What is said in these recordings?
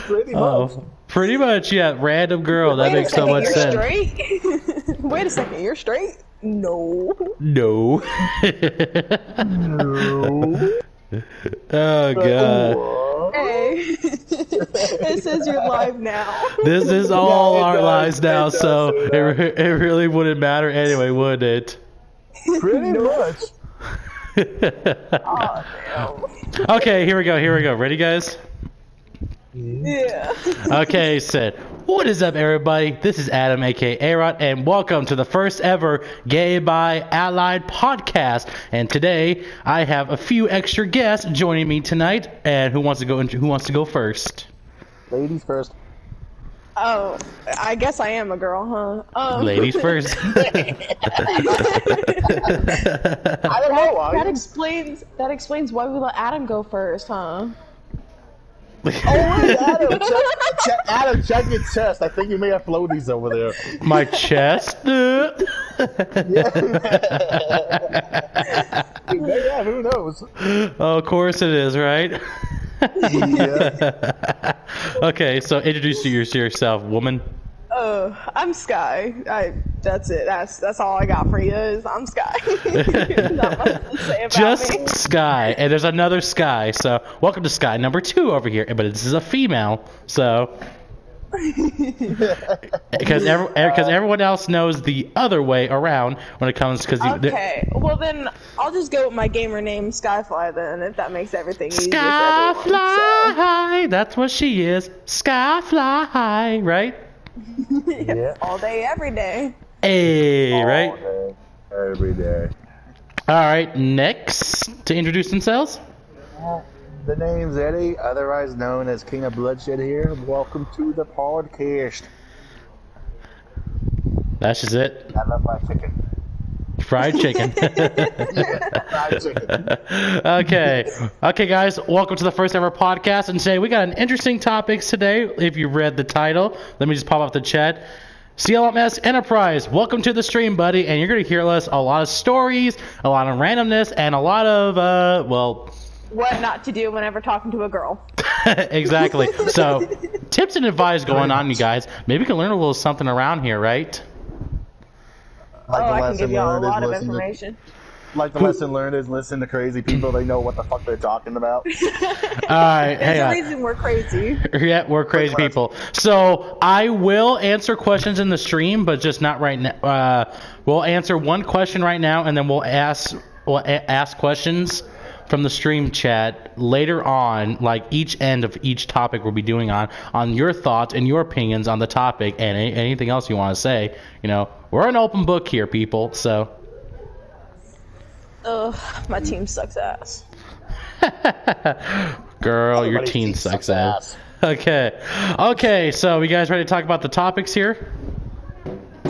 Pretty much. Pretty much, yeah. Random girl. That makes so much sense. Straight? Wait a second, you're straight? No. No. No. Oh god. Hey. It says you're live now. This is all Yeah, our does. lives now, It does so say it really wouldn't matter anyway, would it? Pretty much. Oh, damn. Okay, here we go. Ready, guys? Yeah. Okay, Sid. What is up, everybody? This is Adam, aka A-Rod, and welcome to the first ever Gay by Allied podcast. And today, I have a few extra guests joining me tonight. And who wants to go first? Ladies first. Oh, I guess I am a girl, huh? Ladies first. I don't know. That explains why we let Adam go first, huh? Oh, wait, Adam, check your chest. I think you may have floaties over there. My chest? Yeah, who knows? Oh, of course it is, right? Yeah. Okay, so introduce yourself, woman. I'm Sky. That's it. That's all I got for you. Is I'm Sky. Not much to say about Just me. Sky, and there's another Sky. So welcome to Sky number 2 over here, but this is a female. So because everyone else knows the other way around when it comes Okay, well then I'll just go with my gamer name Skyfly then, if that makes everything easier for Skyfly. That's what she is, Skyfly, right? So. Yeah. All day, every day. Hey, right? All day, every day. All right, next to introduce themselves. The name's Eddie, otherwise known as King of Bloodshed here. Welcome to the podcast. That's just it. I love my chicken. Fried chicken. Fried chicken. Okay, guys. Welcome to the first ever podcast. And today we got an interesting topics today. If you read the title, let me just pop up the chat. CLMS Enterprise, welcome to the stream, buddy. And you're gonna hear us a lot of stories, a lot of randomness, and a lot of What not to do whenever talking to a girl. exactly. So, tips and advice going on, you guys. Maybe we can learn a little something around here, right? Like I can give y'all a lot of information. Like the lesson learned is listen to crazy people. They know what the fuck they're talking about. All right. There's a reason we're crazy. Yeah, we're crazy people. So I will answer questions in the stream, but just not right now. We'll answer one question right now, and then we'll ask questions from the stream chat later on, like each end of each topic we'll be doing on your thoughts and your opinions on the topic and anything else you want to say. You know, we're an open book here, people. So. Ugh, my team sucks ass. Girl, your Everybody's team team sucks sucks ass. Okay, so you guys ready to talk about the topics here?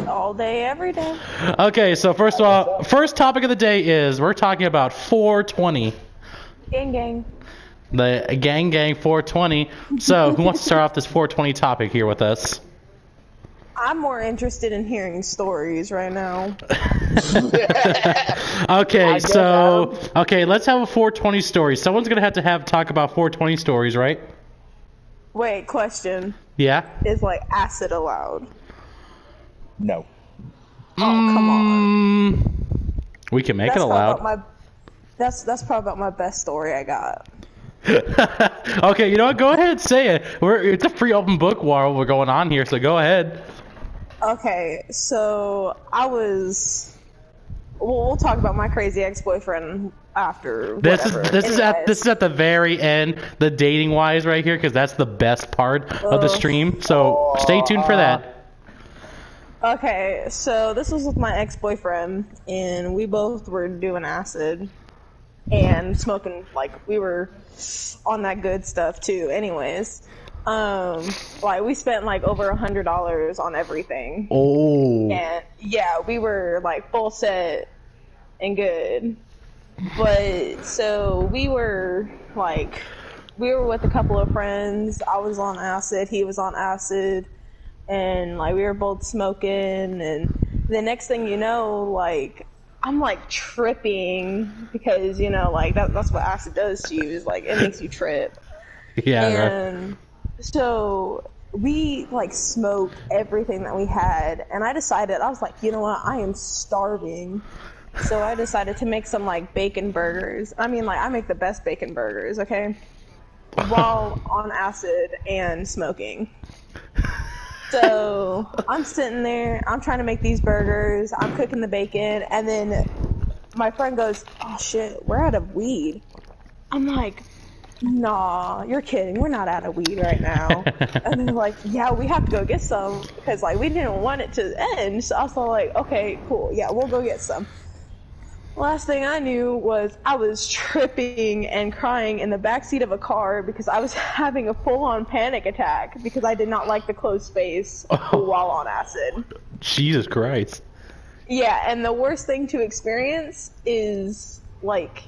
All day, every day. Okay, so first of all, first topic of the day is we're talking about 420. Gang, gang. The gang 420. So who wants to start off this 420 topic here with us? I'm more interested in hearing stories right now. Okay, so let's have a 420 story. Someone's gonna have to talk about 420 stories, right? Wait, question. Yeah. Is like acid allowed? No. Oh, come on. We can make it allowed. That's probably about my best story I got. Okay, you know what? Go ahead, say it. It's a free open book while we're going on here, so go ahead. Okay, so we'll talk about my crazy ex-boyfriend after. This is at the very end, the dating wise right here, because that's the best part of the stream. So stay tuned for that. Okay, so this was with my ex-boyfriend, and we both were doing acid and smoking. Like, we were on that good stuff too. Anyways, like we spent like over $100 on everything. Oh. And yeah, we were like full set and good. But so we were with a couple of friends. I was on acid, he was on acid, and like we were both smoking, and the next thing you know, like I'm like tripping because, you know, like that's what acid does to you, is like it makes you trip. Yeah. And so we like smoked everything that we had, and I was like, you know what, I am starving. So I decided to make some like bacon burgers. I mean, like, I make the best bacon burgers, okay? While on acid and smoking. So I'm sitting there, I'm trying to make these burgers, I'm cooking the bacon, and then my friend goes, oh shit, we're out of weed. I'm like, nah, you're kidding, we're not out of weed right now. And they're like, yeah, we have to go get some, because like we didn't want it to end. So I was like, okay, cool, yeah, we'll go get some. Last thing I knew was I was tripping and crying in the backseat of a car because I was having a full-on panic attack because I did not like the closed space while on acid. Jesus Christ. Yeah, and the worst thing to experience is, like,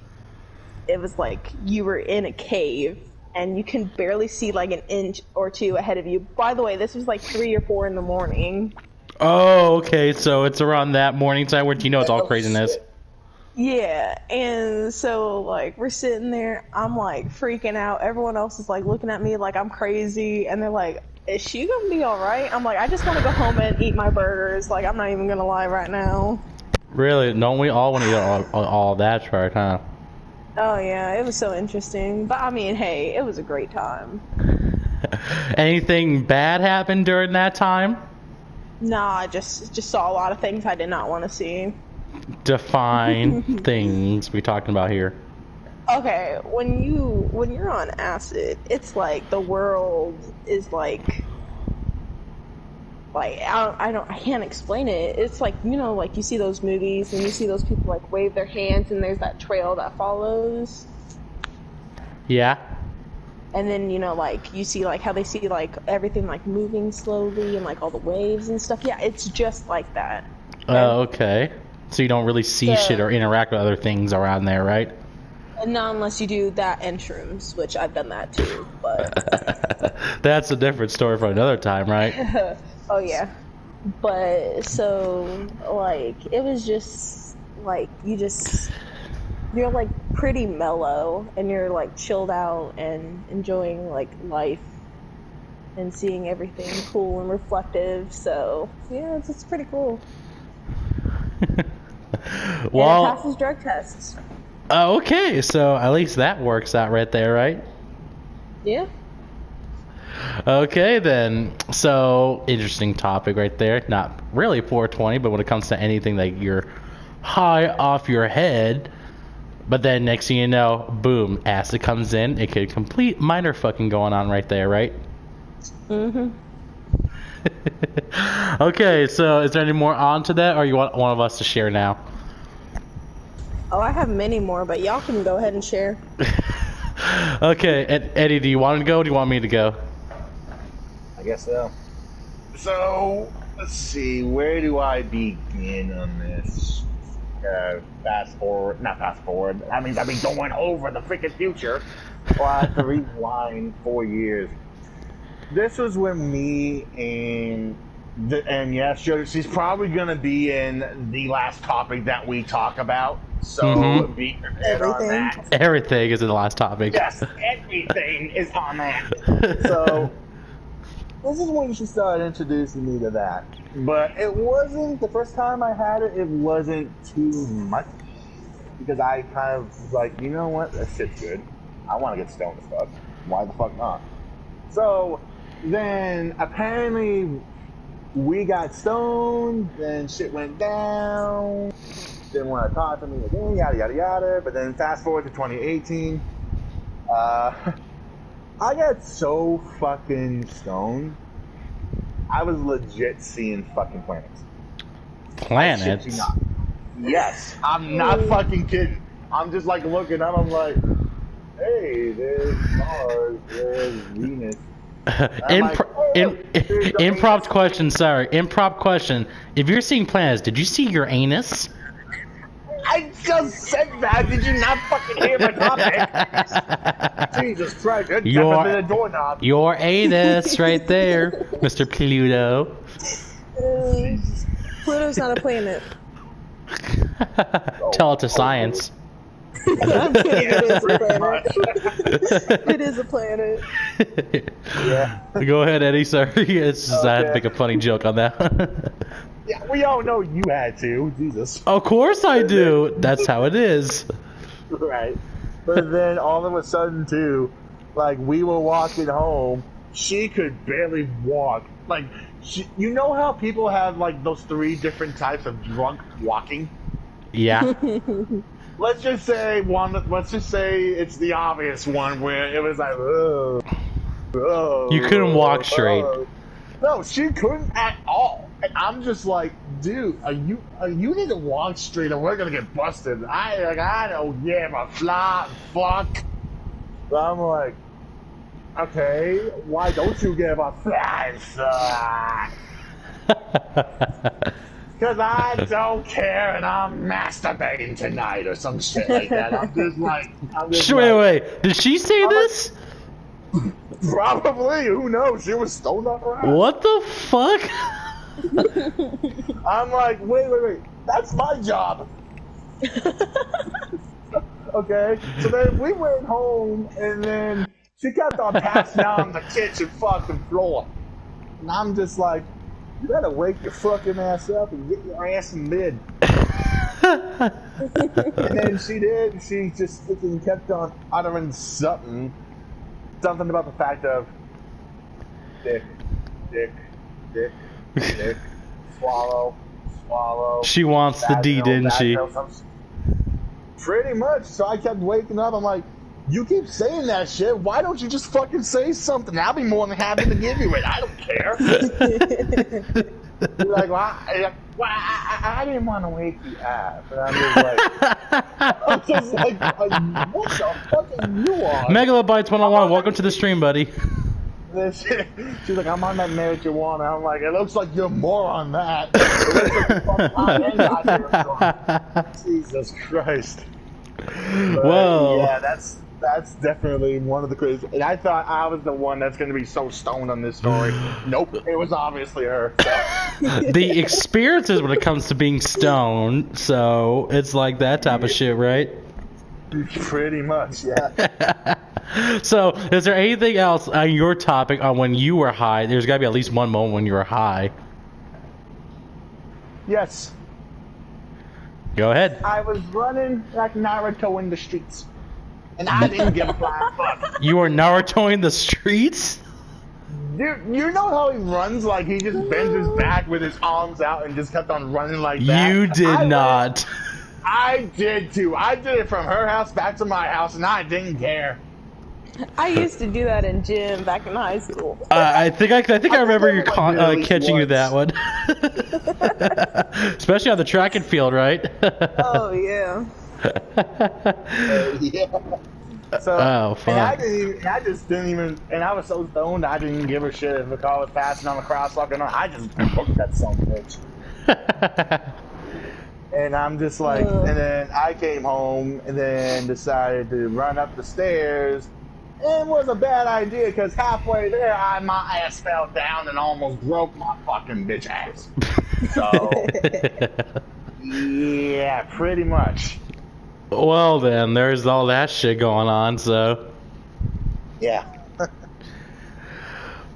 it was like you were in a cave and you can barely see like an inch or two ahead of you. By the way, this was like 3 or 4 in the morning. Oh, okay, so it's around that morning time where you know it's all craziness. Yeah, and so, like, we're sitting there, I'm, like, freaking out, everyone else is, like, looking at me like I'm crazy, and they're like, is she gonna be alright? I'm like, I just want to go home and eat my burgers, like, I'm not even gonna lie right now. Really? Don't we all want to eat all that part, huh? Oh, yeah, it was so interesting, but, I mean, hey, it was a great time. Anything bad happened during that time? Nah, I just saw a lot of things I did not want to see. Define things we talking about here. Okay, when you're on acid, it's like the world is like I can't explain it. It's like, you know, like you see those movies and you see those people like wave their hands and there's that trail that follows. Yeah. And then, you know, like you see like how they see like everything like moving slowly and like all the waves and stuff. Yeah, it's just like that. Oh, okay. So you don't really see shit or interact with other things around there, right? Not unless you do that and shrooms, which I've done that too, but... That's a different story for another time, right? Oh, yeah. But, so, like, it was just, like, you're, like, pretty mellow, and you're, like, chilled out and enjoying, like, life and seeing everything cool and reflective, so, yeah, it's pretty cool. Well, and it passes drug tests. Okay, so at least that works out right there, right? Yeah. Okay, then. So, interesting topic right there. Not really 420, but when it comes to anything that you're high off your head, but then next thing you know, boom, acid comes in. It could complete minor fucking going on right there, right? Mm-hmm. Okay, so is there any more on to that, or you want one of us to share now? Oh, I have many more, but y'all can go ahead and share. Okay, Eddie, do you want to go, or do you want me to go? I guess so. So, let's see, where do I begin on this? Not fast forward, that means I've been going over the freaking future. Well, I have to rewind 4 years. This was when me and yes, she's probably going to be in the last topic that we talk about. So be prepared on that. Everything is in the last topic. Yes, everything is on that. So this is when she started introducing me to that. But it wasn't, the first time I had it, it wasn't too much. Because I kind of was like, you know what, that shit's good. I want to get stoned as fuck. Why the fuck not? So then apparently we got stoned, then shit went down, didn't want to talk to me again, yada yada yada. But then fast forward to 2018, I got so fucking stoned, I was legit seeing fucking planets. Planets? I shit you not. Yes, I'm not fucking kidding. I'm just like looking up, I'm like, hey, there's Mars, there's Venus. Improv question, sorry. Improv question. If you're seeing planets, did you see your anus? I just said that. Did you not fucking hear my topic? Jesus Christ. Your doorknob. Your anus right there, Mr. Pluto. Pluto's not a planet. Tell it to science. I'm kidding, it is a Pretty planet. much. It is a planet. Yeah. Go ahead, Eddie. Sorry, it's just, I had to Okay. make a funny joke on that. Yeah, we all know you had to. Jesus. Of course I do. That's how it is. Right. But then all of a sudden, too, like, we were walking home. She could barely walk. Like, you know how people have, like, those 3 different types of drunk walking? Yeah. Let's just say it's the obvious one where it was like, You couldn't walk straight. No, she couldn't at all. And I'm just like, dude, you need to walk straight or we're gonna get busted. I don't give a fuck. So I'm like, okay, why don't you give a flying fuck? Because I don't care and I'm masturbating tonight or some shit like that. I'm just like, Wait. Did she say this? Probably, who knows? She was stoned up her ass. What the fuck? I'm like, wait. That's my job. Okay, so then we went home, and then she kept on passing out on the kitchen fucking floor. And I'm just like, you better wake your fucking ass up and get your ass in bed. And then she did. She just fucking kept on uttering something about the fact of dick, swallow. She wants the D, didn't she? Pretty much. So I kept waking up. I'm like, you keep saying that shit. Why don't you just fucking say something? I'll be more than happy to give you it. I don't care. You're like, well, I didn't want to wake you up. And I'm just like, what the fuck are you on? Megalobytes 101, welcome to the stream, buddy. She's like, I'm on that marijuana. I'm like, it looks like you're more on that. It looks like you're fucking high and out here. Jesus Christ. But, Whoa. yeah, that's definitely one of the crazy. And I thought I was the one that's going to be so stoned on this story. Nope, it was obviously her. So. The experiences when it comes to being stoned, so it's like that type of shit, right? Pretty much, yeah. So, is there anything else on your topic on when you were high? There's got to be at least one moment when you were high. Yes. Go ahead. I was running like Naruto in the streets. And I didn't give a flying fuck. You were Narutoing the streets? Dude, you know how he runs? Like, he just bends his back with his arms out and just kept on running like that? You did not. I did too. I did it from her house back to my house, and I didn't care. I used to do that in gym back in high school. I think I remember you catching you that one. Especially on the track and field, right? Oh, yeah. Yeah. So, Oh, fuck. and I just didn't even, and I was so stoned, I didn't even give a shit if the car was passing on the crosswalk or not. I just booked that son of a bitch. And I'm just like, and then I came home and then decided to run up the stairs. It was a bad idea because halfway there, my ass fell down and almost broke my fucking bitch ass. So, yeah, pretty much. Well, then, there's all that shit going on, so. Yeah.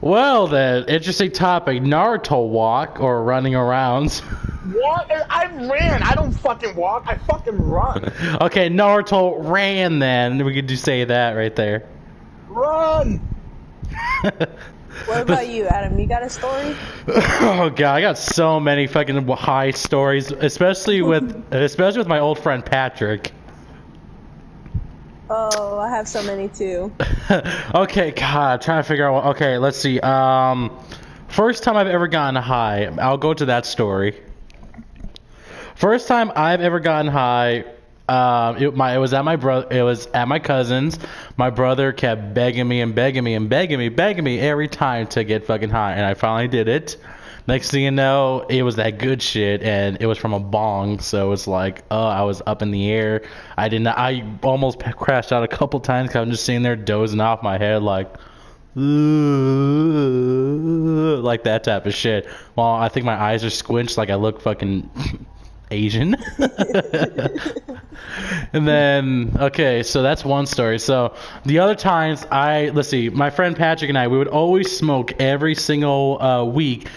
Well, then, interesting topic. Naruto walk or running around. What? I ran. I don't fucking walk. I fucking run. Okay, Naruto ran then. We could just say that right there. Run! What about you, Adam? You got a story? Oh god, I got so many fucking high stories, especially with my old friend Patrick. Oh, I have so many too. Okay, god, I'm trying to figure out what, okay, let's see. First time I've ever gotten high. I'll go to that story. First time I've ever gotten high, it was at my cousin's. My brother kept begging me every time to get fucking high, and I finally did it. Next thing you know, it was that good shit, and it was from a bong, so it's like, I was up in the air. I almost crashed out a couple times because I'm just sitting there dozing off my head like that type of shit. Well, I think my eyes are squinched like I look fucking Asian. And then, okay, so that's one story. So the other times, let's see, my friend Patrick and I, we would always smoke every single week,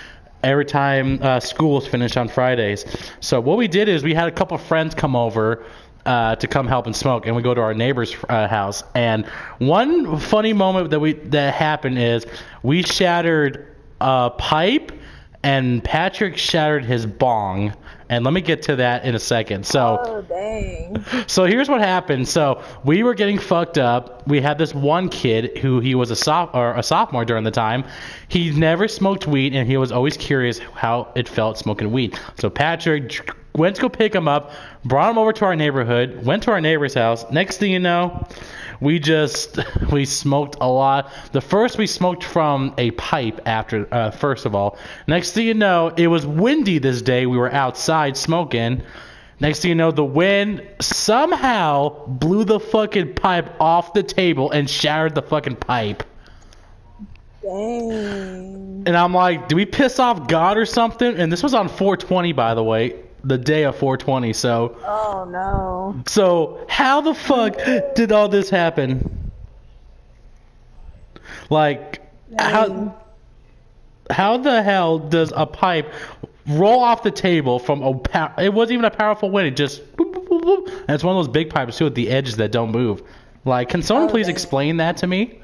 every time school was finished on Fridays. So what we did is we had a couple of friends come over to come help and smoke, and we go to our neighbor's house. And one funny moment that happened is we shattered a pipe, and Patrick shattered his bong. And let me get to that in a second. Oh, dang. So here's what happened. So we were getting fucked up. We had this one kid who he was a sophomore during the time. He never smoked weed, and he was always curious how it felt smoking weed. So Patrick went to go pick him up, brought him over to our neighborhood, went to our neighbor's house. Next thing you know, we smoked a lot. The first we smoked from a pipe after, first of all. Next thing you know, it was windy this day. We were outside smoking. Next thing you know, the wind somehow blew the fucking pipe off the table and shattered the fucking pipe. Dang. And I'm like, did we piss off God or something? And this was on 420, by the way. The day of 420, so... Oh, no. So, how the fuck did all this happen? Like, how the hell does a pipe roll off the table from it wasn't even a powerful wind, it just... Boop, boop, boop, boop. And it's one of those big pipes, too, with the edges that don't move. Like, can someone please explain that to me?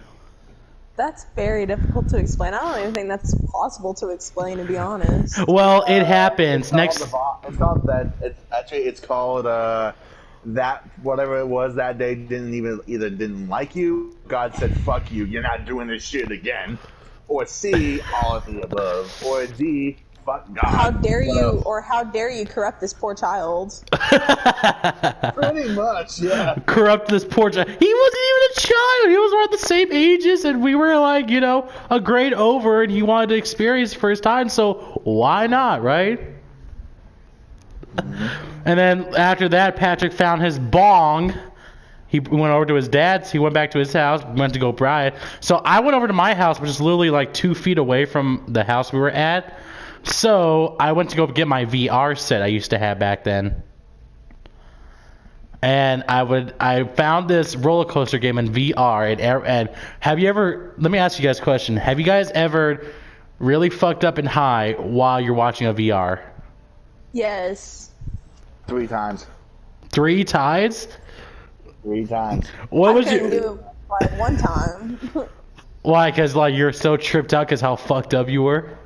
That's very difficult to explain. I don't even think that's possible to explain, to be honest. Well, it happens. It's called that whatever it was that day didn't like you. God said, "Fuck you. You're not doing this shit again." Or C, all of the above. Or D, fuck God. How dare you, or how dare you corrupt this poor child? Pretty much, yeah. Corrupt this poor child. He wasn't even a child. He was around the same ages, and we were like, a grade over, and he wanted to experience the first time, so why not, right? And then after that, Patrick found his bong. He went over to his dad's. He went back to his house, went to go buy it. So I went over to my house, which is literally like 2 feet away from the house we were at. So I went to go get my VR set I used to have back then. And I found this roller coaster game in VR. And have you ever, let me ask you guys a question. Have you guys ever really fucked up and high while you're watching a VR? Yes. 3 times. 3 times? 3 times. What was I couldn't do it like 1 time. Why? Because like you're so tripped out because how fucked up you were?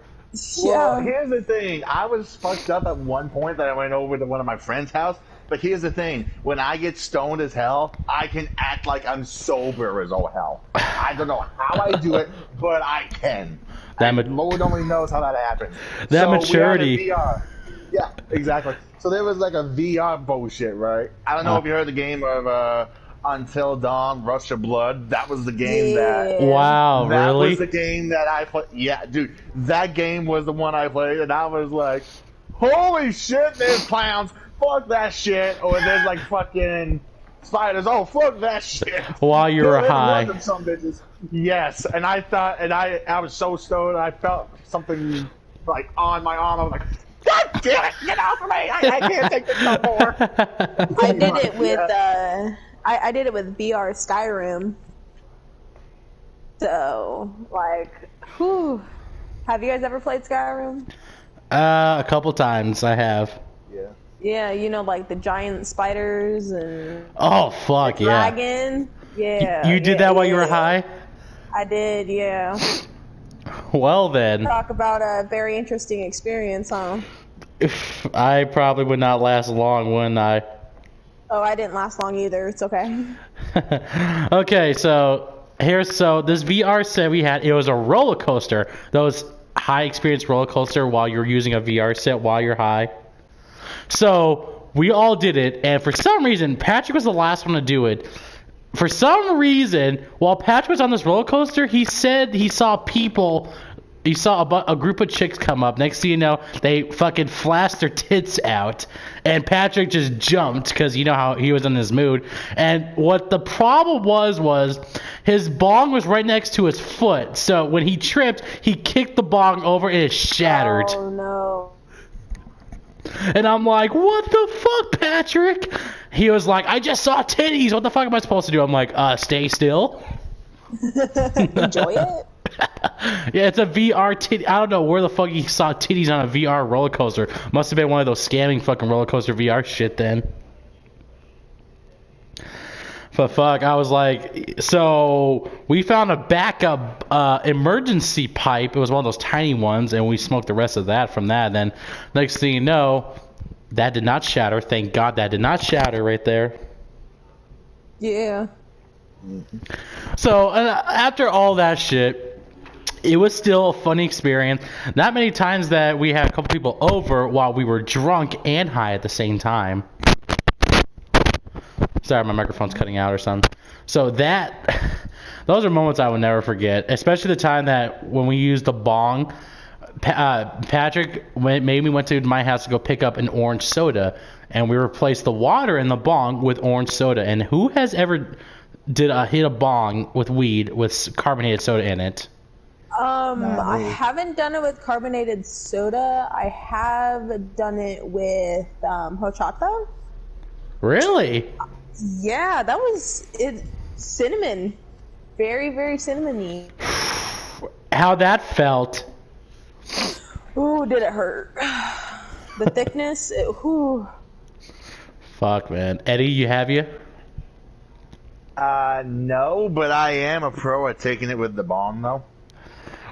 Well, here's the thing. I was fucked up at one point that I went over to one of my friend's house. But here's the thing. When I get stoned as hell, I can act like I'm sober as all hell. I don't know how I do it, but I can. Lord only knows how that happens. That maturity. We had a VR. Yeah, exactly. So there was like a VR bullshit, right? I don't know if you heard the game of Until Dawn, Rush of Blood. That was the game that... Wow, that really? That was the game that I played. Yeah, dude. That game was the one I played, and I was like, holy shit, there's clowns. Fuck that shit. Or there's like fucking spiders. Oh, fuck that shit. While you were high. Some bitches. Yes, and I thought, and I was so stoned, I felt something like on my arm. I was like, God damn it, get off of me! I can't take this no more. I did it with I did it with VR Skyrim. So like, whew. Have you guys ever played Skyrim? A couple times I have. Yeah. Yeah, like the giant spiders and oh fuck the yeah. Dragon. Yeah. You did that while you were high? I did, yeah. Well then. Talk about a very interesting experience, huh? I probably would not last long, wouldn't I? Oh, I didn't last long either. It's okay. Okay, so this VR set we had, it was a roller coaster. Those high experience roller coaster while you're using a VR set while you're high. So we all did it, and for some reason, Patrick was the last one to do it. For some reason, while Patrick was on this roller coaster, he said he saw people. He saw a group of chicks come up. Next thing you know, they fucking flashed their tits out, and Patrick just jumped because you know how he was in his mood. And what the problem was his bong was right next to his foot. So when he tripped, he kicked the bong over and it shattered. Oh no. And I'm like, what the fuck, Patrick? He was like, I just saw titties. What the fuck am I supposed to do? I'm like, stay still. Enjoy it. Yeah, it's a VR titty. I don't know where the fuck he saw titties on a VR roller coaster. Must have been one of those scamming fucking roller coaster VR shit then. But fuck, I was like, so we found a backup emergency pipe. It was one of those tiny ones, and we smoked the rest of that from that. And then next thing you know, that did not shatter. Thank God that did not shatter right there. Yeah. So after all that shit, it was still a funny experience. Not many times that we had a couple people over while we were drunk and high at the same time. Sorry, my microphone's cutting out or something. So those are moments I will never forget, especially the time that when we used the bong. Patrick made me went to my house to go pick up an orange soda, and we replaced the water in the bong with orange soda. And who has ever hit a bong with weed with carbonated soda in it? I haven't done it with carbonated soda. I have done it with horchata. Really? Yeah, that was it. Cinnamon, very, very cinnamony. How that felt? Ooh, did it hurt? The thickness. Ooh. Fuck, man. Eddie, you have you? No, but I am a pro at taking it with the bomb, though.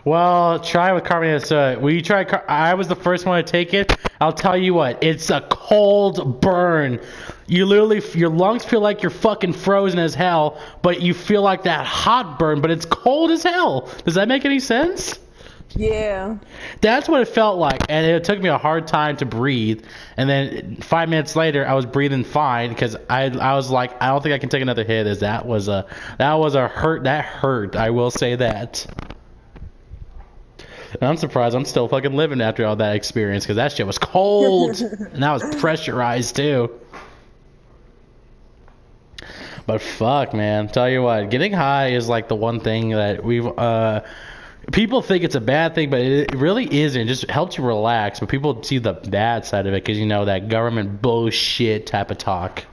Well, try with carbonated soda. Will you try? I was the first one to take it. I'll tell you what, it's a cold burn. You literally, your lungs feel like you're fucking frozen as hell, but you feel like that hot burn, but it's cold as hell. Does that make any sense? Yeah. That's what it felt like, and it took me a hard time to breathe. And then 5 minutes later, I was breathing fine because I was like, I don't think I can take another hit. As that was a hurt. That hurt. I will say that. And I'm surprised I'm still fucking living after all that experience because that shit was cold and that was pressurized too. But fuck, man, tell you what, getting high is like the one thing that we've people think it's a bad thing, but it really isn't. It just helps you relax. But people see the bad side of it because, you know, that government bullshit type of talk.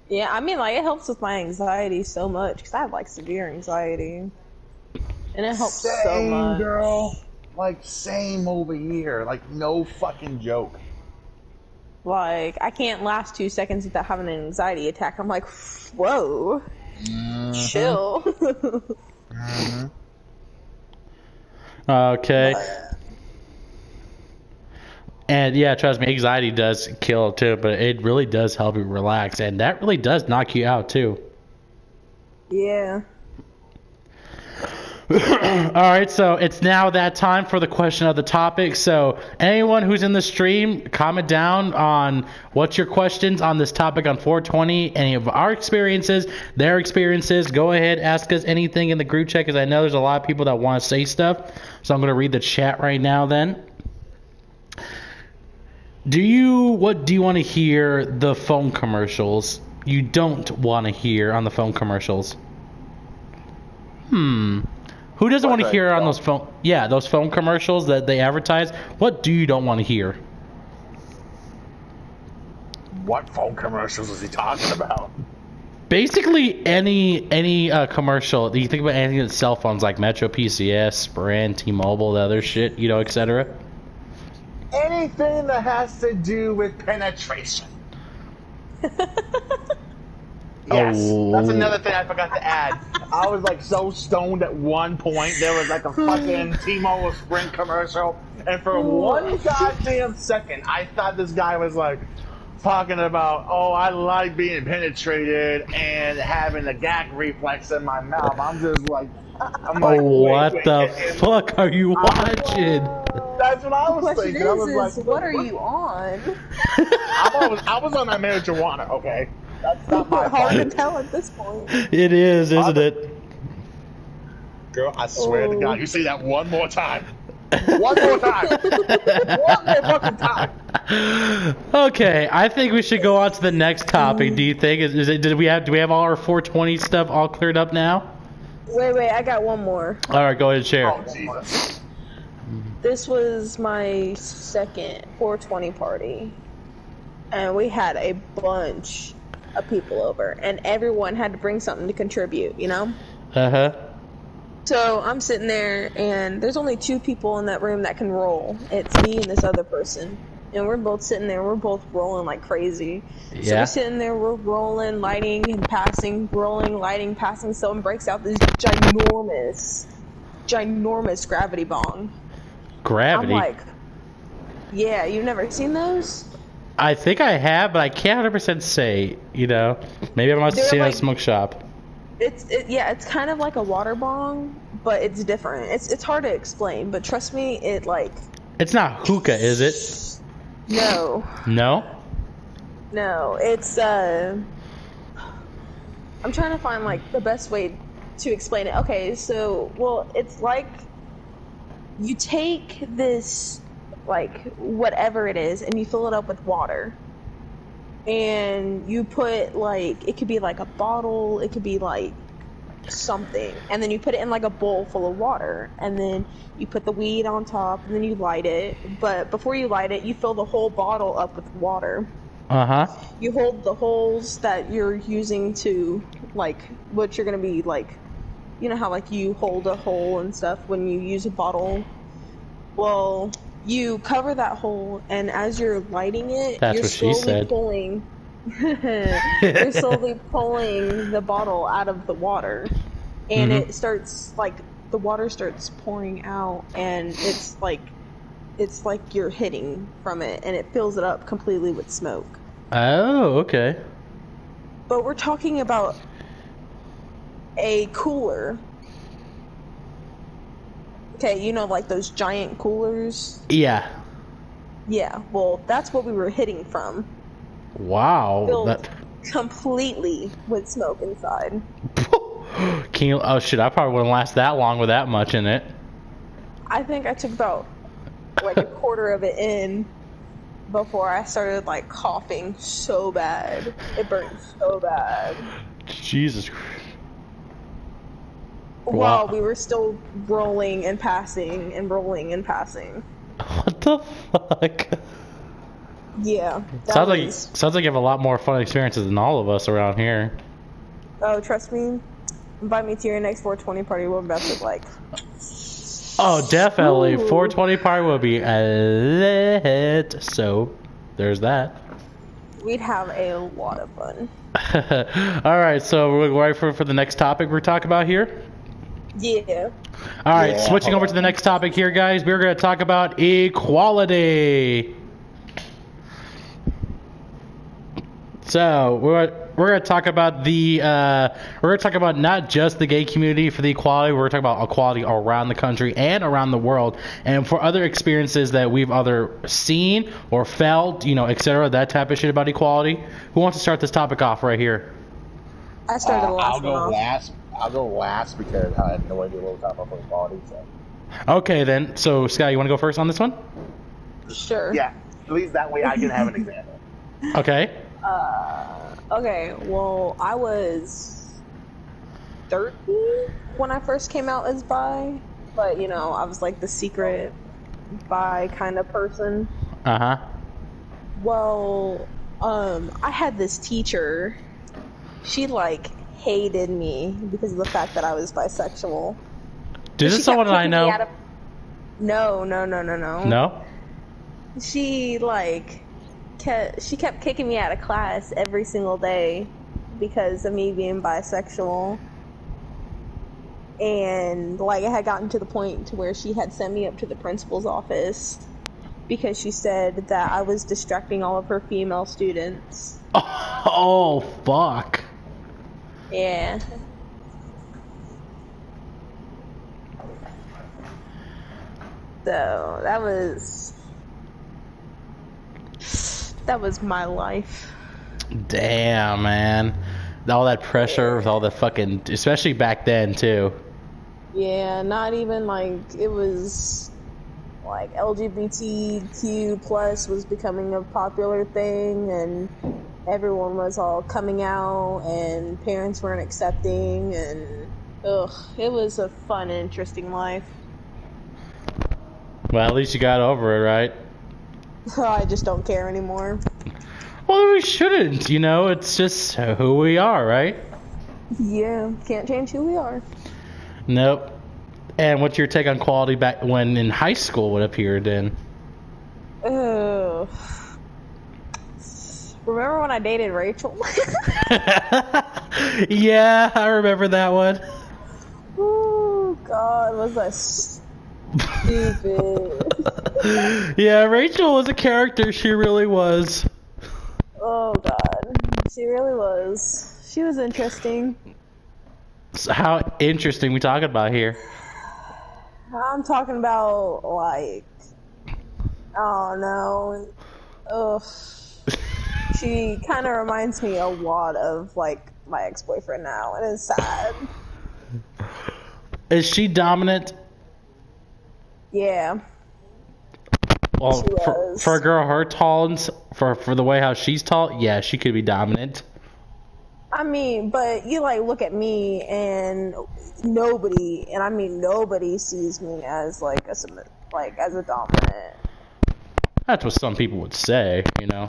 Yeah, I mean, like, it helps with my anxiety so much because I have like severe anxiety, and it helps so much. Girl. Like, same over here. Like, no fucking joke. Like, I can't last 2 seconds without having an anxiety attack. I'm like, whoa. Chill. Okay. And yeah, trust me, anxiety does kill too, but it really does help you relax, and that really does knock you out too. Yeah. Alright, so it's now that time for the question of the topic. So anyone who's in the stream, comment down on what's your questions on this topic on 420, any of our experiences, their experiences. Go ahead, ask us anything in the group chat, because I know there's a lot of people that want to say stuff. So I'm going to read the chat right now then. What do you want to hear the phone commercials you don't want to hear on the phone commercials? Who doesn't want to hear on those phone? Yeah, those phone commercials that they advertise. What do you don't want to hear? What phone commercials is he talking about? Basically, any commercial. You think about anything that's cell phones, like Metro, PCS, Sprint, T-Mobile, the other shit, you know, etc. Anything that has to do with penetration. Yes, that's another thing I forgot to add. I was like so stoned at one point. There was like a fucking T-Mobile Sprint commercial, and for one goddamn second, I thought this guy was like talking about, oh, I like being penetrated and having a gag reflex in my mouth. I'm just like, what the fuck are you watching? That's what I was thinking. I was like, what are you on? I was on that marijuana, okay? That's not my hard to tell at this point. It is, isn't it? Girl, I swear to God, you say that one more time. One more time. One more fucking time. Okay, I think we should go on to the next topic. Do you think? Do we have all our 420 stuff all cleared up now? Wait, I got one more. All right, go ahead and share. Oh, Jesus. This was my second 420 party. and we had a bunch of people over, and everyone had to bring something to contribute, you know? Uh-huh. So I'm sitting there, and there's only 2 people in that room that can roll. It's me and this other person. And we're both sitting there, we're both rolling like crazy. So Yeah. we're sitting there, we're rolling, lighting, and passing, rolling, lighting, passing. Someone breaks out this ginormous gravity bong. Gravity? I'm like, yeah, you've never seen those? I think I have, but I can't 100% say, you know. Maybe I must have They're seen it at like- a smoke shop. It's kind of like a water bong, but it's different. It's hard to explain, but trust me, it like... It's not hookah, is it? No. No? No, it's, I'm trying to find, like, the best way to explain it. Okay, so, well, it's like you take this, like, whatever it is, and you fill it up with water. And you put, like, it could be, like, a bottle, it could be, like, something. And then you put it in, like, a bowl full of water. And then you put the weed on top, and then you light it. But before you light it, you fill the whole bottle up with water. Uh-huh. You hold the holes that you're using to, like, what you're gonna be, like, you know how, like, you hold a hole and stuff when you use a bottle? Well, you cover that hole, and as you're lighting it, That's you're what she slowly said. pulling... you're slowly pulling the bottle out of the water. And Mhm. it starts, like, the water starts pouring out, and it's like you're hitting from it, and it fills it up completely with smoke. Oh, okay. But we're talking about a cooler. Okay, you know, like those giant coolers? Yeah. Yeah, well, that's what we were hitting from. Wow. Filled completely with smoke inside. Can you... Oh, shit, I probably wouldn't last that long with that much in it. I think I took about, like, a quarter of it in before I started, like, coughing so bad. It burned so bad. Jesus Christ. While Wow. we were still rolling and passing and rolling and passing. What the fuck? Yeah. that Sounds was- like you have a lot more fun experiences than all of us around here. Oh, trust me. Invite me to your next 420 party. We're about to, like... Oh, definitely. Ooh. 420 party will be lit. So, there's that. We'd have a lot of fun. Alright, so we're ready for the next topic we're talking about here? Yeah. Alright, Yeah, switching hold over to the next topic here, guys. We're going to talk about equality. So we're gonna talk about not just the gay community for the equality. We're gonna talk about equality around the country and around the world, and for other experiences that we've either seen or felt, you know, etc. That type of shit about equality. Who wants to start this topic off right here? I started the last I'll go one off. last. I'll go last because I have no idea what we're talking about for equality. So. Okay then. So Scott, you want to go first on this one? Sure. Yeah, at least that way I can have an example. Okay. Okay, well, I was 13 when I first came out as bi, but, you know, I was like the secret bi kind of person. Uh-huh. Well, I had this teacher, she, like, hated me because of the fact that I was bisexual. Is She this someone kept that I kicking me out know? of- No. No? She, like... she kept kicking me out of class every single day because of me being bisexual, and like it had gotten to the point to where she had sent me up to the principal's office because she said that I was distracting all of her female students. Oh, fuck. Yeah. So that was my life. Damn, man. All that pressure with all the fucking... Especially back then, too. Yeah, not even like it was like LGBTQ plus was becoming a popular thing, and everyone was all coming out, and parents weren't accepting, and it was a fun, interesting life. Well, at least you got over it, right? I just don't care anymore. Well, we shouldn't. You know, it's just who we are, right? Yeah, can't change who we are. Nope. And what's your take on quality back when in high school would appear then? Oh. Remember when I dated Rachel? Yeah, I remember that one. Oh, God, was that stupid. Yeah, Rachel was a character. She really was. Oh, God. She really was. She was interesting. So how interesting we talking about here? I'm talking about, like, oh, no. Ugh. She kind of reminds me a lot of, like, my ex-boyfriend now, and it's sad. Is she dominant? Yeah. Well, She was. for a girl her tall and for the way how she's tall, yeah, she could be dominant. I mean, but you, like, look at me, and nobody, and I mean nobody sees me as, like, as a dominant. That's what some people would say, you know.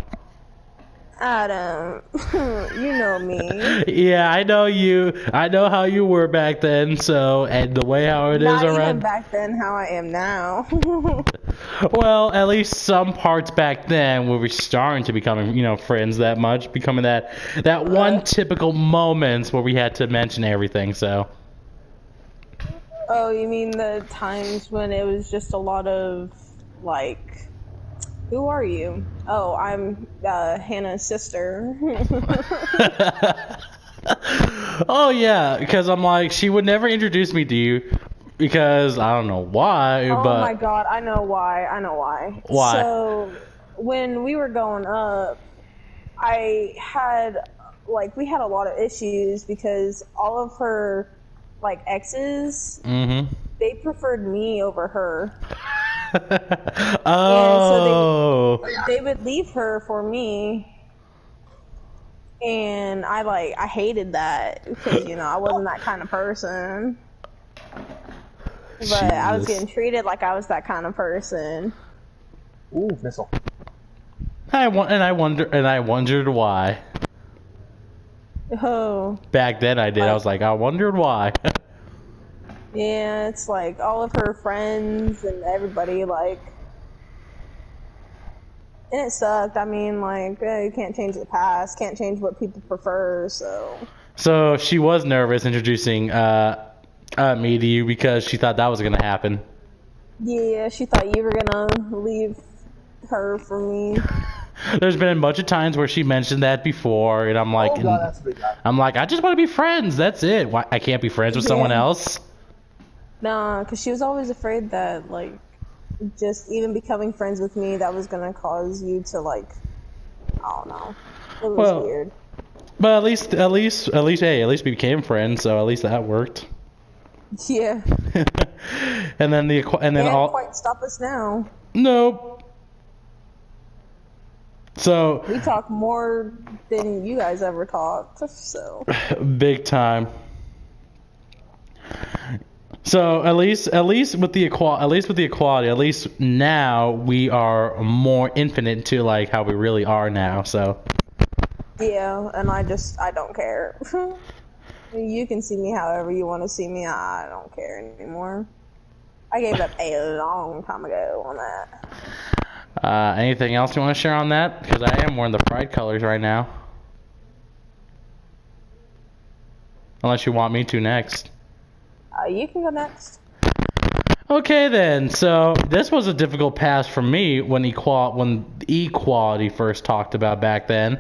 Adam, you know me. Yeah, I know you. I know how you were back then. So, and the way how it Not is even around. back then how I am now. Well, at least some parts back then we were starting to becoming, you know, friends that much, becoming that one typical moments where we had to mention everything. So. Oh, you mean the times when it was just a lot of, like, who are you? Oh, I'm Hannah's sister. Oh yeah, because I'm like, she would never introduce me to you because I don't know why, Oh but my God, I know why. Why? So, when we were growing up, we had a lot of issues because all of her, like, exes, they preferred me over her. Oh. And so they would leave her for me. And I hated that because, you know, I wasn't that kind of person. But I was getting treated like I was that kind of person. Ooh, missile. I wondered why. Oh. Back then I did. I was like, I wondered why. Yeah, it's like all of her friends and everybody, like, and it sucked. I mean, like, you can't change the past, can't change what people prefer, so. So she was nervous introducing me to you because she thought that was gonna happen. Yeah, she thought you were gonna leave her for me. There's been a bunch of times where she mentioned that before, and I'm like, Oh God, that's a big guy. I'm like, I just want to be friends. That's it. Why I can't be friends with someone else? Nah, because she was always afraid that, like, just even becoming friends with me, that was gonna cause you to, like, I don't know. It was weird. But at least, hey, at least we became friends, so at least that worked. Yeah. And then Can't quite stop us now. Nope. So we talk more than you guys ever talked, so big time. So at least with the equality, at least now we are more infinite to like how we really are now. So yeah, and I don't care. You can see me however you want to see me. I don't care anymore. I gave up a long time ago on that. Anything else you want to share on that? Because I am wearing the Pride colors right now. Unless you want me to next. You can go next. Okay then. So this was a difficult pass for me when equality first talked about back then,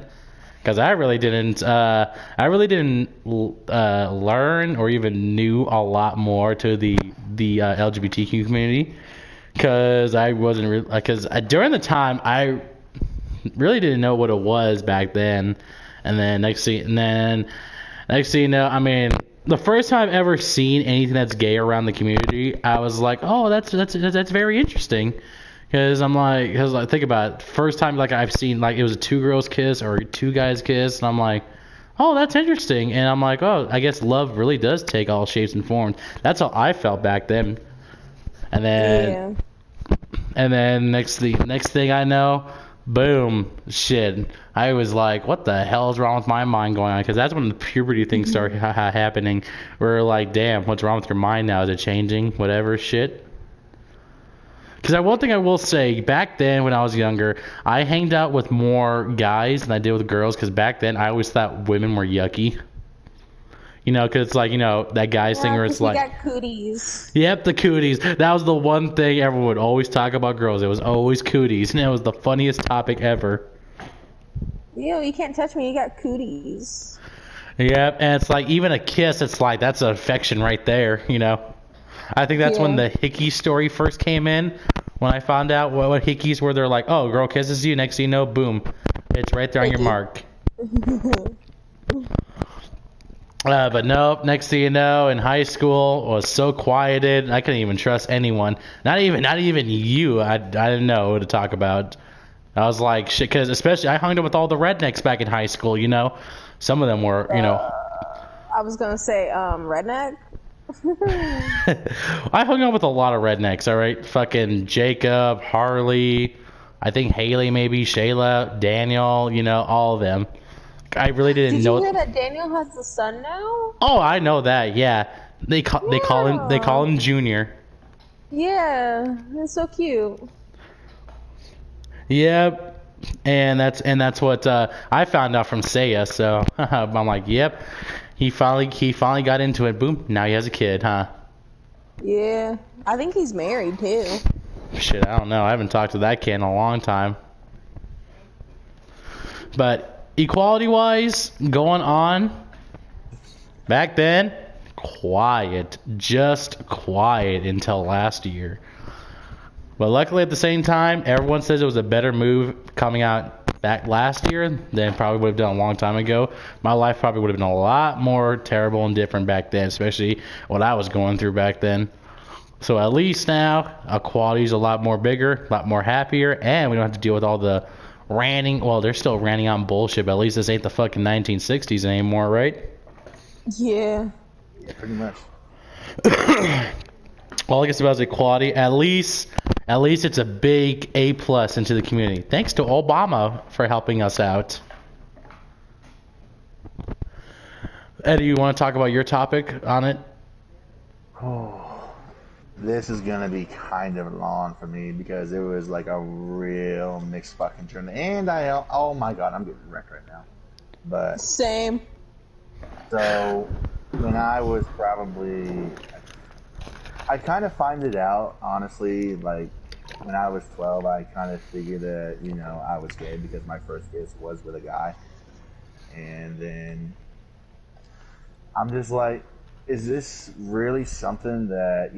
because I really didn't learn or even knew a lot more to the LGBTQ community, because I wasn't because during the time I really didn't know what it was back then, and then next thing you know, I mean, the first time I've ever seen anything that's gay around the community, I was like, oh, that's very interesting. Because think about it. First time like I've seen like it was a two girls kiss or two guys kiss, and I'm like, oh, that's interesting. And I'm like, oh, I guess love really does take all shapes and forms. That's how I felt back then. And then next thing I know, boom, shit. I was like, what the hell is wrong with my mind going on? Because that's when the puberty things start happening. We're like, damn, what's wrong with your mind now? Is it changing? Whatever, shit. Because one thing I will say, back then when I was younger, I hanged out with more guys than I did with girls. Because back then I always thought women were yucky. You know, because it's like, you know, that guy's thing where it's like... got cooties. Yep, the cooties. That was the one thing everyone would always talk about girls. It was always cooties. And it was the funniest topic ever. Ew, you can't touch me. You got cooties. Yep, and it's like, even a kiss, it's like, that's affection right there, you know. I think that's when the hickey story first came in. When I found out what hickeys were, they're like, oh, girl kisses you, next thing you know, boom. It's right there on your mark. But no, next thing you know, in high school, was so quieted, I couldn't even trust anyone. Not even you. I didn't know what to talk about. I was like, shit, because especially I hung out with all the rednecks back in high school, you know. Some of them were, you know. I was going to say, redneck. I hung out with a lot of rednecks, alright? Fucking Jacob, Harley, I think Haley maybe, Shayla, Daniel, you know, all of them. I really didn't know. Did you hear that Daniel has a son now? Oh, I know that, yeah. They call him Junior. Yeah, it's so cute. Yep. And that's what I found out from Saya, so I'm like, yep. He finally got into it. Boom. Now he has a kid, huh? Yeah. I think he's married too. Shit, I don't know. I haven't talked to that kid in a long time. But equality-wise, going on, back then, quiet. Just quiet until last year. But luckily at the same time, everyone says it was a better move coming out back last year than probably would have done a long time ago. My life probably would have been a lot more terrible and different back then, especially what I was going through back then. So at least now, equality's a lot more bigger, a lot more happier, and we don't have to deal with all the ranting. Well, they're still ranting on bullshit, but at least this ain't the fucking 1960s anymore, right? Yeah. Yeah, pretty much. Well, I guess about equality, at least it's a big A+ into the community. Thanks to Obama for helping us out. Eddie, you want to talk about your topic on it? Oh, this is gonna be kind of long for me because it was like a real mixed fucking journey. And oh my god, I'm getting wrecked right now. But same. So when I was probably, I kind of find it out honestly. Like when I was 12, I kind of figured that I was gay because my first kiss was with a guy, and then I'm just like, is this really something that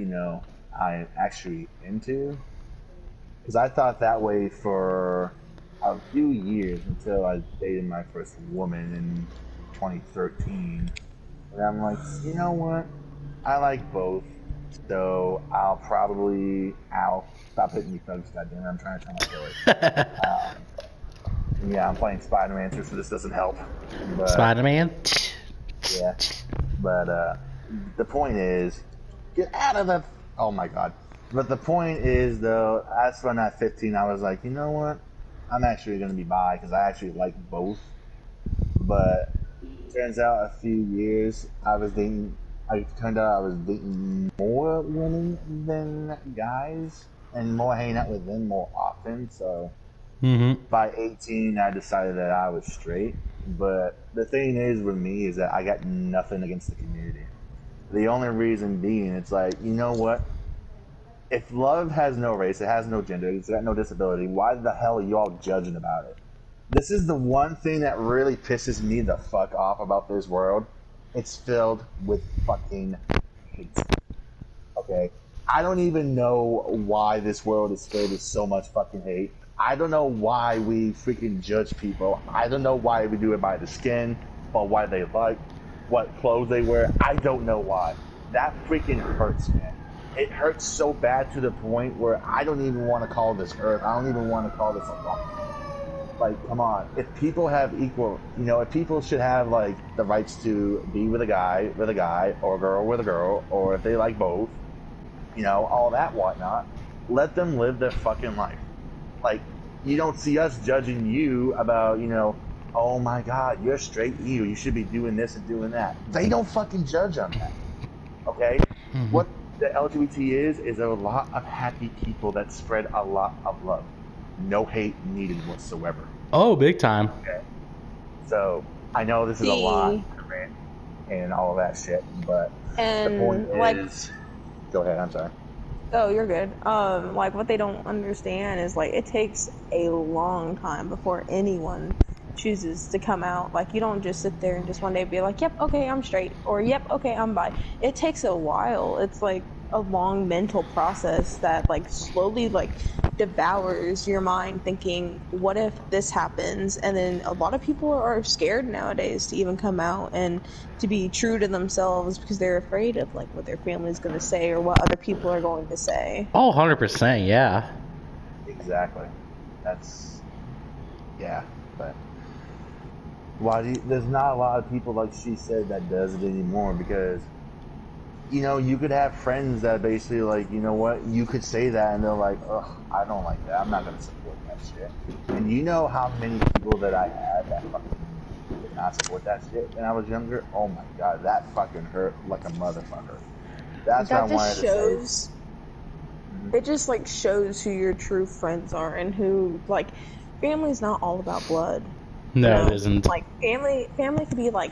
I'm actually into? Because I thought that way for a few years until I dated my first woman in 2013. And I'm like, you know what? I like both. So I'll stop hitting me, folks. Goddamn, I'm trying to tell my story. Yeah, I'm playing Spider-Man too, so this doesn't help. But, Spider-Man. Yeah, but the point is, get out of the. Oh my god. But the point is, though, as when at 15, I was like, you know what? I'm actually going to be bi because I actually like both. But turns out a few years it turned out I was dating more women than guys and more hanging out with them more often. So by 18, I decided that I was straight. But the thing is with me is that I got nothing against the community. The only reason being, it's like, you know what? If love has no race, it has no gender, it's got no disability, why the hell are you all judging about it? This is the one thing that really pisses me the fuck off about this world. It's filled with fucking hate. Okay? I don't even know why this world is filled with so much fucking hate. I don't know why we freaking judge people. I don't know why we do it by the skin, or why they like, what clothes they wear. I don't know why. That freaking hurts, man. It hurts so bad to the point where I don't even want to call this Earth. I don't even want to call this a life. Like, come on. If people have equal, if people should have, like, the rights to be with a guy, or a girl with a girl, or if they like both, all that whatnot, let them live their fucking life. Like, you don't see us judging you about, you know, oh my God, you're straight, you should be doing this and doing that. They don't fucking judge on that. Okay? Mm-hmm. What the LGBT is a lot of happy people that spread a lot of love. No hate needed whatsoever. Oh, big time. Okay? So, I know this is a lot to rant and all of that shit, but the point is... Go ahead, I'm sorry. Oh, you're good. Like, what they don't understand is, like, it takes a long time before anyone chooses to come out. Like, you don't just sit there and just one day be like, yep, okay, I'm straight, or yep, okay, I'm bi. It takes a while. It's like a long mental process that, like, slowly, like, devours your mind thinking, what if this happens? And then a lot of people are scared nowadays to even come out and to be true to themselves because they're afraid of, like, what their family's going to say or what other people are going to say. Oh, 100%, yeah. Exactly. That's... Yeah, but... there's not a lot of people, like she said, that does it anymore because... You know, you could have friends that basically, like, you know what, you could say that and they're like, ugh, I don't like that. I'm not going to support that shit. And you know how many people that I had that fucking did not support that shit when I was younger? Oh my God, that fucking hurt like a motherfucker. That's what I wanted to say. It just, like, shows who your true friends are and who, like, family's not all about blood. No, you know? It isn't. Like, family could be, like,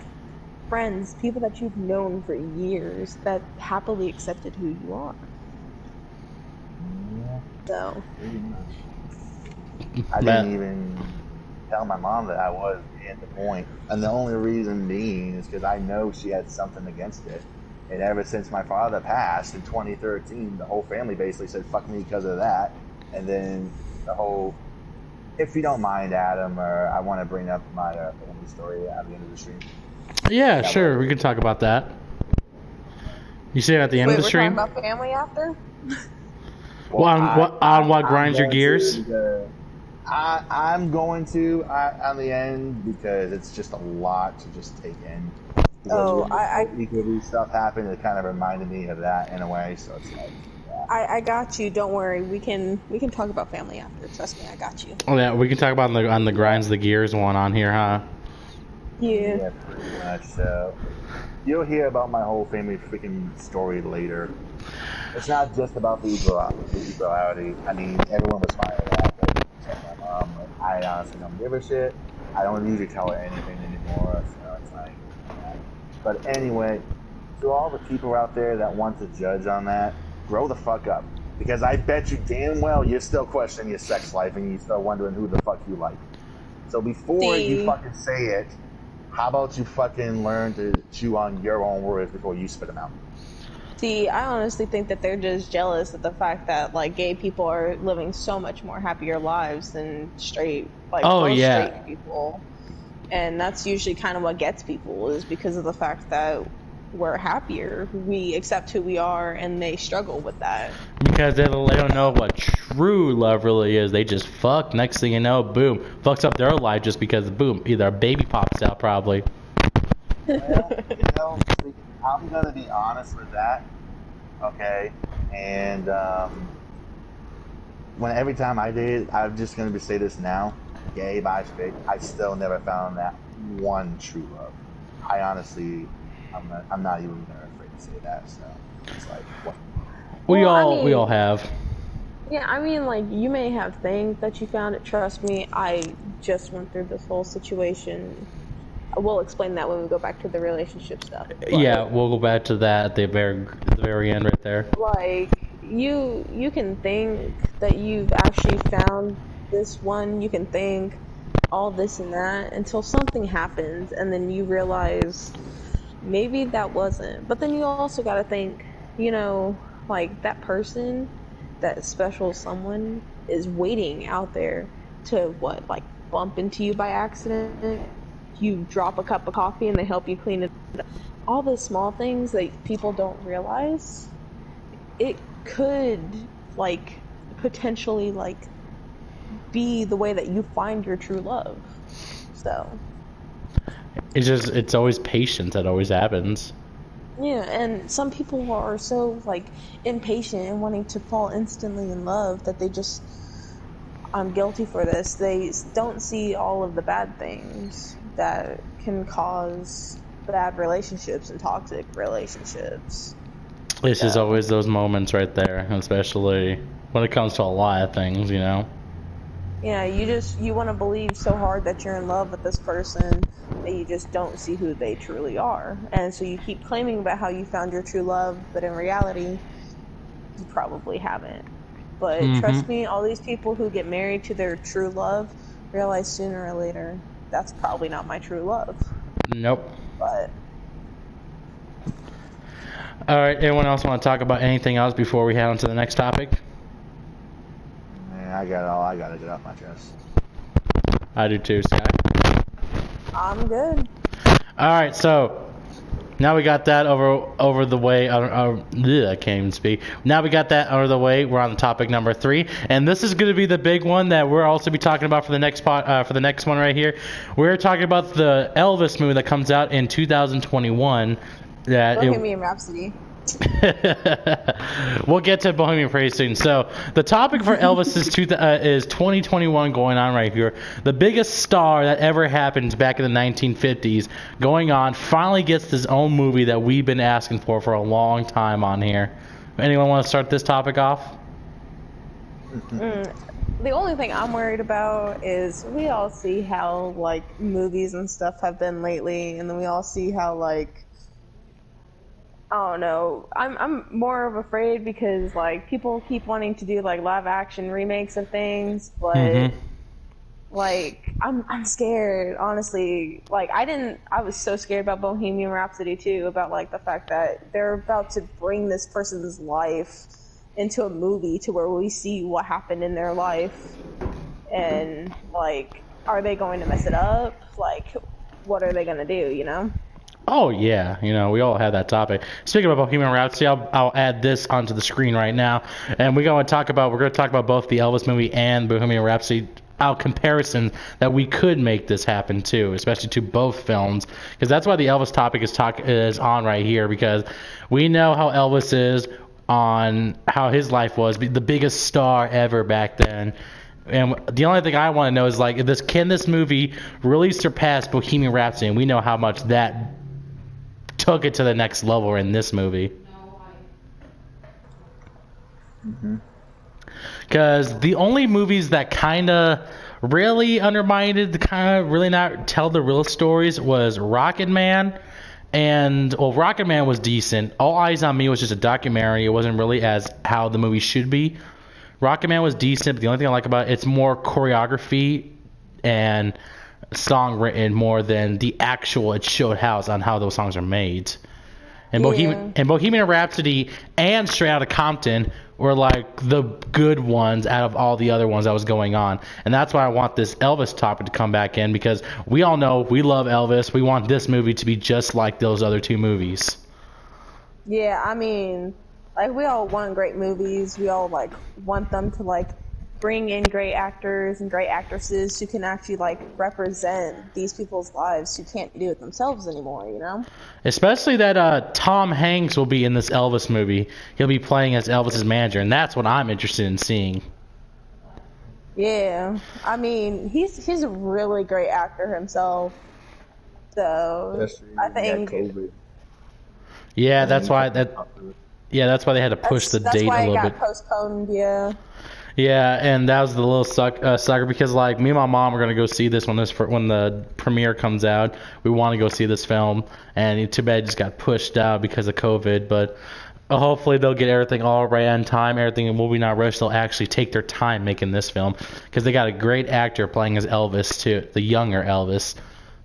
friends, people that you've known for years that happily accepted who you are. Yeah. So. I didn't even tell my mom that I was at the point. And the only reason being is because I know she had something against it. And ever since my father passed in 2013, the whole family basically said, fuck me because of that. And then the whole, if you don't mind, Adam, or I want to bring up my family story at the end of the stream. Yeah, sure. We can talk about that. You say it at the end of the stream? We're talking about family after? Well, on what grinds your gears? I'm going to on the end because it's just a lot to just take in. Equally stuff happened. It kind of reminded me of that in a way. So it's like, yeah. I got you. Don't worry. We can talk about family after. Trust me, I got you. Oh yeah, we can talk about on the grinds the gears one on here, huh? Yeah, pretty much. So you'll hear about my whole family freaking story later. It's not just about the equality. I mean, everyone was fine with that. But my mom, I honestly don't give a shit. I don't usually tell her anything anymore. So it's like, yeah. But anyway, to all the people out there that want to judge on that, grow the fuck up. Because I bet you damn well you're still questioning your sex life and you're still wondering who the fuck you like. So before you fucking say it, how about you fucking learn to chew on your own words before you spit them out? See, I honestly think that they're just jealous of the fact that, like, gay people are living so much more happier lives than straight, like, straight people. And that's usually kind of what gets people, is because of the fact that we're happier. We accept who we are, and they struggle with that. Because they don't know what true love really is. They just fuck. Next thing you know, boom, fucks up their life just because, boom, either a baby pops out probably. Well, I'm going to be honest with that, okay? And every time I did, I'm just going to say this now, gay, bi, straight, I still never found that one true love. I honestly... I'm not even afraid to say that, so it's like, what? We all have. Yeah, I mean, like, you may have things that you found it. Trust me, I just went through this whole situation. We'll explain that when we go back to the relationship stuff. But, yeah, we'll go back to that at the very end right there. Like, you can think that you've actually found this one. You can think all this and that until something happens, and then you realize maybe that wasn't. But then you also got to think, you know, like, that person, that special someone is waiting out there to like bump into you by accident. You drop a cup of coffee and they help you clean it up. All the small things that people don't realize, it could, like, potentially, like, be the way that you find your true love. So it's always patience that always happens. Yeah, and some people are so, like, impatient and wanting to fall instantly in love that they just, I'm guilty for this. They don't see all of the bad things that can cause bad relationships and toxic relationships. It's just always those moments right there, especially when it comes to a lot of things, you know? Yeah, you want to believe so hard that you're in love with this person that you just don't see who they truly are. And so you keep claiming about how you found your true love, but in reality, you probably haven't. But trust me, all these people who get married to their true love realize sooner or later that's probably not my true love. Nope. But all right, anyone else want to talk about anything else before we head on to the next topic? I got all I gotta get off my chest. I do too, Sky. I'm good. Alright, so now we got that over the way. I can't even speak. Now we got that out of the way. We're on the topic number 3, and this is going to be the big one that we're also be talking about for the next for the next one right here. We're talking about the Elvis movie that comes out in 2021. Bohemian Rhapsody. We'll get to Bohemian pretty soon. So the topic for Elvis is 2021 going on right here. The biggest star that ever happened back in the 1950s going on finally gets his own movie that we've been asking for a long time on here. Anyone want to start this topic off? The only thing I'm worried about is we all see how like movies and stuff have been lately, and then we all see how like I don't know. I'm more of afraid because like people keep wanting to do like live action remakes of things, but like I'm scared, honestly. Like I was so scared about Bohemian Rhapsody too, about like the fact that they're about to bring this person's life into a movie to where we see what happened in their life, and like are they going to mess it up? Like what are they going to do, you know? Oh yeah, you know, we all had that topic. Speaking of Bohemian Rhapsody, I'll add this onto the screen right now, and we're going to talk about both the Elvis movie and Bohemian Rhapsody. Our comparison that we could make this happen too, especially to both films, because that's why the Elvis topic is on right here, because we know how Elvis is on how his life was, the biggest star ever back then. And the only thing I want to know is like, can this movie really surpass Bohemian Rhapsody? And we know how much that took it to the next level in this movie. Because the only movies that kind of really undermined it, kind of really not tell the real stories, was Rocket Man. And, well, Rocket Man was decent. All Eyes on Me was just a documentary. It wasn't really as how the movie should be. Rocket Man was decent, but the only thing I like about it, it's more choreography and song written more than the actual it showed on how those songs are made. And Bohemian Rhapsody and Straight Outta Compton were like the good ones out of all the other ones that was going on. And that's why I want this Elvis topic to come back in, because we all know we love Elvis. We want this movie to be just like those other two movies. Yeah, I mean, like we all want great movies. We all like want them to like bring in great actors and great actresses who can actually like represent these people's lives who can't do it themselves anymore, you know? Especially that Tom Hanks will be in this Elvis movie. He'll be playing as Elvis's manager, and that's what I'm interested in seeing. Yeah, I mean, he's a really great actor himself. So I think. Yeah, that's why they had to push the date a little bit. That's why it got postponed. Yeah. Yeah, and that was the little sucker, because like me and my mom are gonna go see this when the premiere comes out. We want to go see this film, and too bad it just got pushed out because of COVID. But hopefully they'll get everything all right on time. Everything will be not rushed. They'll actually take their time making this film, because they got a great actor playing as Elvis too, the younger Elvis.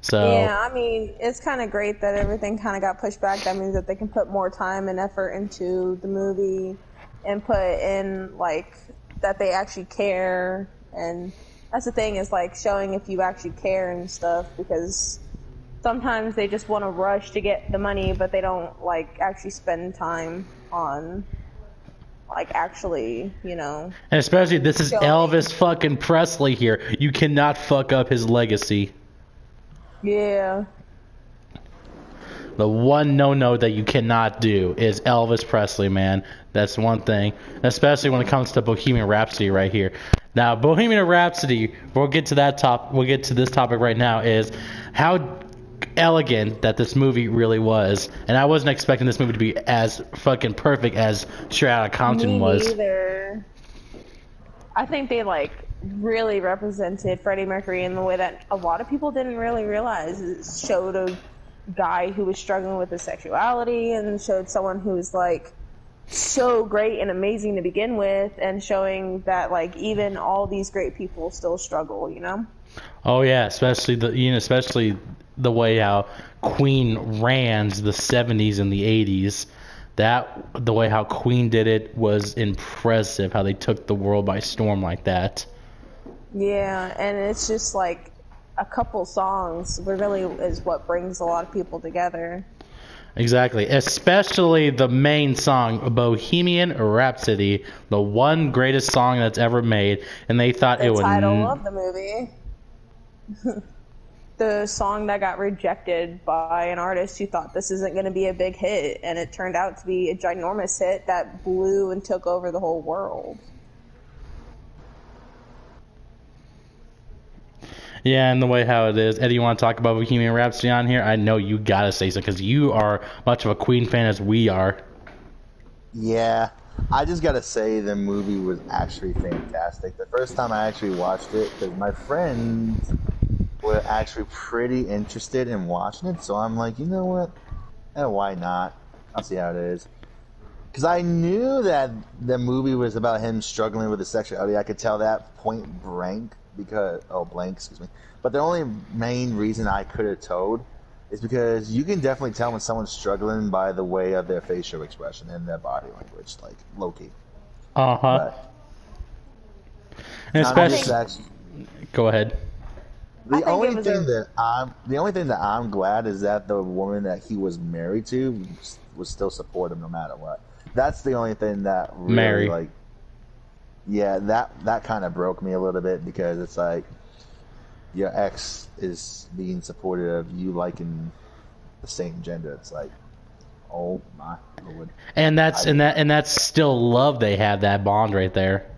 So yeah, I mean, it's kind of great that everything kind of got pushed back. That means that they can put more time and effort into the movie and put in like that they actually care. And that's the thing, is like showing if you actually care and stuff, because sometimes they just want to rush to get the money, but they don't like actually spend time on like actually, you know. And especially this is Elvis fucking Presley here. You cannot fuck up his legacy. Yeah. the one no-no that you cannot do is Elvis Presley, man. That's one thing, especially when it comes to Bohemian Rhapsody right here. Now, Bohemian Rhapsody, we'll get to this topic right now, is how elegant that this movie really was. And I wasn't expecting this movie to be as fucking perfect as Straight Outta Compton was. Me neither. I think they like really represented Freddie Mercury in the way that a lot of people didn't really realize. It showed a guy who was struggling with his sexuality, and showed someone who was like so great and amazing to begin with, and showing that like even all these great people still struggle, you know? Oh yeah, especially the way how Queen ran the 70s and the 80s. The way how Queen did it was impressive, how they took the world by storm like that. Yeah, and it's just like a couple songs really is what brings a lot of people together. Exactly, especially the main song, Bohemian Rhapsody, the one greatest song that's ever made, and they thought it would... The title of the movie. The song that got rejected by an artist who thought this isn't going to be a big hit, and it turned out to be a ginormous hit that blew and took over the whole world. Yeah, and the way how it is. Eddie, you want to talk about Bohemian Rhapsody on here? I know you gotta say so, because you are much of a Queen fan as we are. Yeah, I just gotta say the movie was actually fantastic. The first time I actually watched it, because my friends were actually pretty interested in watching it, so I'm like, you know what? Why not? I'll see how it is. Because I knew that the movie was about him struggling with his sexuality. I could tell that point blank. Excuse me. But the only main reason I could have told is because you can definitely tell when someone's struggling by the way of their facial expression and their body language, like low-key. And especially, go ahead. The only thing that I'm glad is that the woman that he was married to was still supportive no matter what. That's the only thing that really yeah, that kind of broke me a little bit, because it's like your ex is being supportive of you liking the same gender. It's like, oh my Lord. And that's still love. They have that bond right there.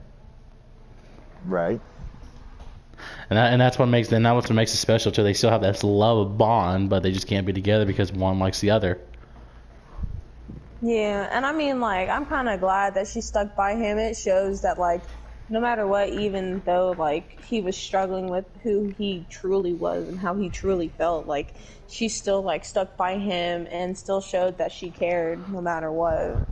Right. And that's what makes it special too. They still have that love bond, but they just can't be together because one likes the other. Yeah, and I mean, like, I'm kind of glad that she stuck by him. It shows that, like, no matter what, even though, like, he was struggling with who he truly was and how he truly felt, like, she still, like, stuck by him and still showed that she cared no matter what.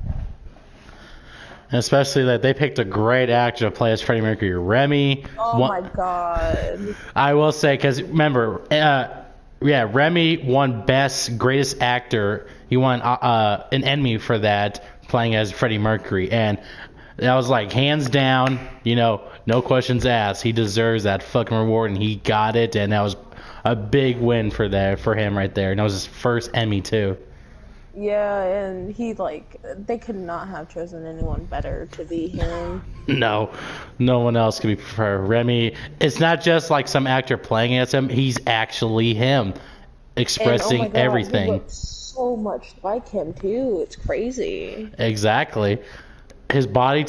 And especially that they picked a great actor to play as Freddie Mercury, Remy. Oh my God. I will say, because remember, Remy won Best Greatest Actor. He won an Emmy for that, playing as Freddie Mercury, and that was like hands down, no questions asked. He deserves that fucking reward, and he got it, and that was a big win for him right there. And that was his first Emmy too. Yeah, and they could not have chosen anyone better to be him. No one else could be preferred. Remy, it's not just like some actor playing as him. He's actually him, expressing and, oh my God, everything. He looks so much like him too. It's crazy. Exactly. His body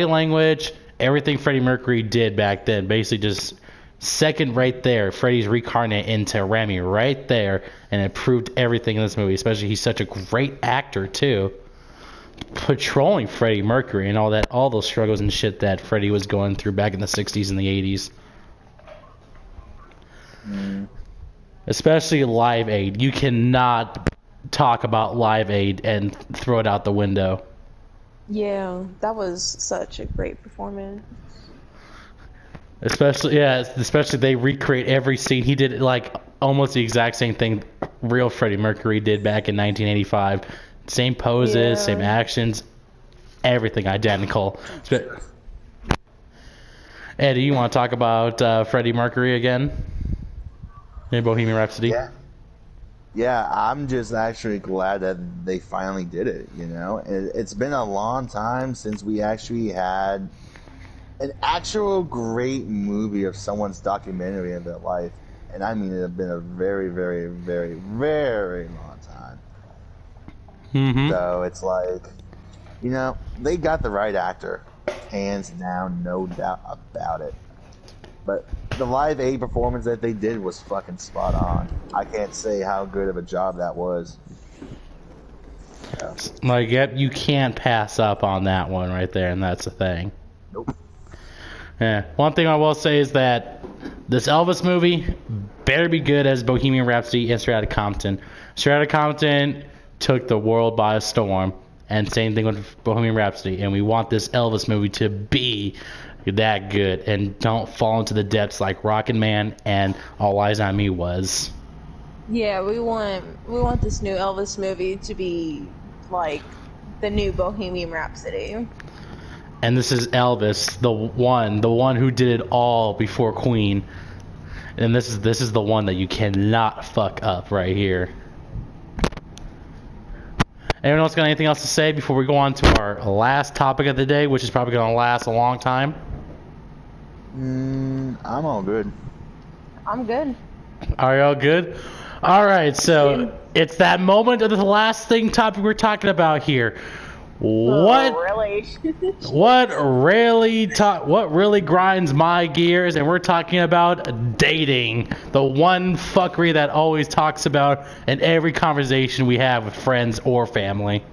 language, everything Freddie Mercury did back then, basically just second right there. Freddie's reincarnate into Remy right there, and it proved everything in this movie. Especially he's such a great actor too, patrolling Freddie Mercury and all those struggles and shit that Freddie was going through back in the 60s and the 80s. Especially Live Aid. You cannot talk about Live Aid and throw it out the window. Yeah, that was such a great performance. Especially they recreate every scene. He did like almost the exact same thing real Freddie Mercury did back in 1985. Same poses, same actions, everything identical. Eddie, you want to talk about Freddie Mercury again in Bohemian Rhapsody? Yeah, I'm just actually glad that they finally did it, It's been a long time since we actually had an actual great movie of someone's documentary of their life. And I mean, it has been a very, very, very, very long time. Mm-hmm. So it's like, you know, they got the right actor, hands down, no doubt about it. But the Live Aid performance that they did was fucking spot on. I can't say how good of a job that was. Yeah. Like, yep, you can't pass up on that one right there, and that's the thing. Nope. Yeah. One thing I will say is that this Elvis movie better be good as Bohemian Rhapsody and Straight Outta Compton. Straight Outta Compton took the world by storm, and same thing with Bohemian Rhapsody. And we want this Elvis movie to be that good, and don't fall into the depths like Rockin' Man and All Eyes on Me was. Yeah, we want this new Elvis movie to be like the new Bohemian Rhapsody. And this is Elvis, the one who did it all before Queen. And this is the one that you cannot fuck up right here. Anyone else got anything else to say before we go on to our last topic of the day, which is probably going to last a long time? I'm all good. I'm good. Are y'all good? All right, so it's that moment of the last topic we're talking about here. What really grinds my gears, and we're talking about dating, the one fuckery that always talks about in every conversation we have with friends or family.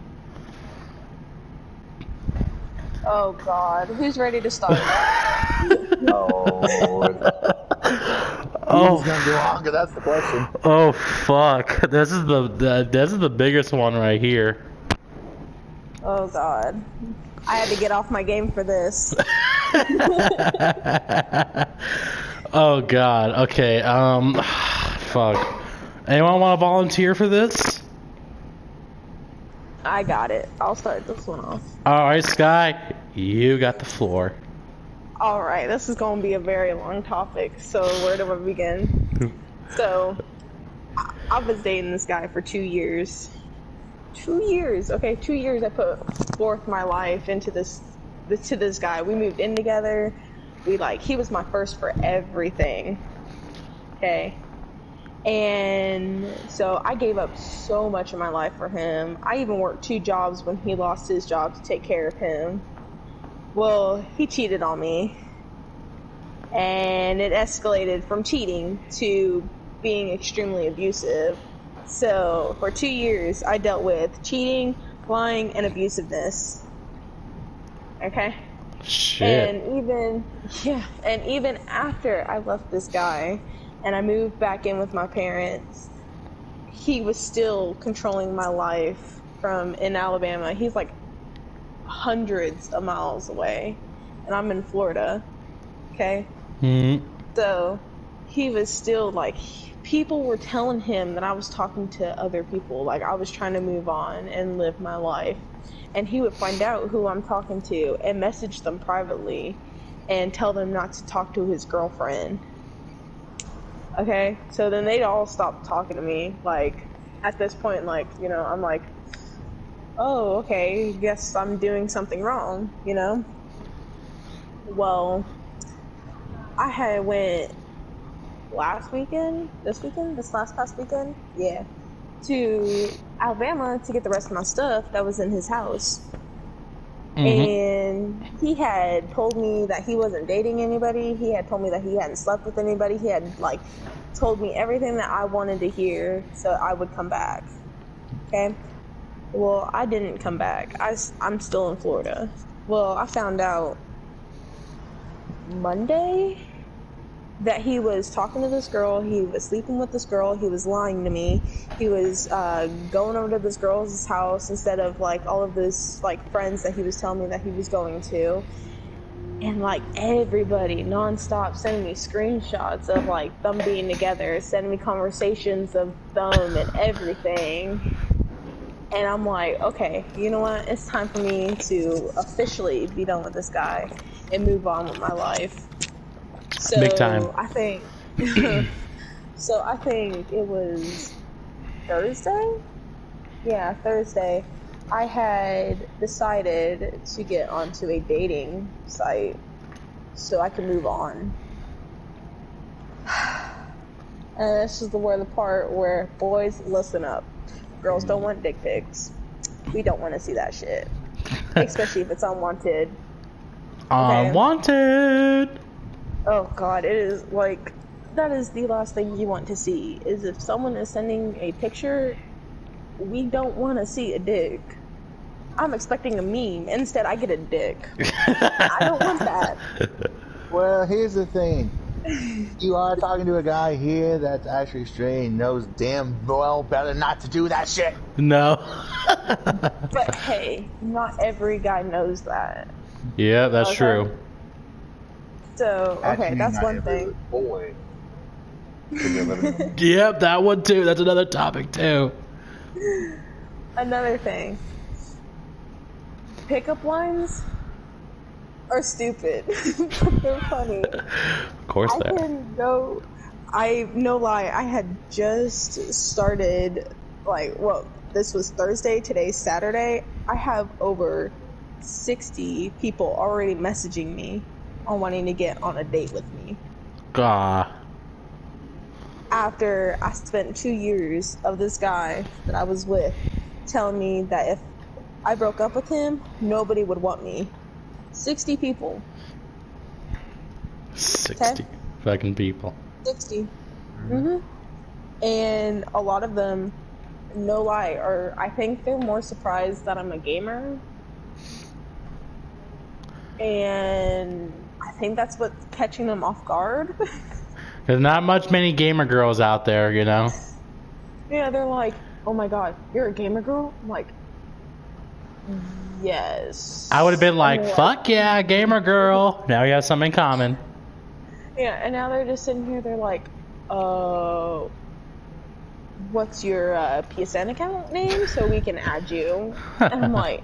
Oh God, who's ready to start? Who's gonna go on? That's the question. Oh fuck! This is the biggest one right here. Oh God, I had to get off my game for this. Oh God. Okay. Fuck. Anyone want to volunteer for this? I got it. I'll start this one off. All right, Sky, you got the floor. All right, this is going to be a very long topic. So where do I begin? So I was dating this guy for 2 years. 2 years. Okay, 2 years I put forth my life into this guy. We moved in together. He was my first for everything. Okay. And so I gave up so much of my life for him. I even worked 2 jobs when he lost his job to take care of him. Well, he cheated on me. And it escalated from cheating to being extremely abusive. So for 2 years, I dealt with cheating, lying, and abusiveness. Okay? Shit. And even after I left this guy and I moved back in with my parents, he was still controlling my life in Alabama. He's like hundreds of miles away, and I'm in Florida. Okay? Mm-hmm. So he was still people were telling him that I was talking to other people, like I was trying to move on and live my life. And he would find out who I'm talking to and message them privately and tell them not to talk to his girlfriend. Okay? So then they'd all stop talking to me. At this point, I'm like, oh, okay, guess I'm doing something wrong, you know? Well, I went this past weekend, yeah, to Alabama to get the rest of my stuff that was in his house. Mm-hmm. And he had told me that he wasn't dating anybody. He had told me that he hadn't slept with anybody. He had told me everything that I wanted to hear so I would come back. Okay? Well, I didn't come back. I'm still in Florida. Well, I found out Monday that he was talking to this girl, he was sleeping with this girl, he was lying to me, he was going over to this girl's house instead of all of this friends that he was telling me that he was going to, and everybody nonstop sending me screenshots of them being together, sending me conversations of them and everything. And I'm like, okay, you know what, it's time for me to officially be done with this guy and move on with my life. So big time. I think it was Thursday? Yeah, Thursday. I had decided to get onto a dating site so I could move on. And this is the part where boys, listen up. Girls don't want dick pics. We don't want to see that shit. Especially if it's unwanted. Okay. Unwanted! Oh god, it is like, that is the last thing you want to see, is if someone is sending a picture, we don't want to see a dick. I'm expecting a meme, instead I get a dick. I don't want that. Well, here's the thing. You are talking to a guy here that's actually straight and knows damn well better not to do that shit. No. But hey, not every guy knows that. Yeah, that's true. So, okay, Actually, that's not one every thing. Boy. Yep, that one too. That's another topic too. Another thing. Pickup lines are stupid. But they're funny. Of course they are. No lie, I had just started, like, well, this was Thursday, today's Saturday. I have over 60 people already messaging me on wanting to get on a date with me. Gah. After I spent 2 years of this guy that I was with telling me that if I broke up with him, nobody would want me. 60 people. 60 fucking people. 60. And a lot of them, no lie, I think they're more surprised that I'm a gamer. And I think that's what's catching them off guard. There's not many gamer girls out there, you know? Yeah, they're like, oh my god, you're a gamer girl? I'm like, yes. I would have been like, fuck yeah, gamer girl. Now we have something in common. Yeah, and now they're just sitting here, they're like, what's your PSN account name so we can add you? And I'm like,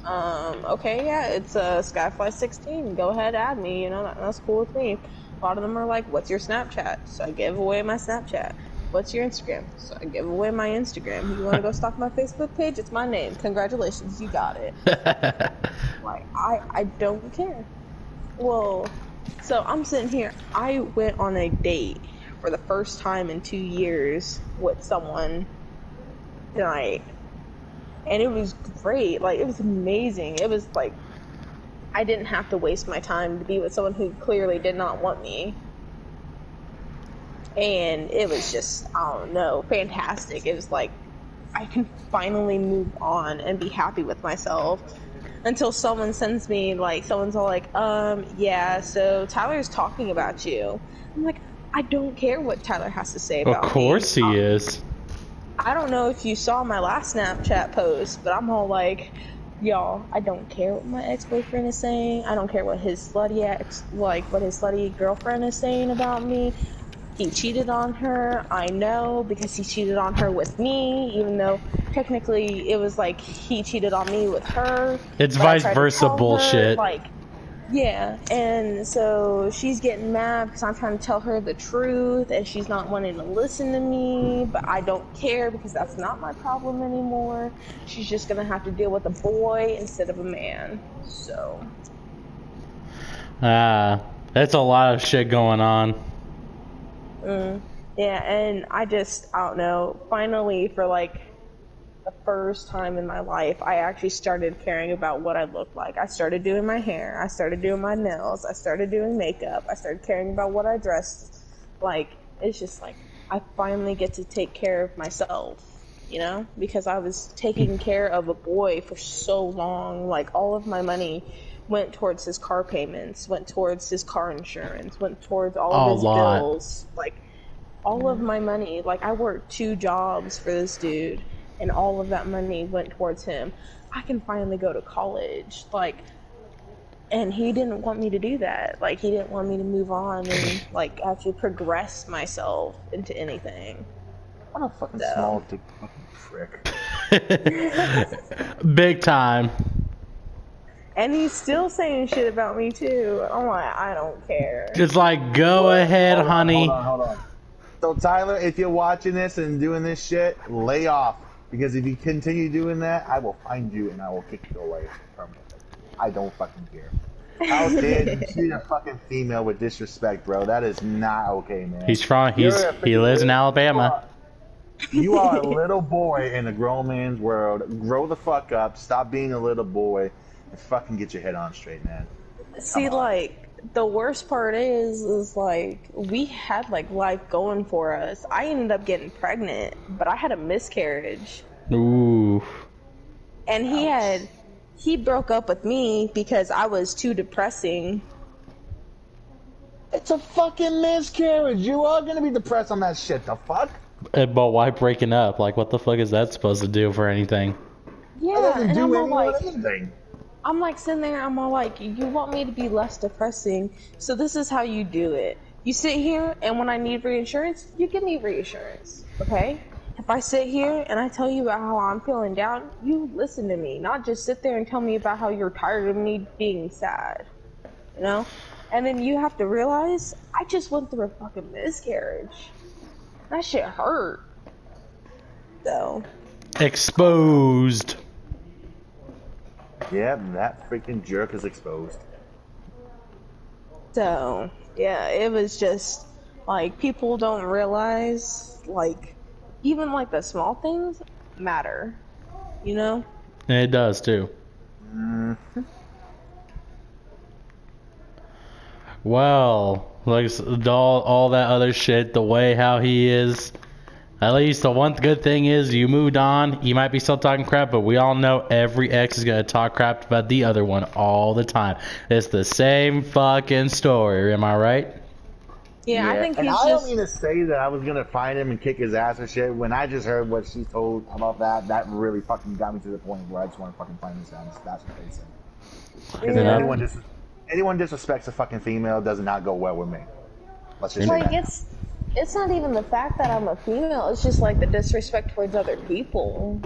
okay, yeah, it's Skyfly16. Go ahead, add me, you know, that's cool with me. A lot of them are like, what's your Snapchat? So I give away my Snapchat. What's your Instagram? So I give away my Instagram. You want to go stalk my Facebook page? It's my name. Congratulations, you got it. Like, I don't care. Well, so I'm sitting here. I went on a date for the first time in 2 years with someone tonight. And it was great. Like, it was amazing. It was like, I didn't have to waste my time to be with someone who clearly did not want me. And it was just, I don't know, fantastic. It was like, I can finally move on and be happy with myself. Until someone sends me, like, someone's all like, yeah, so Tyler's talking about you. I'm like, I don't care what Tyler has to say about me. Of course he is. I don't know if you saw my last Snapchat post, but I'm all like, y'all, I don't care what my ex-boyfriend is saying. I don't care what his slutty what his slutty girlfriend is saying about me. He cheated on her, I know, because he cheated on her with me, even though technically it was like he cheated on me with her. It's vice versa bullshit. Like, yeah, and so she's getting mad because I'm trying to tell her the truth and she's not wanting to listen to me, but I don't care because that's not my problem anymore. She's just gonna have to deal with a boy instead of a man, so. That's a lot of shit going on. Yeah, and I don't know, finally for like the first time in my life, I actually started caring about what I looked like. I started doing my hair, I started doing my nails, I started doing makeup, I started caring about what I dressed like. It's just like, I finally get to take care of myself, you know, because I was taking care of a boy for so long. Like, all of my money went towards his car payments, went towards his car insurance, went towards all of his bills, like, all of my money. Like, I worked 2 jobs for this dude, and all of that money went towards him. I can finally go to college, like, and he didn't want me to do that. Like, he didn't want me to move on and, like, actually progress myself into anything. What a fucking small dick fucking prick. Big time. And he's still saying shit about me too. I'm like, I don't care. It's like, go ahead, honey. Hold on. So Tyler, if you're watching this and doing this shit, lay off. Because if you continue doing that, I will find you and I will kick you away permanently. I don't fucking care. How dare you treat a fucking female with disrespect, bro? That is not okay, man. He lives in Alabama. You are a little boy in a grown man's world. Grow the fuck up. Stop being a little boy, and fucking get your head on straight, man. See, like, the worst part is like, we had, like, life going for us. I ended up getting pregnant, but I had a miscarriage. Ooh. And he broke up with me because I was too depressing. It's a fucking miscarriage. You are gonna be depressed on that shit. The fuck? But why breaking up? Like, what the fuck is that supposed to do for anything? Yeah, and I'm all like, anything. I'm like sitting there, I'm all like, you want me to be less depressing, so this is how you do it. You sit here, and when I need reassurance, you give me reassurance, okay? If I sit here and I tell you about how I'm feeling down, you listen to me, not just sit there and tell me about how you're tired of me being sad, you know? And then you have to realize, I just went through a fucking miscarriage. That shit hurt. So. Exposed. Yeah, that freaking jerk is exposed. So, yeah, it was just, like, people don't realize, like, even, like, the small things matter, you know? And it does, too. Mm-hmm. Well, like, all that other shit, the way how he is, at least the one good thing is you moved on. You might be still talking crap, but we all know every ex is going to talk crap about the other one all the time. It's the same fucking story, am I right? Yeah, I think and he's I just... don't mean to say that I was gonna find him and kick his ass or shit. When I just heard what she told about that really fucking got me to the point where I just want to fucking find his ass. That's what they said. Because Yeah. anyone disrespects a fucking female does not go well with me. Let's just Like, say that. it's not even the fact that I'm a female, it's just, like, the disrespect towards other people.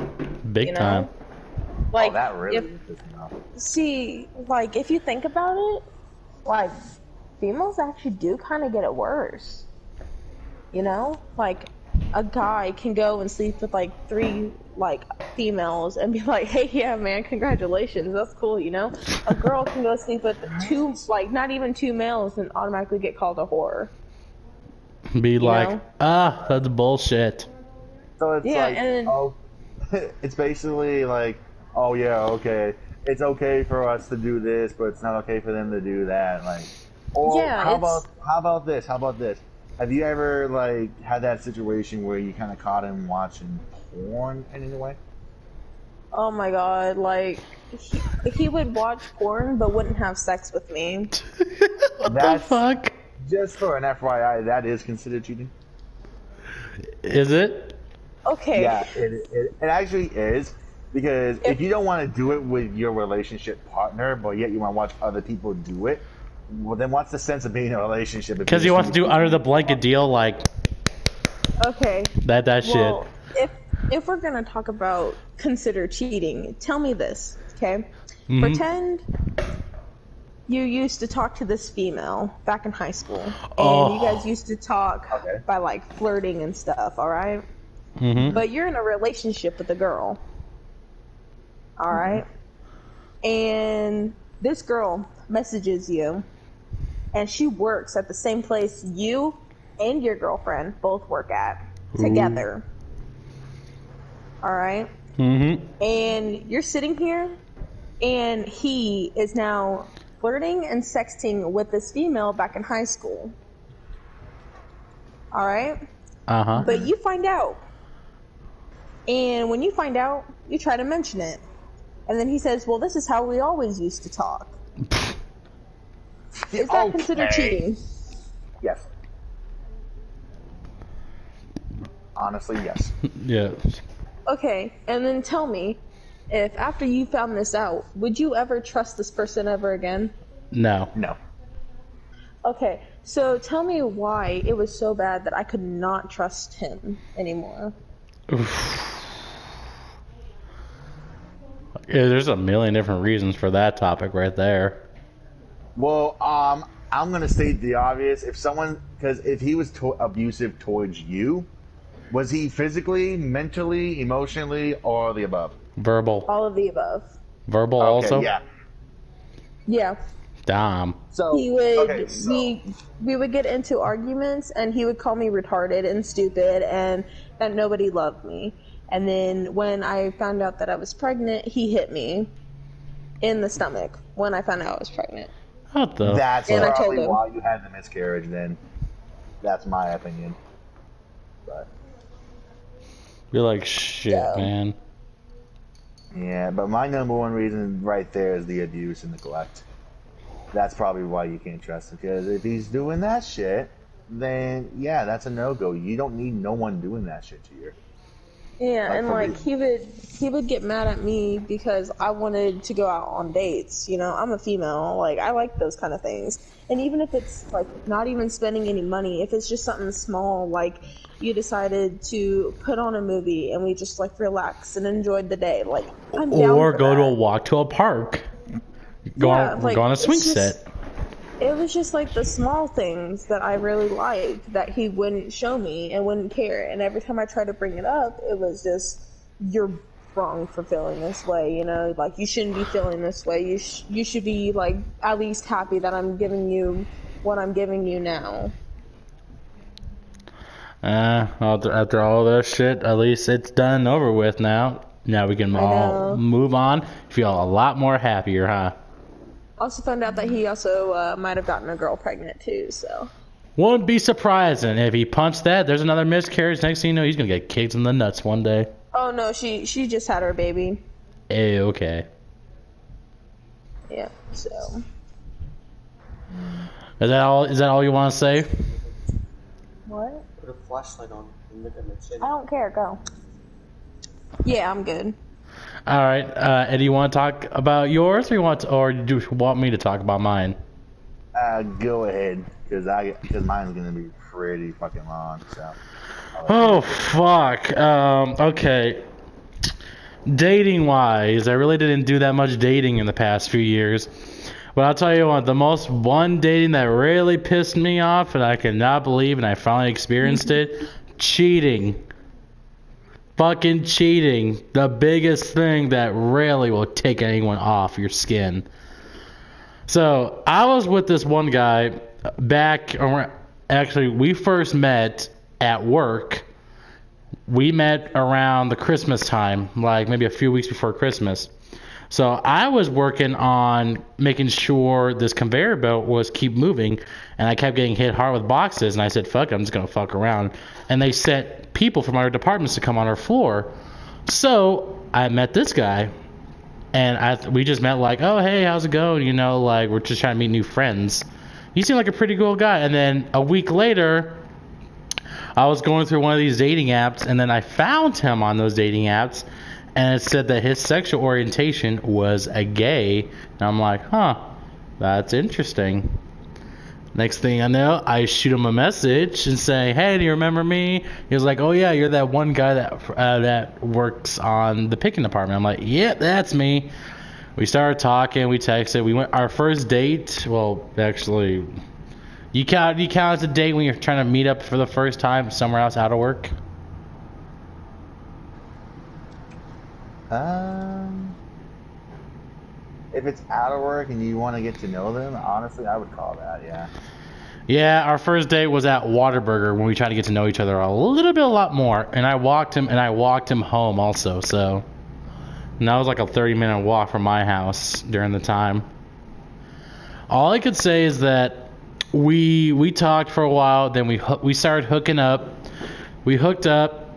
Big you know? time. Oh, Like, that really is enough. see, like, if you think about it, like, females actually do kind of get it worse. You know? Like, a guy can go and sleep with, like, 3, like, females and be like, hey, yeah, man, congratulations, that's cool, you know? A girl can go sleep with 2, like, not even 2 males and automatically get called a whore. Be like, know? That's bullshit. So it's Yeah, like, and oh, it's basically like, oh yeah, okay, it's okay for us to do this, but it's not okay for them to do that. Like, or Yeah, how about this? How about this? Have you ever like had that situation where you kind of caught him watching porn in any way? oh my god, like, he would watch porn but wouldn't have sex with me. What the fuck? Just for an FYI, that is considered cheating. Is it? Okay. Yeah, it actually is. Because if you don't want to do it with your relationship partner, but yet you want to watch other people do it, well, then what's the sense of being in a relationship? Because he wants to do under the blanket deal, like Okay. that Well, shit. if we're gonna talk about consider cheating, tell me this, okay? Mhm. Pretend you used to talk to this female back in high school, and Oh. you guys used to talk Okay. by like flirting and stuff, all right? Mm-hmm. But you're in a relationship with a girl, all right? And this girl messages you, and she works at the same place you and your girlfriend both work at together. All right? Mm-hmm. And you're sitting here, and he is now flirting and sexting with this female back in high school. All right? Uh-huh. But you find out. And when you find out, you try to mention it. And then he says, well, this is how we always used to talk. Is that considered cheating? Yes. Honestly, yes. Yeah. Okay, and then tell me, if after you found this out, would you ever trust this person ever again? No. No. Okay, so tell me why it was so bad that I could not trust him anymore. Yeah, there's a million different reasons for that topic right there. Well, I'm gonna state the obvious. Because if he was abusive towards you, was he physically, mentally, emotionally, or the above? Verbal. All of the above. Verbal Okay, also? yeah. Yeah. Damn. So He would okay, so we would get into arguments, and he would call me retarded and stupid, and that nobody loved me. And then when I found out that I was pregnant, he hit me in the stomach when I found out I was pregnant. What the? that's And I told probably him. why you had the miscarriage. Then that's my opinion. But You're like, shit, Yeah. man. yeah, but my number one reason right there is the abuse and neglect. That's probably why you can't trust him, because if he's doing that shit, then yeah, that's a no-go. You don't need no one doing that shit to you. Yeah, Like, and for like me- he would get mad at me because I wanted to go out on dates. You know, I'm a female. Like, I like those kind of things. And even if it's like not even spending any money, if it's just something small, like you decided to put on a movie and we just like relaxed and enjoyed the day, like I'm down Or for go that. to a walk to a park. Go Yeah, on, like, go on a swing it's just- set. It was just like the small things that I really liked that he wouldn't show me and wouldn't care. And every time I tried to bring it up, it was just, you're wrong for feeling this way, you know? Like, you shouldn't be feeling this way. You should be, like, at least happy that I'm giving you what I'm giving you now. After all that shit, at least it's done and over with now. Now we can I all know. move on. Feel a lot more happier, huh? Also found out that he also might have gotten a girl pregnant, too, so. Wouldn't be surprising if he punched that. There's another miscarriage. Next thing you know, he's gonna get kicked in the nuts one day. Oh, no, she just had her baby. Hey, okay. Yeah, so. Is that all? Is that all you want to say? What? Put a flashlight on and look at my chin. I don't care, go. Yeah, I'm good. All right, Eddie, you want to talk about yours, or do you want me to talk about mine? Go ahead, because mine's gonna be pretty fucking long. So. Oh fuck. Okay. Dating wise, I really didn't do that much dating in the past few years. But I'll tell you what, the most one dating that really pissed me off, and I cannot believe, and I finally experienced it, cheating. Fucking cheating. The biggest thing that really will take anyone off your skin. So, I was with this one guy back, actually, we first met at work. We met around the Christmas time, like maybe a few weeks before Christmas. So I was working on making sure this conveyor belt was keep moving, and I kept getting hit hard with boxes, and I said, fuck it, I'm just going to fuck around. And they sent people from our departments to come on our floor. So I met this guy, and we just met like, oh, hey, how's it going? You know, like, we're just trying to meet new friends. He seemed like a pretty cool guy. And then a week later, I was going through one of these dating apps, and then I found him on those dating apps, and it said that his sexual orientation was a gay. And I'm like, huh, that's interesting. Next thing I know, I shoot him a message and say, hey, do you remember me? He was like, oh yeah, you're that one guy that works on the picking department. I'm like, yeah, that's me. We started talking, we texted, we went our first date. Well, actually, you count as a date when you're trying to meet up for the first time somewhere else out of work? If it's out of work and you want to get to know them, honestly, I would call that, yeah. Yeah, our first date was at Whataburger when we tried to get to know each other a lot more. And I walked him home also. So, and that was like a 30-minute walk from my house during the time. All I could say is that we talked for a while. Then we started hooking up. We hooked up,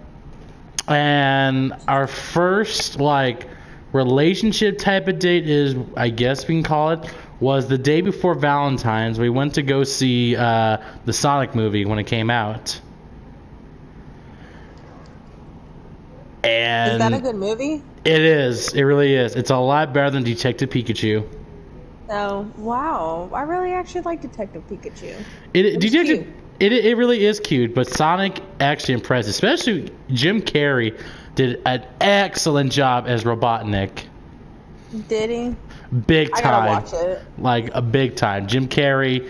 and our first like relationship type of date is, I guess we can call it, was the day before Valentine's. We went to go see the Sonic movie when it came out. And Is that a good movie? It is. It really is. It's a lot better than Detective Pikachu. Oh, wow. I really actually like Detective Pikachu. It was cute. It really is cute, but Sonic actually impressed. Especially Jim Carrey did an excellent job as Robotnik. Did he? Big I time. gotta watch it. Like a big time. Jim Carrey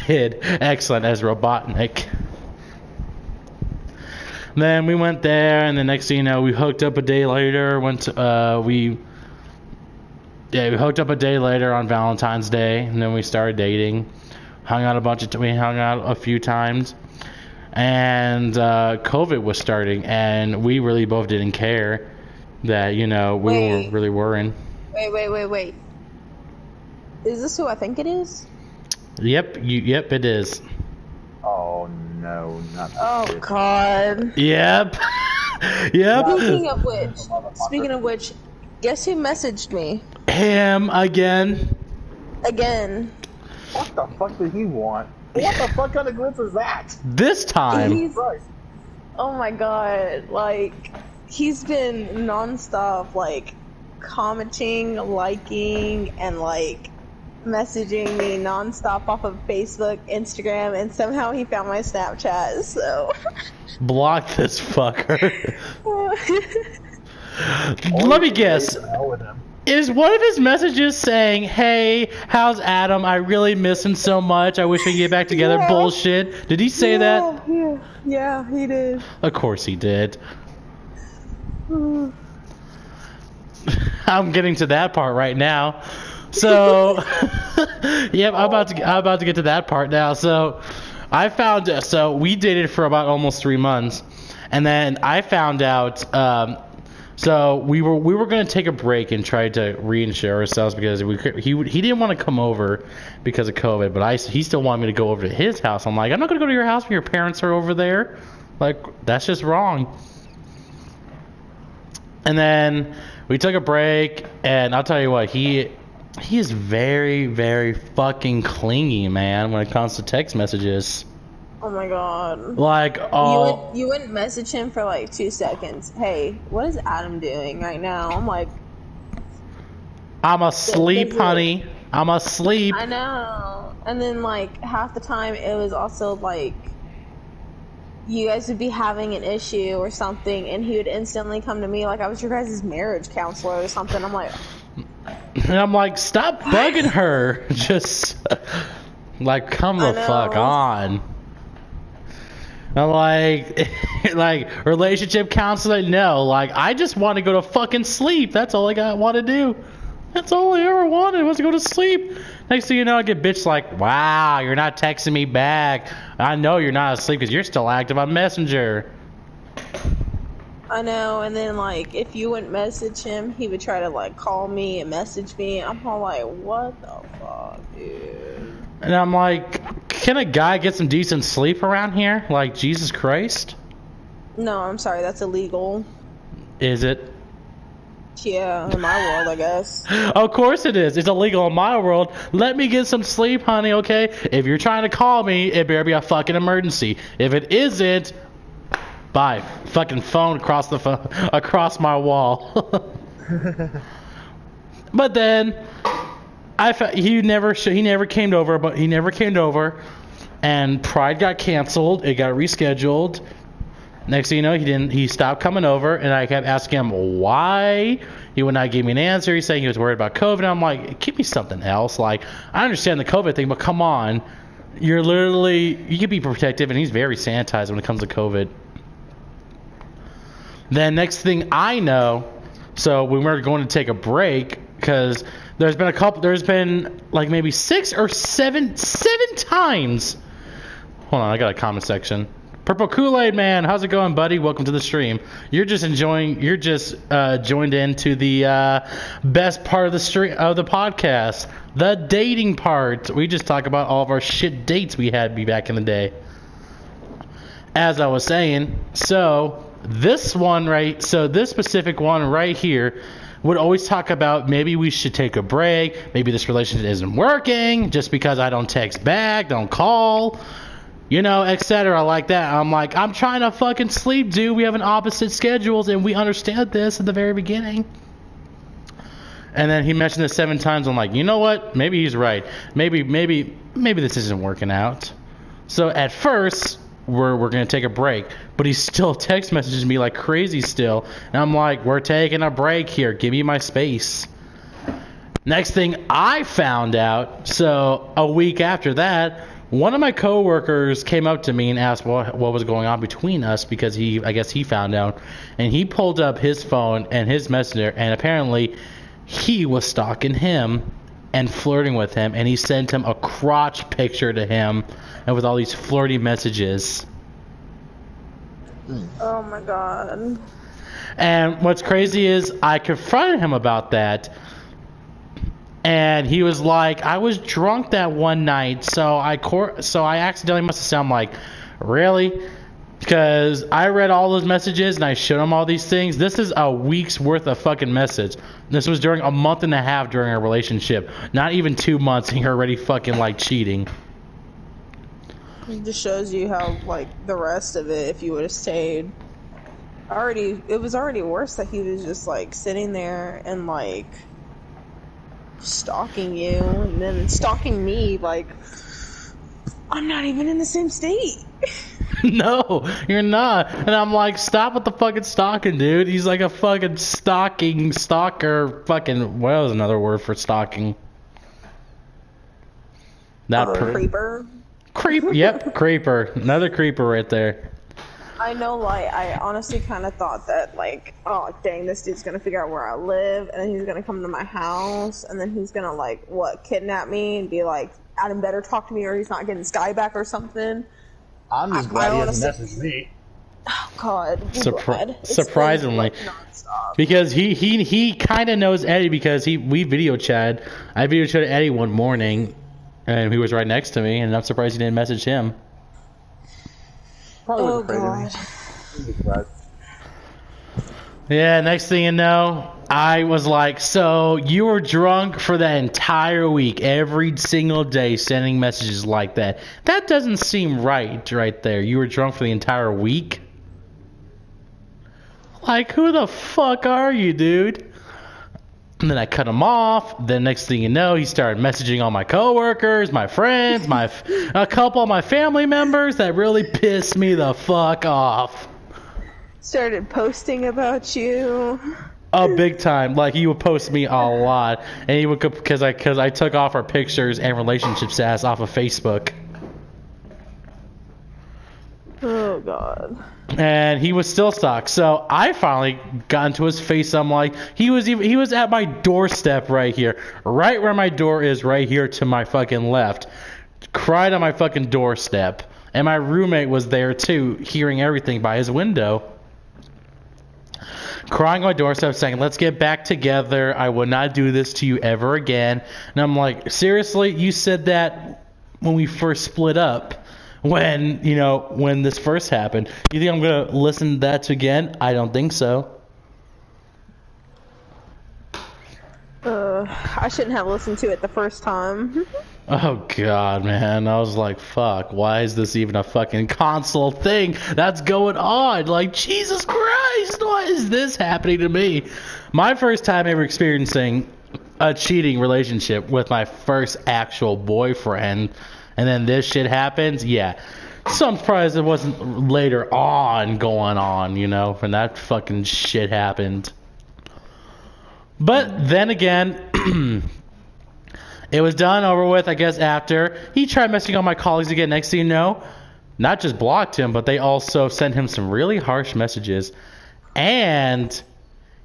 did excellent as Robotnik. Then we went there, and the next thing you know, we hooked up a day later. Yeah, we hooked up a day later on Valentine's Day, and then we started dating. We hung out a few times, and COVID was starting, and we really both didn't care that, we weren't really worrying. Wait. Is this who I think it is? Yep, it is. Oh no, not this Oh shit. God. Yep. Yep. Speaking of which, guess who messaged me? Him again. Again. What the fuck did he want? What the fuck kind of glitch is that? This time. He's, oh my God, like, he's been nonstop, like, commenting, liking, and, like, messaging me nonstop off of Facebook, Instagram, and somehow he found my Snapchat, so. Block this fucker. Let me guess. Is one of his messages saying, "Hey, how's Adam? I really miss him so much. I wish we could get back together." Yeah. Bullshit. Did he say that? Yeah, he did. Of course he did. I'm getting to that part right now. So, yep, I'm about to get to that part now. So, so we dated for about almost 3 months, and then I found out. So we were gonna take a break and try to reinsure ourselves because he didn't want to come over because of COVID, but he still wanted me to go over to his house. I'm like, I'm not gonna go to your house when your parents are over there. Like, that's just wrong. And then we took a break, and I'll tell you what, he is very, very fucking clingy, man, when it comes to text messages. Oh my God. Like, you wouldn't message him for like 2 seconds. Hey, what is Adam doing right now? I'm like, I'm asleep, honey. I'm asleep. I know. And then like half the time it was also like you guys would be having an issue or something, and he would instantly come to me like I was your guys' marriage counselor or something. I'm like, and I'm like, stop bugging her. Just like, come the fuck on. I'm like relationship counselor? No, like I just want to go to fucking sleep. That's all I want to do. That's all I ever wanted was to go to sleep. Next thing you know, I get bitched like, wow, you're not texting me back. I know you're not asleep because you're still active on Messenger. I know. And then like if you wouldn't message him, he would try to like call me and message me. I'm all like, what the fuck, dude? And I'm like, can a guy get some decent sleep around here? Like, Jesus Christ? No, I'm sorry, that's illegal. Is it? Yeah, in my world, I guess. Of course it is. It's illegal in my world. Let me get some sleep, honey, okay? If you're trying to call me, it better be a fucking emergency. If it isn't, bye. Fucking phone across my wall. But then he never came over, and Pride got canceled. It got rescheduled. Next thing you know, he stopped coming over, and I kept asking him why. He would not give me an answer. He's saying he was worried about COVID. I'm like, give me something else. Like, I understand the COVID thing, but come on. You can be protective, and he's very sanitized when it comes to COVID. Then next thing I know, so when we were going to take a break, because there's been like maybe 6 or 7 times. Hold on, I got a comment section. Purple Kool-Aid Man, how's it going, buddy? Welcome to the stream. You're just joined into the best part of the stream of the podcast, the dating part. We just talk about all of our shit dates we had back in the day. As I was saying, so this specific one right here would always talk about maybe we should take a break, maybe this relationship isn't working just because I don't text back, don't call, etc. like that. I'm like, I'm trying to fucking sleep, dude. We have an opposite schedules, and we understand this at the very beginning. And then he mentioned it 7 times. I'm like, you know what? Maybe he's right. Maybe this isn't working out. So at first, we're gonna take a break, but he still text messages me like crazy still. And I'm like, we're taking a break here. Give me my space. Next thing I found out, so a week after that, one of my coworkers came up to me and asked what was going on between us because I guess he found out, and he pulled up his phone and his messenger, and apparently he was stalking him and flirting with him, and he sent him a crotch picture to him and with all these flirty messages. Oh my god. And what's crazy is I confronted him about that, and he was like, I was drunk that one night, so I accidentally must have said, I'm like, really? Because I read all those messages and I showed him all these things. This is a week's worth of fucking message. This was during a month and a half during our relationship. Not even 2 months, and you're already fucking like cheating. It just shows you how, like, the rest of it, if you would have stayed, it was already worse that he was just, like, sitting there and, like, stalking you, and then stalking me, like, I'm not even in the same state. No, you're not. And I'm like, stop with the fucking stalking, dude. He's like a fucking stalker, fucking, what was another word for stalking? Creeper. Yep, creeper. Another creeper right there. I know, like, I honestly kind of thought that, like, oh, dang, this dude's gonna figure out where I live, and then he's gonna come to my house, and then he's gonna, like, kidnap me and be like, Adam better talk to me or he's not getting Sky back or something. I'm just glad he hasn't messaged me. Oh, God. Surprisingly. Because he kind of knows Eddie because we video chatted. I video chatted Eddie one morning, and he was right next to me, and I'm surprised he didn't message him. Probably God. Yeah, next thing you know, I was like, so you were drunk for that entire week, every single day, sending messages like that. That doesn't seem right there. You were drunk for the entire week? Like, who the fuck are you, dude? And then I cut him off. Then next thing you know, he started messaging all my coworkers, my friends, a couple of my family members. That really pissed me the fuck off. Started posting about you. Big time. Like, he would post me a lot, and he would, because I took off our pictures and relationship status off of Facebook. Oh God. And he was still stuck. So I finally got into his face. I'm like, he was at my doorstep right here, right where my door is, right here to my fucking left. Cried on my fucking doorstep, and my roommate was there too, hearing everything by his window. Crying on my doorstep saying, let's get back together. I will not do this to you ever again. And I'm like, seriously? You said that when we first split up, when this first happened. You think I'm going to listen to that again? I don't think so. I shouldn't have listened to it the first time. Oh God, man. I was like, fuck, why is this even a fucking console thing that's going on? Like, Jesus Christ, why is this happening to me? My first time ever experiencing a cheating relationship with my first actual boyfriend, and then this shit happens, yeah. So I'm surprised it wasn't later on going on, when that fucking shit happened. But then again, it was done, over with, I guess, after. He tried messaging all my colleagues again. Next thing you know, not just blocked him, but they also sent him some really harsh messages. And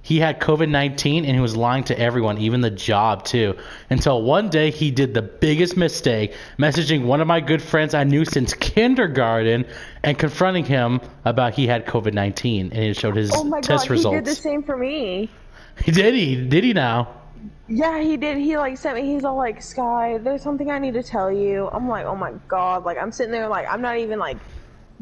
he had COVID-19, and he was lying to everyone, even the job, too. Until one day, he did the biggest mistake, messaging one of my good friends I knew since kindergarten and confronting him about he had COVID-19. And it showed his test results. He did the same for me. Did he now? Yeah, he did. He sent me. He's all like, "Sky, there's something I need to tell you." I'm like, "Oh my God!" Like, I'm sitting there, like, I'm not even like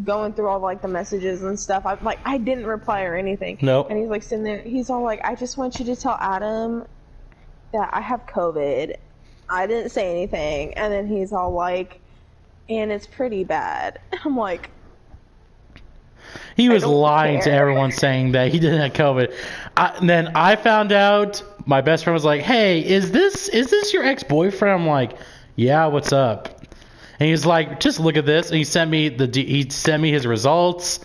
going through all like the messages and stuff. I'm like, I didn't reply or anything. Nope. And he's like sitting there. He's all like, "I just want you to tell Adam that I have COVID." I didn't say anything, and then he's all like, "And it's pretty bad." I'm like. He was lying to everyone, saying that he didn't have COVID. And then I found out. My best friend was like, "Hey, is this your ex-boyfriend?" I'm like, "Yeah, what's up?" And he's like, "Just look at this." And he sent me his results,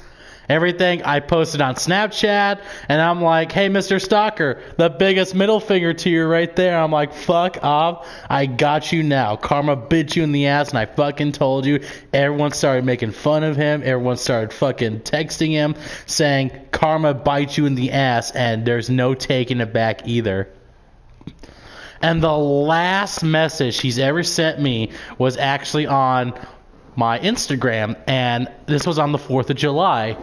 everything. I posted on Snapchat, and I'm like, "Hey, Mr. Stalker, the biggest middle finger to you right there." I'm like, "Fuck off. I got you now. Karma bit you in the ass, and I fucking told you." Everyone started making fun of him. Everyone started fucking texting him, saying, "Karma bites you in the ass," and there's no taking it back either. And the last message he's ever sent me was actually on my Instagram, and this was on the 4th of July.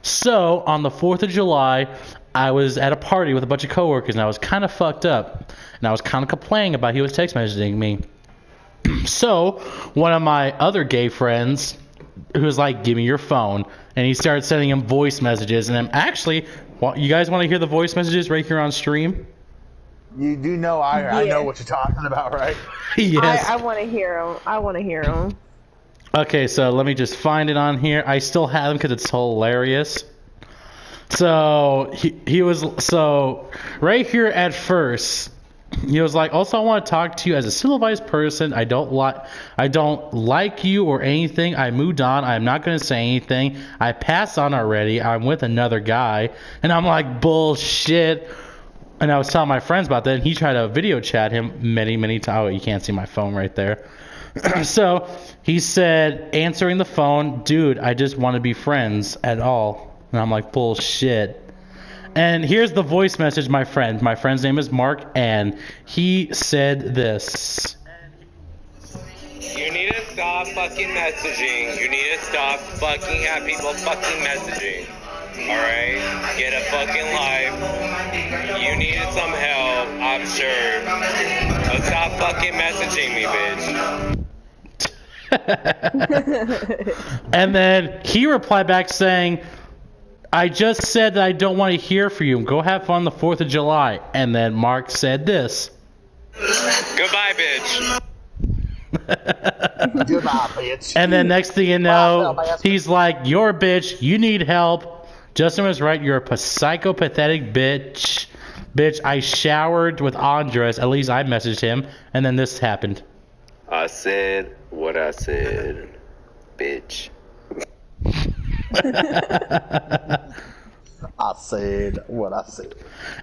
So, on the 4th of July, I was at a party with a bunch of coworkers, and I was kind of fucked up. And I was kind of complaining about he was text messaging me. So, one of my other gay friends, who was like, give me your phone, and he started sending him voice messages. And I'm actually, you guys want to hear the voice messages right here on stream? You do know I know what you're talking about, right? Yes. I want to hear him. I want to hear him. Okay, so let me just find it on here. I still have them because it's hilarious. So he was right here at first. He was like, also I want to talk to you as a civilized person. I don't like you or anything. I moved on. I'm not going to say anything. I passed on already. I'm with another guy. And I'm like, bullshit. And I was telling my friends about that, and he tried to video chat him many times. Oh, you can't see my phone right there. So he said, answering the phone, dude, I just want to be friends at all. And I'm like, bullshit. And here's the voice message, my friend. My friend's name is Mark, and he said this. You need to stop fucking messaging. You need to stop fucking have people fucking messaging. Alright? Get a fucking life. You needed some help, I'm sure. But stop fucking messaging me, bitch. And then he replied back saying, I just said that I don't want to hear from you. Go have fun on the 4th of July. And then Mark said this. Goodbye, bitch. Goodbye, bitch. And then next thing you know, he's like, you're a bitch. You need help. Justin was right. You're a psychopathetic bitch. Bitch, I showered with Andres. At least I messaged him. And then this happened. I said what I said, bitch. I said what I said.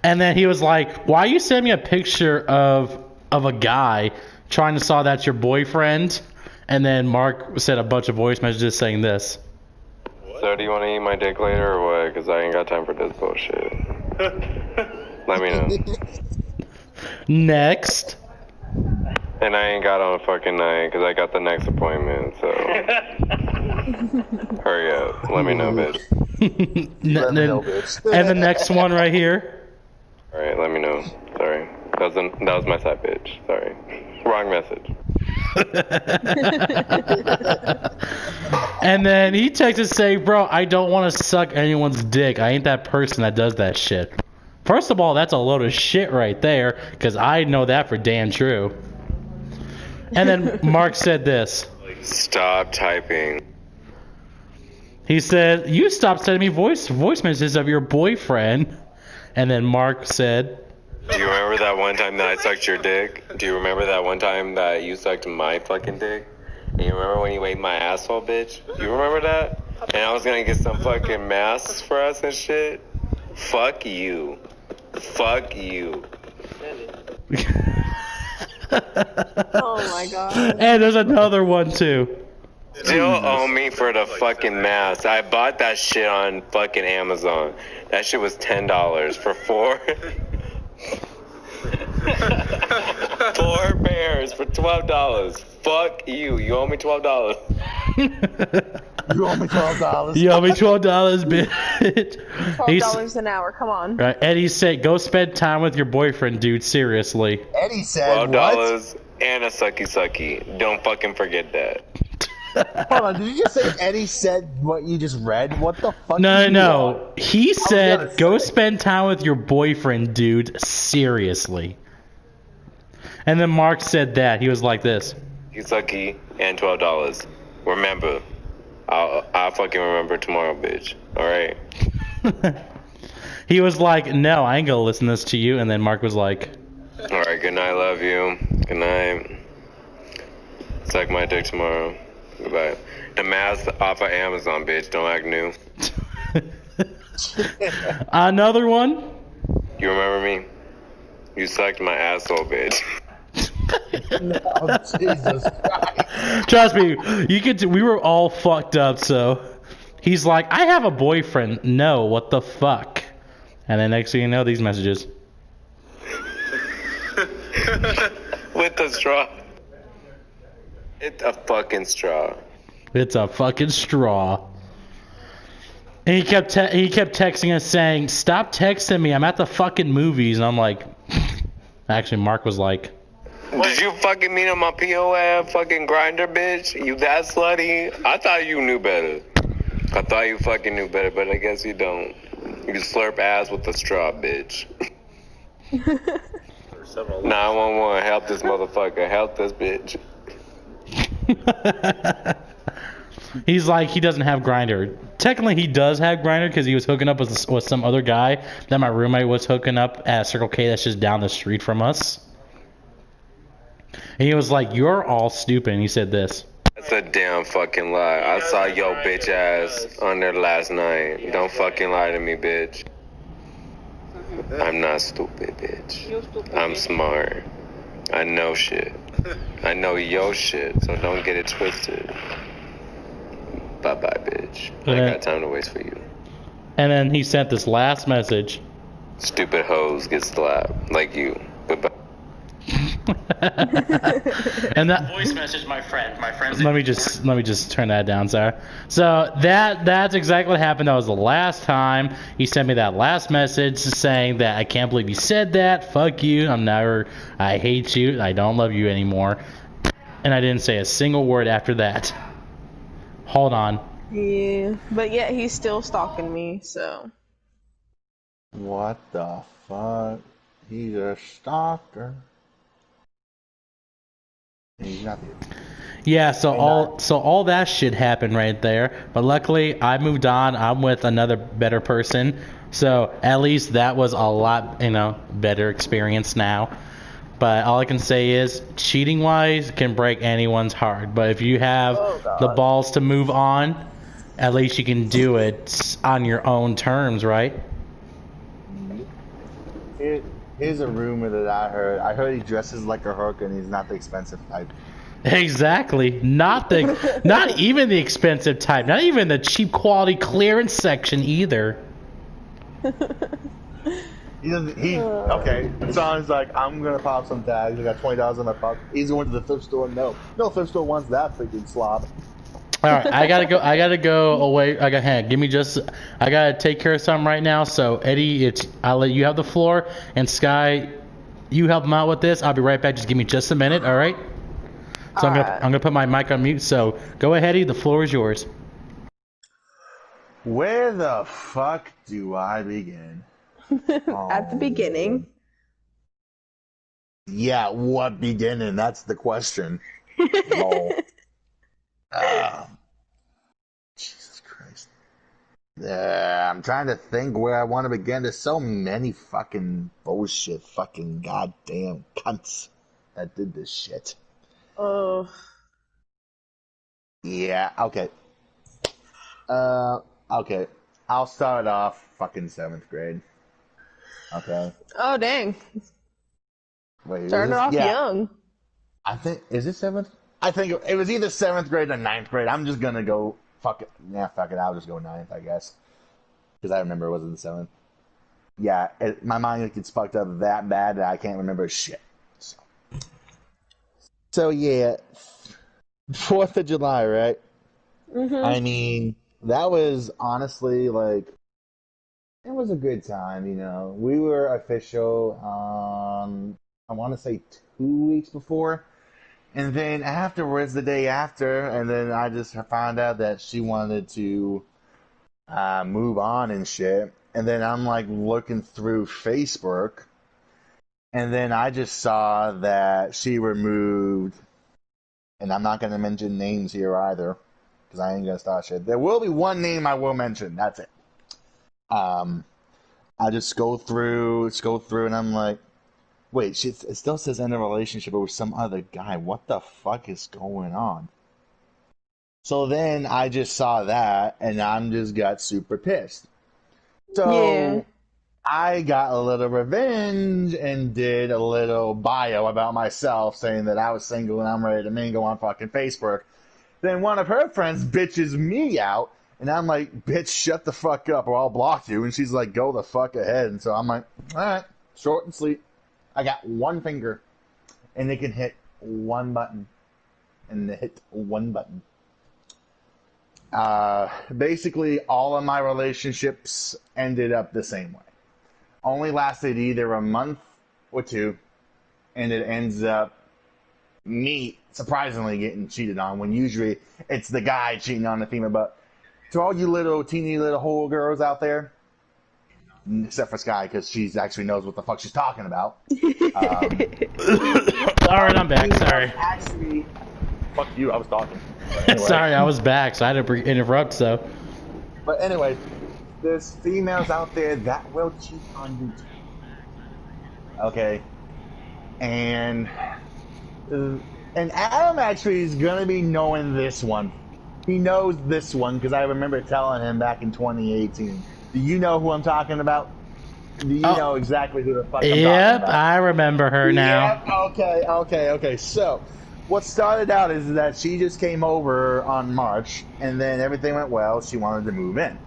And then he was like, why you send me a picture of a guy trying to saw that's your boyfriend? And then Mark said a bunch of voice messages saying this. So do you want to eat my dick later or what? Because I ain't got time for this bullshit. Let me know. Next. And I ain't got on a fucking night because I got the next appointment, so... Hurry up. Let me know, bitch. Let me know, bitch. And the next one right here. Alright, let me know. Sorry. That was my side bitch. Sorry. Wrong message. And then he texted saying, bro, I don't want to suck anyone's dick. I ain't that person that does that shit. First of all, that's a load of shit right there, because I know that for damn true. And then Mark said this. Stop typing. He said, you stopped sending me voice messages of your boyfriend. And then Mark said, Do you remember that one time that I sucked your dick? Do you remember that one time that you sucked my fucking dick? And you remember when you ate my asshole, bitch? You remember that? And I was gonna get some fucking masks for us and shit? Fuck you. Fuck you. Oh my god. and there's another one too. Still owe me for the fucking mask. I bought that shit on fucking Amazon. That shit was $10 for 4. 4 pairs for $12. Fuck you. You owe me $12. You owe me $12. You owe me $12, bitch. $12 an hour. Come on. Right. Eddie said, go spend time with your boyfriend, dude. Seriously. Eddie said $12 what? and a sucky sucky. Don't fucking forget that. Hold on, did you just say Eddie said what you just read? What the fuck? No. He said, go say. spend time with your boyfriend, dude. Seriously. And then Mark said that. He was like this. You sucky and $12. Remember. I'll fucking remember tomorrow, bitch. Alright? He was like, no, I ain't gonna listen to this to you. And then Mark was like, Alright, good night, love you. Good night. Suck my dick tomorrow. Goodbye. The mask off of Amazon, bitch. Don't act new. another one? You remember me? You sucked my asshole, bitch. Oh, Jesus Christ. Trust me, we were all fucked up, so he's like, I have a boyfriend. No, what the fuck? And then next thing you know, these messages. With the straw. It's a fucking straw. It's a fucking straw. And he kept texting us saying, "Stop texting me. I'm at the fucking movies." And I'm like, actually, Mark was like, Did you fucking meet on my POF fucking grinder, bitch? You that slutty? I thought you knew better. I thought you fucking knew better, but I guess you don't. You slurp ass with a straw, bitch. 911, help this motherfucker. Help this bitch. he's like, he doesn't have Grinder. Technically, he does have Grinder because he was hooking up with some other guy that my roommate was hooking up at Circle K that's just down the street from us. And he was like, "You're all stupid." And he said this. That's a damn fucking lie. I saw your bitch ass on there last night. Don't fucking lie to me, bitch. I'm not stupid, bitch. I'm smart. I know shit. I know your shit, so don't get it twisted. Bye-bye, bitch. I ain't got time to waste for you. And then he sent this last message. Stupid hoes get slapped, like you. Goodbye. And that voice message, my friend. Let me just turn that down, sorry. So that's exactly what happened. That was the last time he sent me that last message saying that I can't believe you said that. Fuck you. I hate you. I don't love you anymore. And I didn't say a single word after that. Hold on. Yeah, but yet he's still stalking me. So. What the fuck? He's a stalker. He's not the... Yeah, so all that shit happened right there. But luckily, I moved on. I'm with another better person. So at least that was a lot, better experience now. But all I can say is, cheating-wise can break anyone's heart. But if you have the balls to move on, at least you can do it on your own terms, right? Here's a rumor that I heard. I heard he dresses like a hooker and he's not the expensive type. Exactly. Not even the expensive type. Not even the cheap quality clearance section either. Okay. Sounds like, I'm gonna pop some tags. I got $20 in my pocket. He's going to the thrift store. No thrift store wants that freaking slob. All right, I gotta go away. I gotta take care of something right now. So Eddie, I'll let you have the floor, and Sky, you help him out with this. I'll be right back. Just give me just a minute, all right? So I'm gonna put my mic on mute. So go ahead, Eddie. The floor is yours. Where the fuck do I begin? At the beginning. Yeah, what beginning? That's the question. Jesus Christ. I'm trying to think where I want to begin. There's so many fucking bullshit fucking goddamn cunts that did this shit. Oh. Yeah, okay. Okay. I'll start off fucking 7th grade. Okay. Oh, dang. Wait, started off young. I think, is it 7th? I think it was either 7th grade or 9th grade. I'm just gonna go, fuck it. I'll just go 9th, I guess. Because I remember it wasn't 7th. Yeah, my mind gets fucked up that bad that I can't remember shit. So yeah, 4th of July, right? Mm-hmm. I mean, that was honestly, like, it was a good time, We were official, I want to say 2 weeks before. And then afterwards, the day after, and then I just found out that she wanted to move on and shit. And then I'm like looking through Facebook, and then I just saw that she removed, and I'm not going to mention names here either, because I ain't going to start shit. There will be one name I will mention, that's it. I just scroll through, and I'm like, wait, it still says in a relationship with some other guy. What the fuck is going on? So then I just saw that, and I just got super pissed. So I got a little revenge and did a little bio about myself, saying that I was single and I'm ready to mingle on fucking Facebook. Then one of her friends bitches me out, and I'm like, bitch, shut the fuck up or I'll block you. And she's like, go the fuck ahead. And so I'm like, all right, short and sweet. I got one finger. and they can hit one button. And they hit one button. Basically, all of my relationships ended up the same way. Only lasted either a month or two, and it ends up me surprisingly getting cheated on when usually it's the guy cheating on the female. But to all you little teeny little whore girls out there, except for Sky because she actually knows what the fuck she's talking about. Alright, I'm back. Sorry. Actually, fuck you. I was talking. Anyway. Sorry, I was back, so I had to interrupt. So. But anyway, there's females out there that will cheat on you too. Okay, and Adam actually is gonna be knowing this one. He knows this one because I remember telling him back in 2018. Do you know who I'm talking about? Do you know exactly who the fuck I'm talking about? Yep, I remember her now. Yep, okay. So, what started out is that she just came over on March, and then everything went well. She wanted to move in.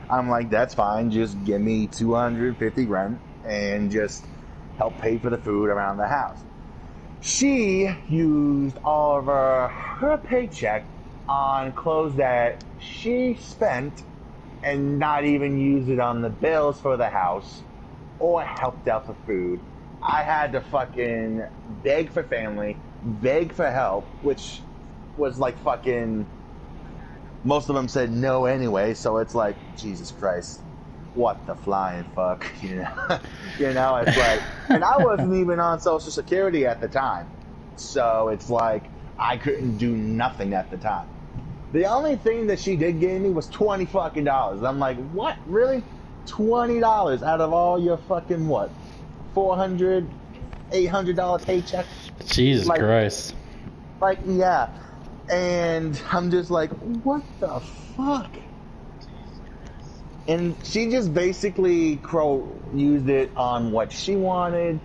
I'm like, that's fine. Just give me $250 rent and just help pay for the food around the house. She used all of her paycheck on clothes that she spent and not even use it on the bills for the house or helped out for food. I had to fucking beg for family, beg for help, which was like fucking... Most of them said no anyway, so it's like, Jesus Christ, what the flying fuck, you know? You know, it's like... And I wasn't even on Social Security at the time, so it's like, I couldn't do nothing at the time. The only thing that she did give me was $20 fucking. I'm like, what? Really? $20 out of all your fucking what? $400, $800 paycheck? Jesus Christ. Like, yeah. And I'm just like, what the fuck? And she just basically used it on what she wanted.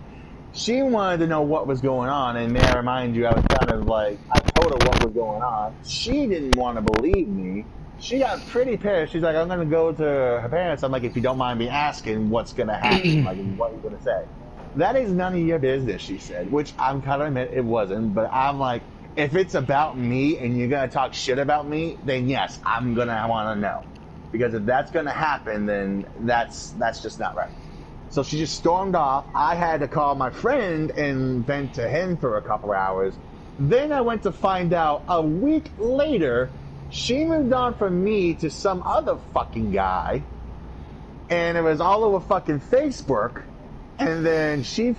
She wanted to know what was going on, and may I remind you, I was kind of like, I told her what was going on. She didn't want to believe me. She got pretty pissed. She's like, I'm going to go to her parents. I'm like, if you don't mind me asking, what's going to happen? Like, what are you going to say? That is none of your business, she said, which I'm kind of admit it wasn't, but I'm like, if it's about me and you're going to talk shit about me, then yes, I'm going to want to know. Because if that's going to happen, then that's just not right. So she just stormed off. I had to call my friend and vent to him for a couple hours. Then I went to find out a week later, she moved on from me to some other fucking guy. And it was all over fucking Facebook. And then she...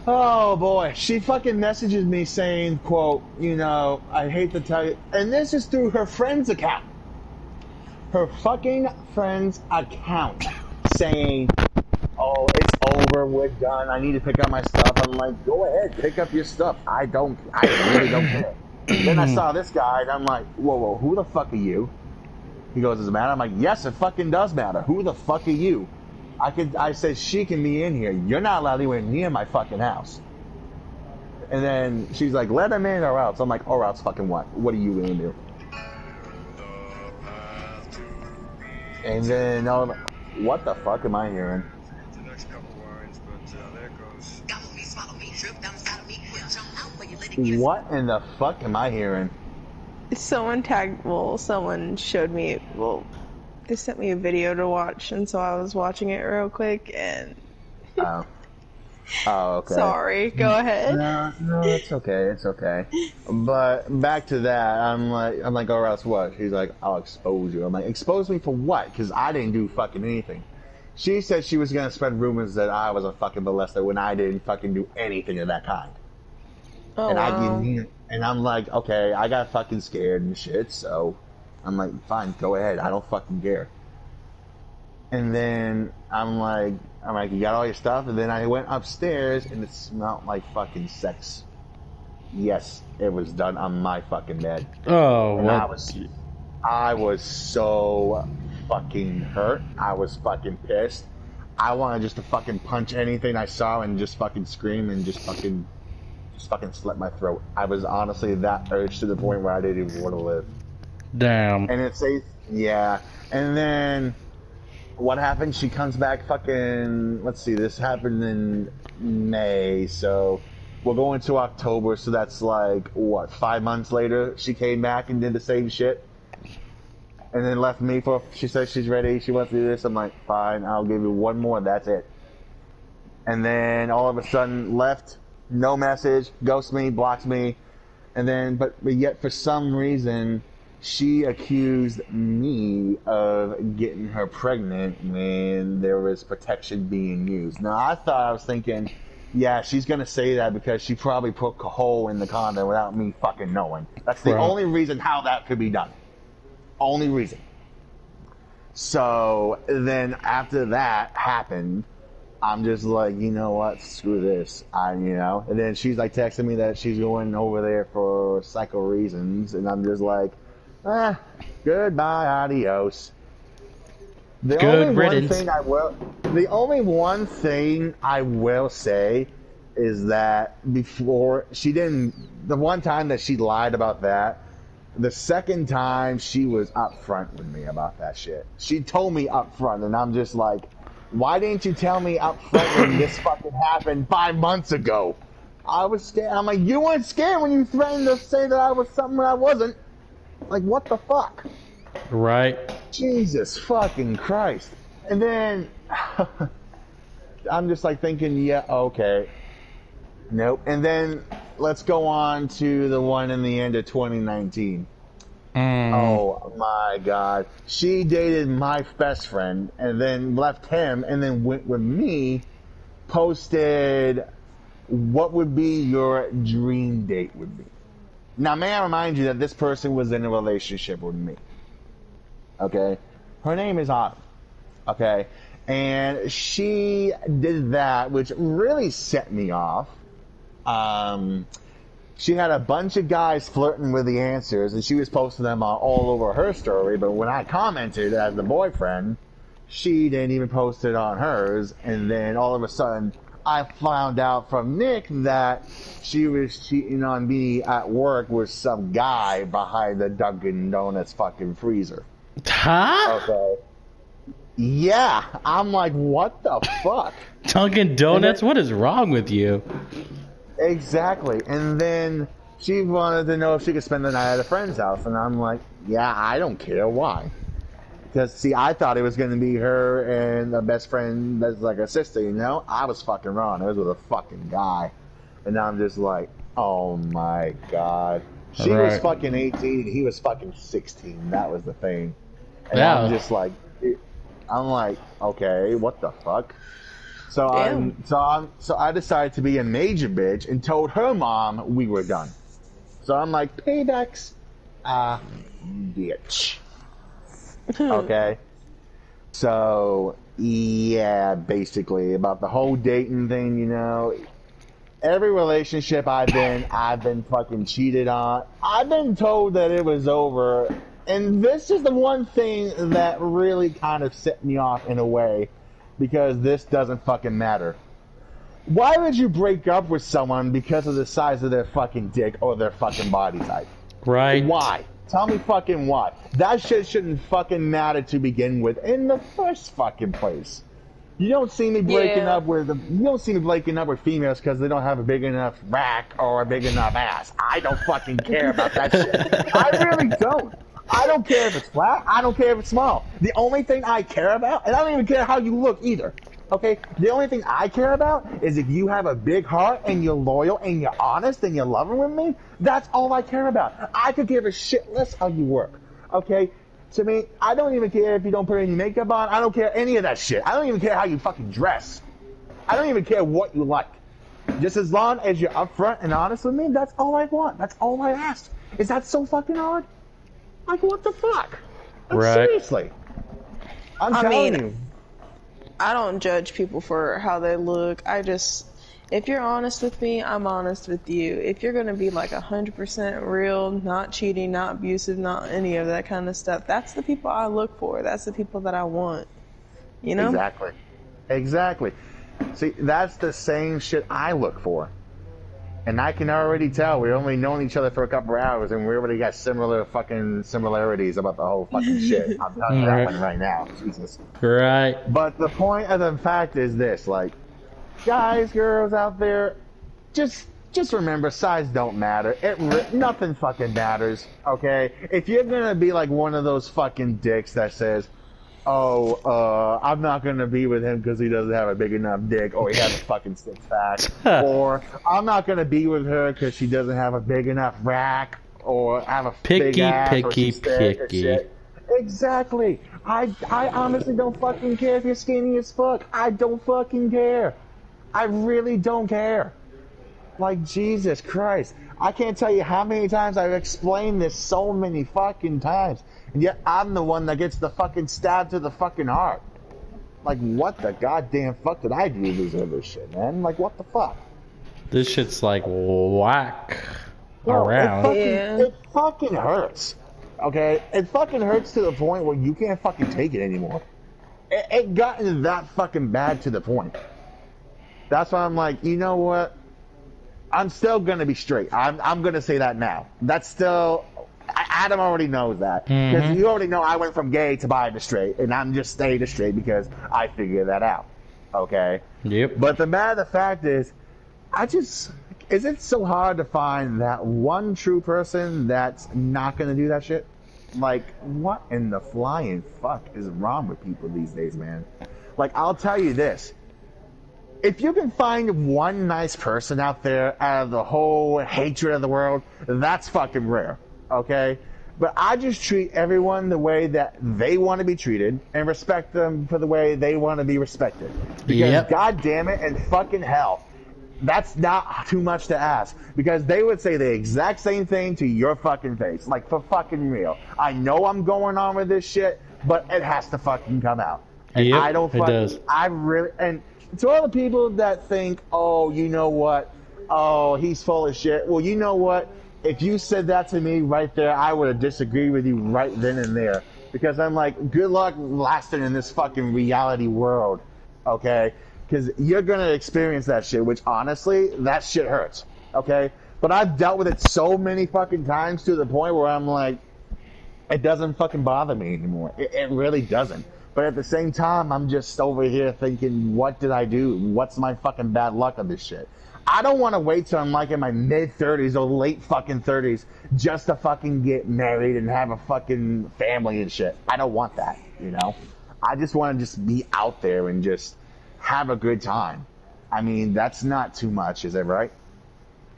Oh boy, she fucking messages me saying, quote, you know, I hate to tell you, and this is through her friend's account. Her fucking friend's account saying, oh, it's over, we're done, I need to pick up my stuff. I'm like, go ahead, pick up your stuff. I really don't care. Then I saw this guy, and I'm like, whoa, who the fuck are you? He goes, does it matter? I'm like, yes, it fucking does matter. Who the fuck are you? I said, she can be in here. You're not allowed anywhere near my fucking house. And then she's like, let him in or else. I'm like, or else fucking what? What are you gonna do? And then, what the fuck am I hearing? The next couple lines, but there goes. What in the fuck am I hearing? Someone showed me, they sent me a video to watch, and so I was watching it real quick, and... Oh, okay. Sorry, go ahead. No, it's okay. But back to that, I'm like, or else what? She's like, I'll expose you. I'm like, expose me for what? Because I didn't do fucking anything. She said she was gonna spread rumors that I was a fucking molester when I didn't fucking do anything of that kind. Oh, and wow. And I'm like, okay, I got fucking scared and shit, so I'm like, fine, go ahead. I don't fucking care. And then I'm like, you got all your stuff? And then I went upstairs and it smelled like fucking sex. Yes, it was done on my fucking bed. Oh, and what? I was so fucking hurt. I was fucking pissed. I wanted just to fucking punch anything I saw and just fucking scream and just fucking slit my throat. I was honestly that urged to the point where I didn't even want to live. Damn. And it says, yeah. And then what happened? She comes back fucking, let's see, this happened in May, so we're going to October, so that's like, what, 5 months later, she came back and did the same shit. And then left me for, she says she's ready, she wants to do this. I'm like, fine, I'll give you one more, that's it. And then all of a sudden left, no message, ghosts me, blocks me. And then, but yet for some reason, she accused me of getting her pregnant when there was protection being used. Now, I was thinking, yeah, she's going to say that because she probably put a hole in the condom without me fucking knowing. That's the only reason how that could be done. Only reason. So then after that happened, I'm just like, you know what, screw this. And then she's like texting me that she's going over there for psycho reasons, and I'm just like, goodbye, adios. The only one thing I will say is that before the one time that she lied about that, the second time she was upfront with me about that shit. She told me upfront, and I'm just like, why didn't you tell me upfront when this fucking happened 5 months ago? I was scared. I'm like, you weren't scared when you threatened to say that I was something I wasn't. Like, what the fuck? Right. Jesus fucking Christ. And then I'm just like thinking, yeah, okay. Nope. And then let's go on to the one in the end of 2019. Oh my God. She dated my best friend and then left him and then went with me, posted what would be your dream date would be. Now, may I remind you that this person was in a relationship with me. Okay? Her name is Autumn. Okay? And she did that, which really set me off. She had a bunch of guys flirting with the answers, and she was posting them all over her story, but when I commented as the boyfriend, she didn't even post it on hers, and then all of a sudden, I found out from Nick that she was cheating on me at work with some guy behind the Dunkin' Donuts fucking freezer. Huh? Okay. Yeah, I'm like, what the fuck? Dunkin' Donuts? What is wrong with you? Exactly. And then she wanted to know if she could spend the night at a friend's house. And I'm like, yeah, I don't care. Why? Because, see, I thought it was going to be her and a best friend that's like a sister, you know? I was fucking wrong. It was with a fucking guy. And I'm just like, oh my God. She was fucking 18. He was fucking 16. That was the thing. And I'm just like, okay, what the fuck? So I decided to be a major bitch and told her mom we were done. So I'm like, paybacks, bitch. Okay. So yeah, basically about the whole dating thing, you know. Every relationship I've been fucking cheated on. I've been told that it was over, and this is the one thing that really kind of set me off in a way. Because this doesn't fucking matter. Why would you break up with someone because of the size of their fucking dick or their fucking body type? Right. Why? Tell me fucking why. That shit shouldn't fucking matter to begin with in the first fucking place. You don't see me breaking up with females because they don't have a big enough rack or a big enough ass. I don't fucking care about that shit. I really don't. I don't care if it's flat. I don't care if it's small. The only thing I care about, and I don't even care how you look either, okay? The only thing I care about is if you have a big heart and you're loyal and you're honest and you're loving with me, that's all I care about. I could give a shit less how you work, okay? To me, I don't even care if you don't put any makeup on. I don't care any of that shit. I don't even care how you fucking dress. I don't even care what you like. Just as long as you're upfront and honest with me, that's all I want. That's all I ask. Is that so fucking hard? Like, what the fuck? Seriously. I'm telling you. I don't judge people for how they look. If you're honest with me, I'm honest with you. If you're going to be like 100% real, not cheating, not abusive, not any of that kind of stuff, that's the people I look for. That's the people that I want. You know? Exactly. See, that's the same shit I look for. And I can already tell we're only known each other for a couple hours, and we already got similarities about the whole fucking shit. I'm telling you that one right now. Jesus. Right. But the point of the fact is this, like, guys, girls out there, just remember, size don't matter. Nothing fucking matters, okay? If you're gonna be like one of those fucking dicks that says, I'm not gonna be with him because he doesn't have a big enough dick, or he has a fucking six-pack, or I'm not gonna be with her because she doesn't have a big enough rack, or have a big ass, or she's thick or shit. Exactly. I honestly don't fucking care if you're skinny as fuck. I don't fucking care. I really don't care. Like, Jesus Christ. I can't tell you how many times I've explained this so many fucking times. And yet I'm the one that gets the fucking stab to the fucking heart. Like, what the goddamn fuck did I do to deserve this shit, man? Like, what the fuck? This shit's like whack Bro, around. It fucking hurts. Okay? It fucking hurts to the point where you can't fucking take it anymore. It gotten that fucking bad to the point. That's why I'm like, you know what? I'm still gonna be straight. I'm gonna say that now. That's still... Adam already knows that. Because you already know I went from gay to bi to straight, and I'm just staying to straight because I figured that out. Okay? Yep. But the matter of the fact is, is it so hard to find that one true person that's not gonna do that shit? Like, what in the flying fuck is wrong with people these days, man? Like, I'll tell you this. If you can find one nice person out there out of the whole hatred of the world, that's fucking rare, okay? But I just treat everyone the way that they want to be treated and respect them for the way they want to be respected. Because God damn it and fucking hell, that's not too much to ask. Because they would say the exact same thing to your fucking face. Like, for fucking real. I know I'm going on with this shit, but it has to fucking come out. And I don't fucking... It does. I really... And to all the people that think, oh, you know what? Oh, he's full of shit. Well, you know what? If you said that to me right there, I would have disagreed with you right then and there. Because I'm like, good luck lasting in this fucking reality world, okay? Because you're going to experience that shit, which honestly, that shit hurts, okay? But I've dealt with it so many fucking times to the point where I'm like, it doesn't fucking bother me anymore. It really doesn't. But at the same time, I'm just over here thinking, what did I do? What's my fucking bad luck of this shit? I don't want to wait till I'm like in my mid-30s or late fucking 30s just to fucking get married and have a fucking family and shit. I don't want that, you know? I just want to just be out there and just have a good time. I mean, that's not too much, is it, right?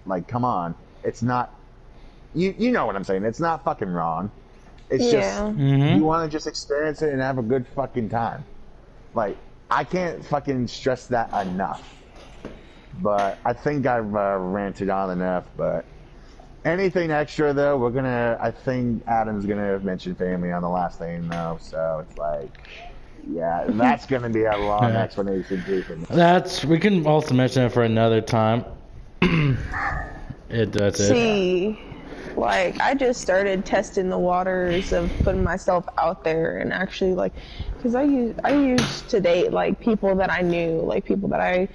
Like, come on. It's not... You know what I'm saying. It's not fucking wrong. It's just, you want to just experience it and have a good fucking time. Like, I can't fucking stress that enough. But I think I've ranted on enough, but anything extra, though, I think Adam's gonna mention family on the last thing, though, so it's like, yeah, that's gonna be a long explanation, too, for me. We can also mention it for another time. See, like, I just started testing the waters of putting myself out there and actually, like, because I used to date, like, people that I knew, like, people that I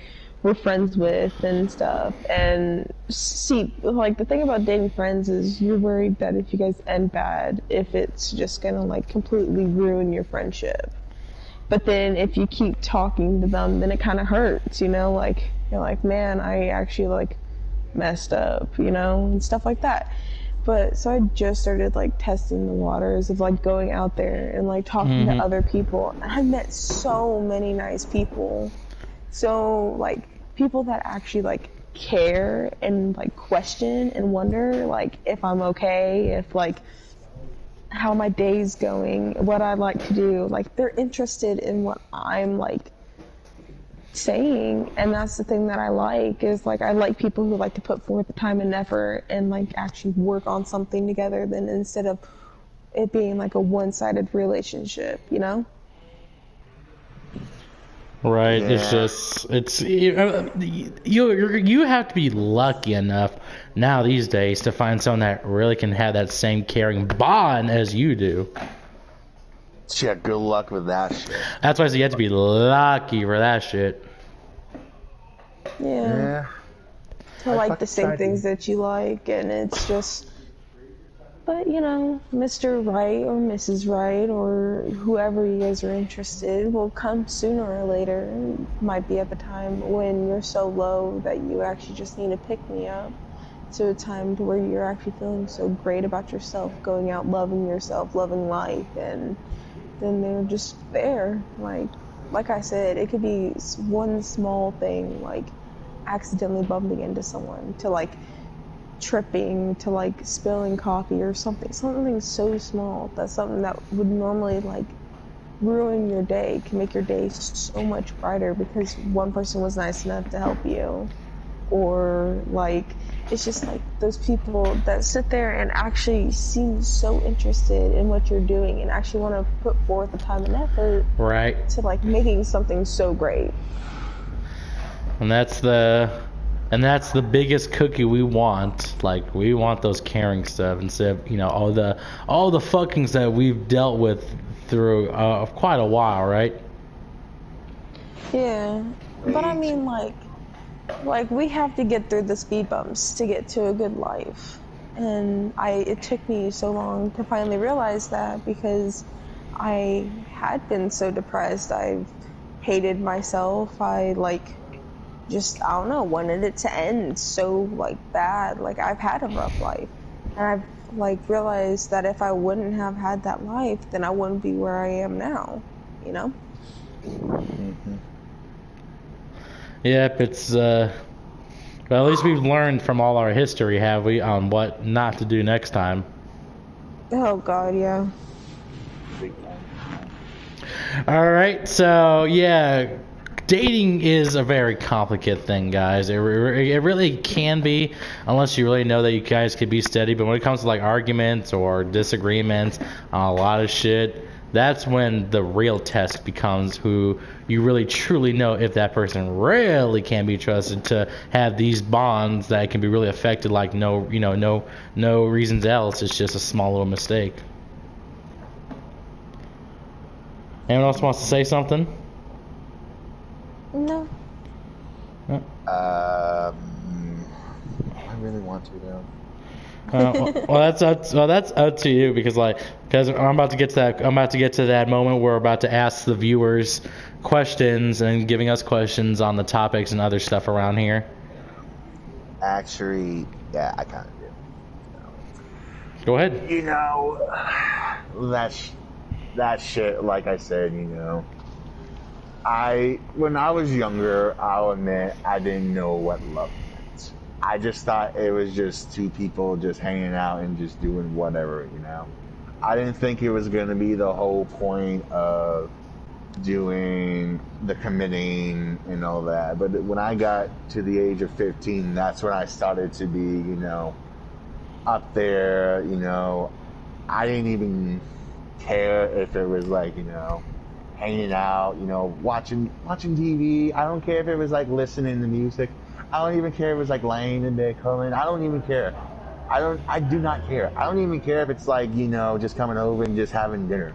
were friends with and stuff. And see, like, the thing about dating friends is you're worried that if you guys end bad, if it's just gonna, like, completely ruin your friendship. But then if you keep talking to them, then it kind of hurts, you know? Like, you're like, man, I actually, like, messed up, you know? And stuff like that. But so I just started, like, testing the waters of, like, going out there and, like, talking to other people. And I met so many nice people. So, like, people that actually, like, care and, like, question and wonder, like, if I'm okay, if, like, how my day's going, what I like to do. Like, they're interested in what I'm, like, saying. And that's the thing that I like, is, like, I like people who like to put forth the time and effort and, like, actually work on something together, than instead of it being, like, a one-sided relationship, you know? Right, yeah. You have to be lucky enough now these days to find someone that really can have that same caring bond as you do. Shit, good luck with that shit. That's why you have to be lucky for that shit. Yeah. to like the same things that you like, and it's just. But, you know, Mr. Right or Mrs. Right or whoever you guys are interested will come sooner or later. It might be at the time when you're so low that you actually just need to pick me up, to a time to where you're actually feeling so great about yourself, going out loving yourself, loving life, and then they're just there. Like I said, it could be one small thing, like accidentally bumping into someone, to like tripping, to like spilling coffee or something so small that something that would normally like ruin your day can make your day so much brighter because one person was nice enough to help you. Or like, it's just like those people that sit there and actually seem so interested in what you're doing and actually want to put forth the time and effort Right. to like making something so great. And that's the biggest cookie we want. Like, we want those caring stuff instead of, you know, all the fuckings that we've dealt with through quite a while, right? Yeah, but I mean, like we have to get through the speed bumps to get to a good life, and it took me so long to finally realize that, because I had been so depressed. I've hated myself. I just, I don't know, wanted it to end so like bad. Like, I've had a rough life, and I've like realized that if I wouldn't have had that life, then I wouldn't be where I am now, you know? Mm-hmm. Yep, it's well, at least we've learned from all our history, have we, on what not to do next time. Oh god, yeah. All right, so yeah, dating is a very complicated thing, guys. It really can be, unless you really know that you guys could be steady. But when it comes to like arguments or disagreements on a lot of shit, that's when the real test becomes who you really truly know if that person really can be trusted to have these bonds that can be really affected like no reasons else. It's just a small little mistake. Anyone else wants to say something? No. I really want to though. That's up to you, because I'm about to get to that moment where we're about to ask the viewers questions and giving us questions on the topics and other stuff around here. Actually, yeah, I kind of do. Go ahead. You know, that shit, like I said, you know, when I was younger, I'll admit I didn't know what love meant. I just thought it was just two people just hanging out and just doing whatever, you know. I didn't think it was going to be the whole point of doing the committing and all that. But when I got to the age of 15, that's when I started to be, you know, up there, you know. I didn't even care if it was like, you know, hanging out, you know, watching TV. I don't care if it was like listening to music. I don't even care if it was like laying in bed curling. I don't even care. I do not care. I don't even care if it's like, you know, just coming over and just having dinner.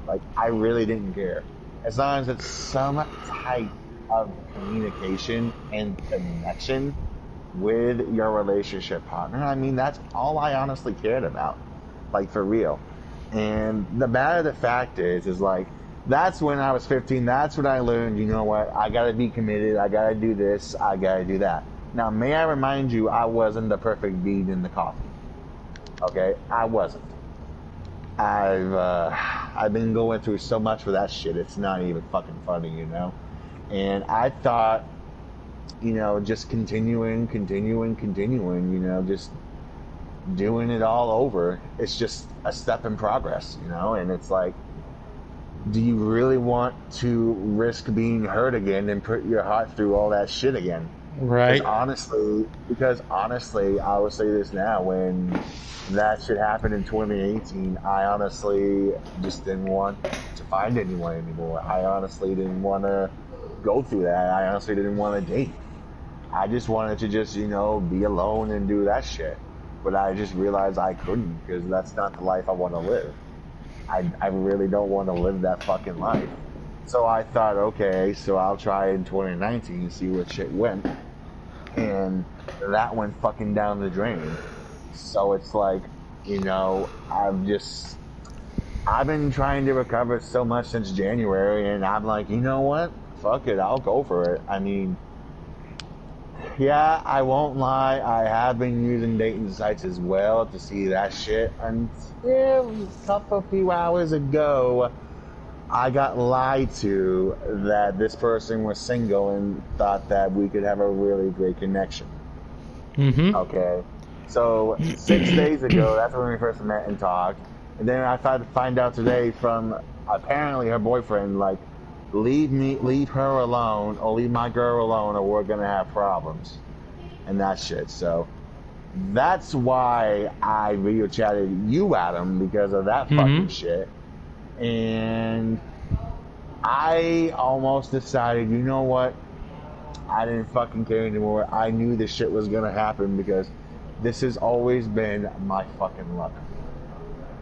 Like, I really didn't care. As long as it's some type of communication and connection with your relationship partner. I mean, that's all I honestly cared about. Like, for real. And the matter of the fact is like, that's when I was 15. That's when I learned, you know what, I gotta be committed. I gotta do this. I gotta do that. Now, may I remind you, I wasn't the perfect bean in the coffee. Okay? I wasn't. I've been going through so much with that shit. It's not even fucking funny, you know? And I thought, you know, just continuing, you know, just doing it all over. It's just a step in progress, you know? And it's like, do you really want to risk being hurt again and put your heart through all that shit again? Right. Because honestly, I will say this now, when that shit happened in 2018, I honestly just didn't want to find anyone anymore. I honestly didn't want to go through that. I honestly didn't want to date. I just wanted to just, you know, be alone and do that shit. But I just realized I couldn't, because that's not the life I want to live. I really don't want to live that fucking life. So I thought, okay, so I'll try in 2019 and see where shit went. and that went fucking down the drain. So it's like, you know, I've been trying to recover so much since January, and I'm like, you know what? Fuck it, I'll go for it. I mean, yeah, I won't lie, I have been using dating sites as well to see that shit until a couple few hours ago. I got lied to that this person was single and thought that we could have a really great connection. Mm-hmm. Okay. So 6 days ago, that's when we first met and talked. And then I find out today from apparently her boyfriend, like, leave her alone or leave my girl alone or we're gonna have problems. And that shit. So that's why I video chatted you, Adam, because of that fucking shit. And I almost decided, you know what? I didn't fucking care anymore. I knew this shit was gonna happen because this has always been my fucking luck.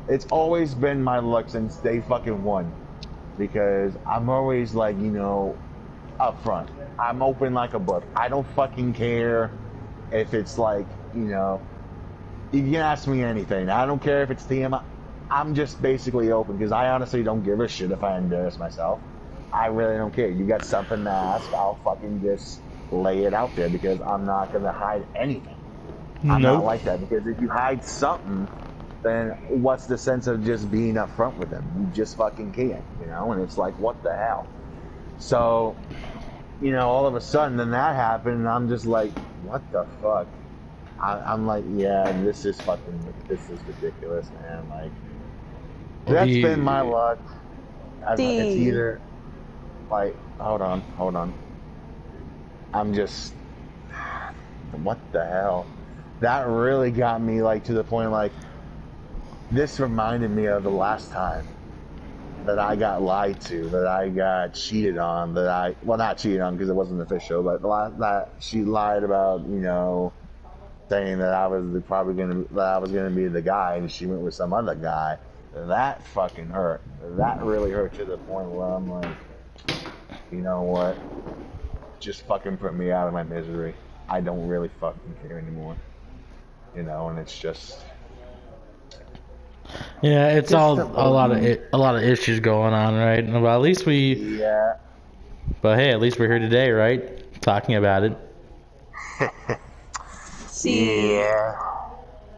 It's always been my luck since day fucking one. Because I'm always like, you know, upfront. I'm open like a book. I don't fucking care if it's like, you know, you can ask me anything. I don't care if it's TMI. I'm just basically open because I honestly don't give a shit if I embarrass myself. I really don't care. You got something to ask, I'll fucking just lay it out there because I'm not going to hide anything. I'm not like that because if you hide something, then what's the sense of just being upfront with them? You just fucking can't, you know? And it's like, what the hell? So, you know, all of a sudden then that happened and I'm just like, what the fuck? I'm like, yeah, this is ridiculous, man. Like, that's been my luck. It's either, like, hold on. I'm just, what the hell? That really got me, like, to the point, like, this reminded me of the last time that I got lied to, that I got cheated on, well, not cheated on because it wasn't official, but that she lied about, you know, saying that I was gonna be the guy, and she went with some other guy. That fucking hurt. That really hurt to the point where I'm like, you know what? Just fucking put me out of my misery. I don't really fucking care anymore. You know, and it's just. Yeah, it's all a lot of issues going on, right? Well, at least we. Yeah. But hey, at least we're here today, right? Talking about it. See, yeah.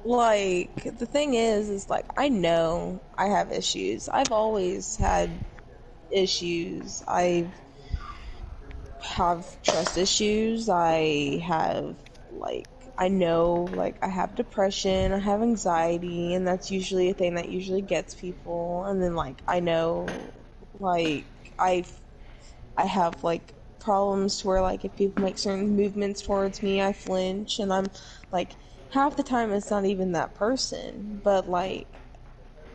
like, the thing is like, I know I have issues. I've always had issues. I have trust issues. I have, like, I know, like, I have depression, I have anxiety, and that's usually a thing that usually gets people. And then, like, I know, like, I have, like, problems to where, like, if people make certain movements towards me, I flinch, and I'm, like, half the time it's not even that person, but, like,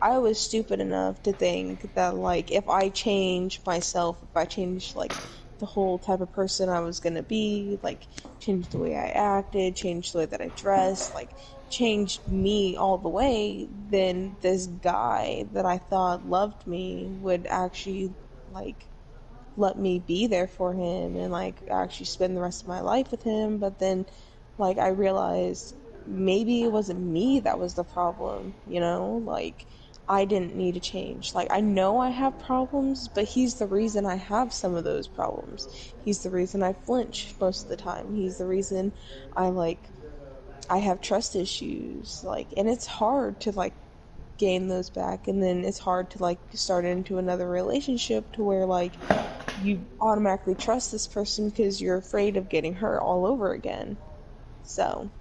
I was stupid enough to think that, like, if I change myself, if I change, like, the whole type of person I was gonna be, like, change the way I acted, change the way that I dressed, like, change me all the way, then this guy that I thought loved me would actually, like, let me be there for him and, like, actually spend the rest of my life with him. But then, like, I realized maybe it wasn't me that was the problem, you know? Like, I didn't need to change. Like, I know I have problems, but he's the reason I have some of those problems. He's the reason I flinch most of the time. He's the reason I have trust issues. Like, and it's hard to, like, gain those back, and then it's hard to, like, start into another relationship to where, like, you automatically trust this person because you're afraid of getting hurt all over again. So.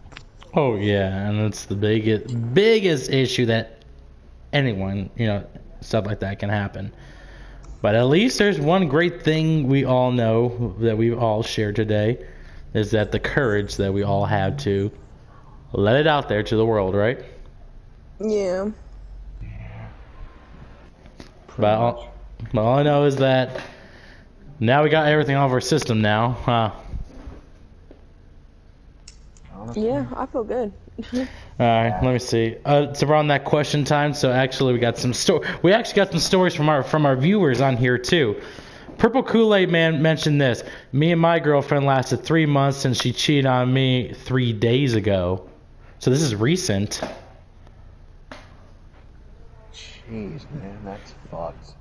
Oh yeah, and it's the biggest issue that anyone, you know, stuff like that can happen. But at least there's one great thing we all know that we all share today, is that the courage that we all have to let it out there to the world, right? Yeah. But all I know is that now we got everything off our system now, huh? Yeah, I feel good. Alright, let me see. So we're on that question time, so actually we actually got some stories from our viewers on here too. Purple Kool-Aid Man mentioned this. Me and my girlfriend lasted 3 months and she cheated on me 3 days ago. So this is recent. Jeez, man, that's fucked.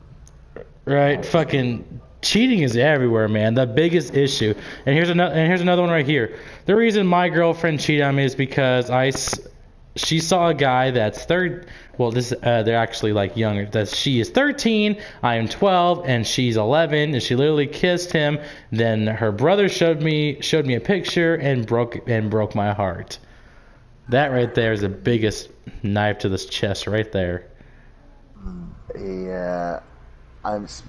Right, fucking cheating is everywhere, man. The biggest issue. And here's another one right here. The reason my girlfriend cheated on me is because she saw a guy that's they're actually like younger. That she is 13, I am 12, and she's 11, and she literally kissed him. Then her brother showed me a picture and broke my heart. That right there is the biggest knife to this chest right there. Yeah,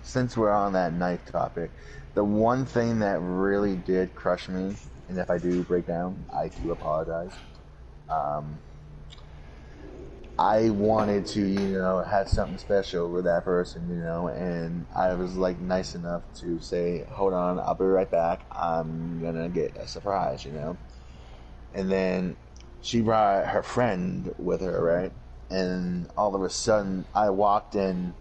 since we're on that knife topic, the one thing that really did crush me, and if I do break down, I do apologize. I wanted to, have something special with that person, and I was like nice enough to say, hold on, I'll be right back. I'm gonna get a surprise, And then she brought her friend with her, right? And all of a sudden, I walked in,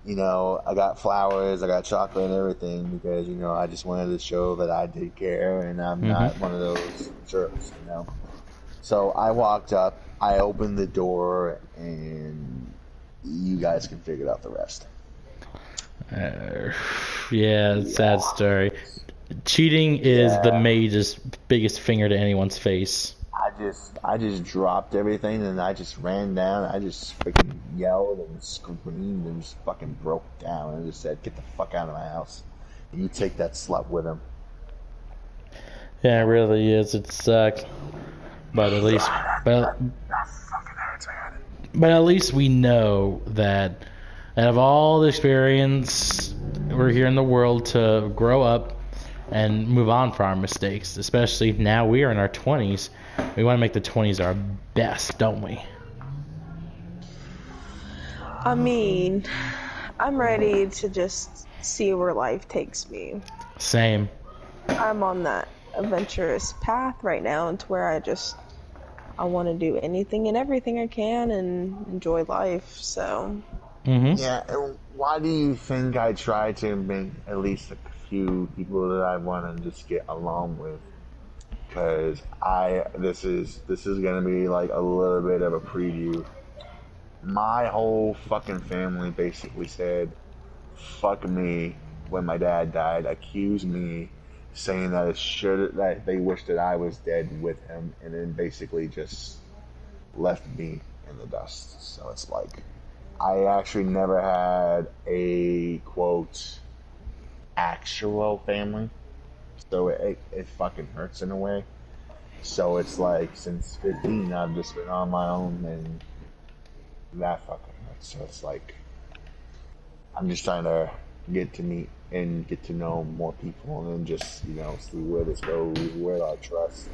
I got flowers, I got chocolate and everything because, I just wanted to show that I did care and I'm not one of those jerks, So I walked up, I opened the door, and you guys can figure out the rest. Yeah, sad story. Cheating is the biggest finger to anyone's face. I just dropped everything and I just ran down. I just freaking yelled and screamed and just fucking broke down and just said, "Get the fuck out of my house! And you take that slut with him." Yeah, it really is. It sucks. But at least, but at least we know that out of all the experience, we're here in the world to grow up and move on from our mistakes. Especially now we are in our 20s. We want to make the 20s our best, don't we? I mean, I'm ready to just see where life takes me. Same. I'm on that adventurous path right now into where I want to do anything and everything I can and enjoy life, so. Yeah, and why do you think I try to make at least a few people that I want to just get along with? Because this is gonna be like a little bit of a preview. My whole fucking family basically said, "Fuck me," when my dad died, accused me, saying that they wished that I was dead with him, and then basically just left me in the dust. So it's like, I actually never had a quote actual family. So it fucking hurts in a way. So it's like, since 15, I've just been on my own, and that fucking hurts. So it's like, I'm just trying to get to meet and get to know more people, and then just, see where this goes, where I trust.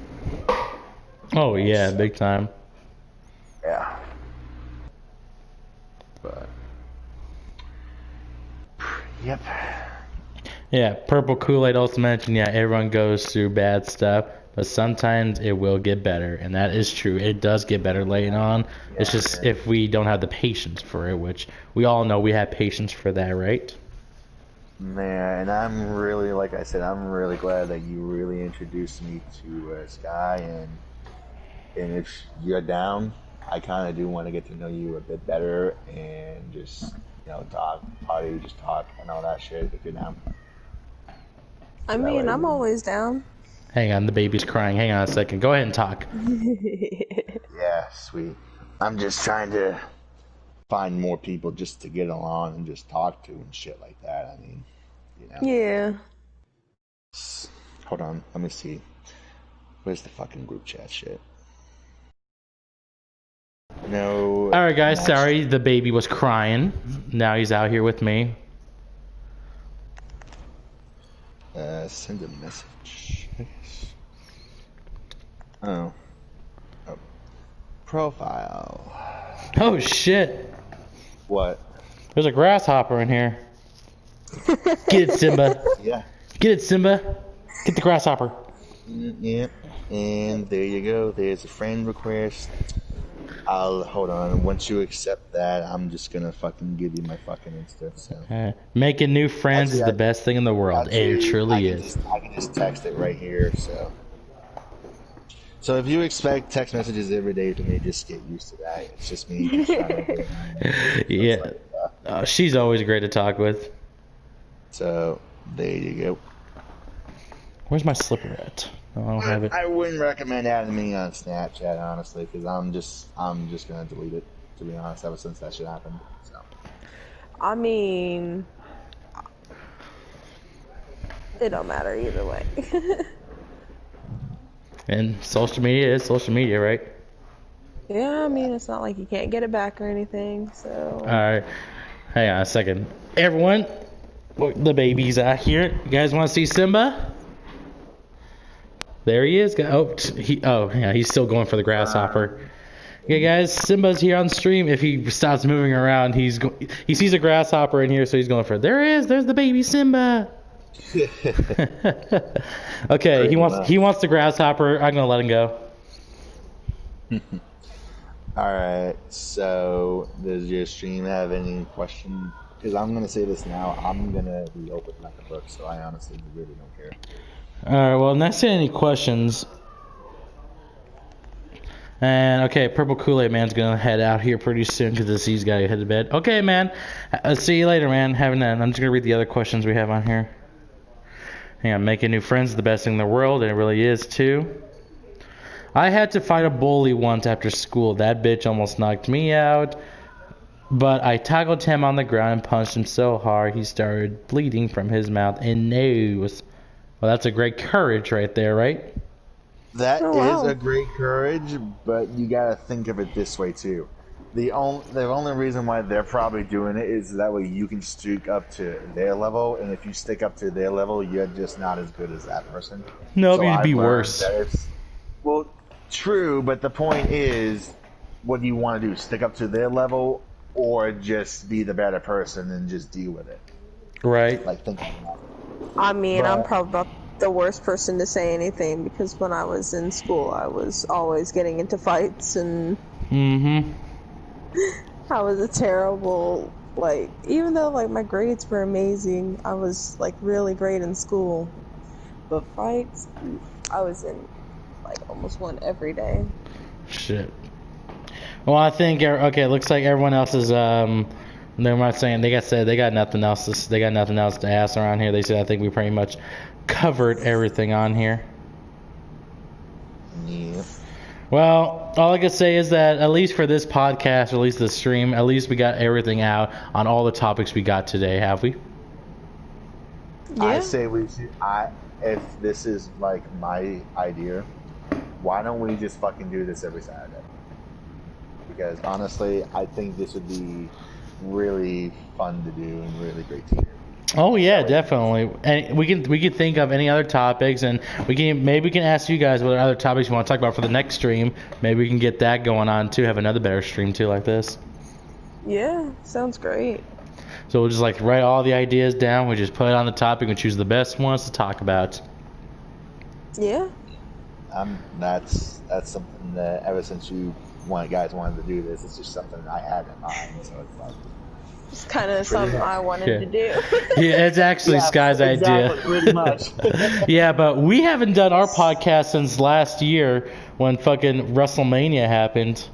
Oh, yeah, big time. Yeah. But, yep. Yeah, Purple Kool-Aid also mentioned, everyone goes through bad stuff, but sometimes it will get better, and that is true. It does get better later on. Yeah, it's just if we don't have the patience for it, which we all know we have patience for that, right? Man, and I'm really, like I said, I'm really glad that you really introduced me to Sky, and if you're down, I kind of do want to get to know you a bit better, and just, talk, party, just talk, and all that shit, if you're down. I mean, I'm always down. Hang on, the baby's crying. Hang on a second. Go ahead and talk. Yeah, sweet. I'm just trying to find more people just to get along and just talk to and shit like that. I mean, Yeah. Hold on, let me see. Where's the fucking group chat shit? No. Alright, guys, sorry. The baby was crying. Now he's out here with me. Send a message. Oh. Profile. Oh, shit. What? There's a grasshopper in here. Get it, Simba. Yeah. Get it, Simba. Get the grasshopper. Yep. And there you go. There's a friend request. I'll hold on. Once you accept that, I'm just gonna fucking give you my fucking Insta. So. Making new friends is the best thing in the world. It truly is. I can just text it right here. So if you expect text messages every day from me, just get used to that. It's just me. Just trying to Yeah. She's always great to talk with. So there you go. Where's my slipper at? Oh, I don't have it. I wouldn't recommend adding me on Snapchat, honestly, because I'm just gonna delete it. To be honest, ever since that shit happened. So. I mean, it don't matter either way. And social media is social media, right? Yeah, I mean, it's not like you can't get it back or anything, so. Alright. Hang on a second. Everyone, the baby's out here. You guys want to see Simba? There he is. Yeah, he's still going for the grasshopper. Okay, guys, Simba's here on stream. If he stops moving around, he sees a grasshopper in here, so he's going for it. There he is. There's the baby Simba. Okay, he wants the grasshopper. I'm gonna let him go. All right. So, does your stream have any question? Because I'm gonna say this now. I'm gonna be open like a book, so I honestly really don't care. Alright, well, not seeing any questions. And, okay, Purple Kool-Aid Man's gonna head out here pretty soon because he's gotta head to bed. Okay, man. See you later, man. Have a night. I'm just gonna read the other questions we have on here. Hang on, making new friends is the best thing in the world, and it really is, too. I had to fight a bully once after school. That bitch almost knocked me out. But I tackled him on the ground and punched him so hard he started bleeding from his mouth and nose. Well, that's a great courage right there, right? That is a great courage, but you gotta think of it this way too. The only reason why they're probably doing it is that way you can stick up to their level, and if you stick up to their level, you're just not as good as that person. No, it'd be worse. Well, true, but the point is, what do you want to do? Stick up to their level, or just be the better person and just deal with it? Right. Like, think about it. I mean, I'm probably about the worst person to say anything because when I was in school, I was always getting into fights and I was a terrible, like, even though, like, my grades were amazing, I was, like, really great in school. But fights, I was in, like, almost one every day. Shit. Well, I think, okay, it looks like everyone else is, they're not saying they got nothing else to ask around here. They said I think we pretty much covered everything on here. Yeah. Well, all I can say is that at least for this podcast, or at least the stream, at least we got everything out on all the topics we got today, have we? Yeah. I say we should. If this is like my idea, why don't we just fucking do this every Saturday? Because honestly, I think this would be really fun to do and really great to hear. Oh yeah, definitely. And we can think of any other topics, and maybe we can ask you guys what other topics you want to talk about for the next stream. Maybe we can get that going on too. Have another better stream too, like this. Yeah, sounds great. So we'll just like write all the ideas down. We just put it on the topic and choose the best ones to talk about. Yeah. That's something that ever since guys wanted to do this, it's just something I had in mind. So it's like. It's kind of something I wanted to do. Yeah, it's actually Sky's idea. Pretty much. Yeah, but we haven't done our podcast since last year when fucking WrestleMania happened.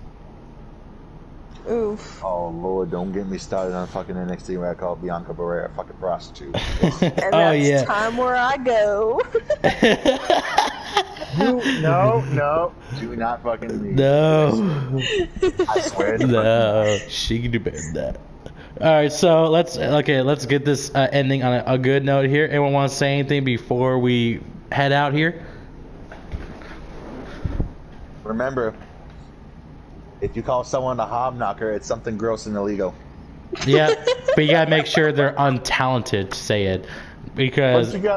Oof. Oh Lord, don't get me started on fucking NXT where I call Bianca Belair a fucking prostitute. And that's time where I go. No, do not fucking leave. No. I swear to No, she can do better than that. Alright, so let's get this ending on a good note here. Anyone want to say anything before we head out here? Remember, if you call someone a hobknocker, it's something gross and illegal. Yeah, but you gotta make sure they're untalented to say it, because But you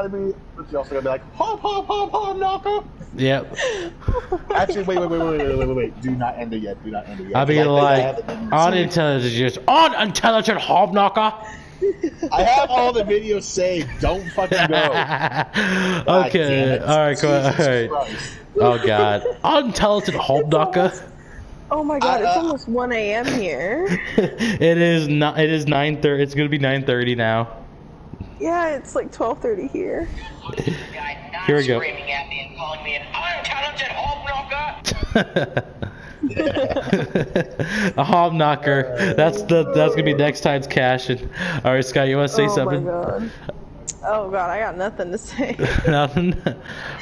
also gotta be like hobknocker. Yep. Actually, wait. Do not end it yet. I'll be like, unintelligent hobknocker. I have all the videos saved. Don't fucking go. Okay. All right. Cool. All right. Oh God. Untalented hobknocker. Oh my god, it's almost 1 a.m. here. It is not. It is 9:30. It's gonna be 9:30 now. Yeah, it's like 12:30 here. Here we go. Screaming at me and calling me an untalented hope knocker. A hob knocker. That's gonna be next time's cash. And all right, Scott, you want to say something? Oh my god. Oh god, I got nothing to say. Nothing.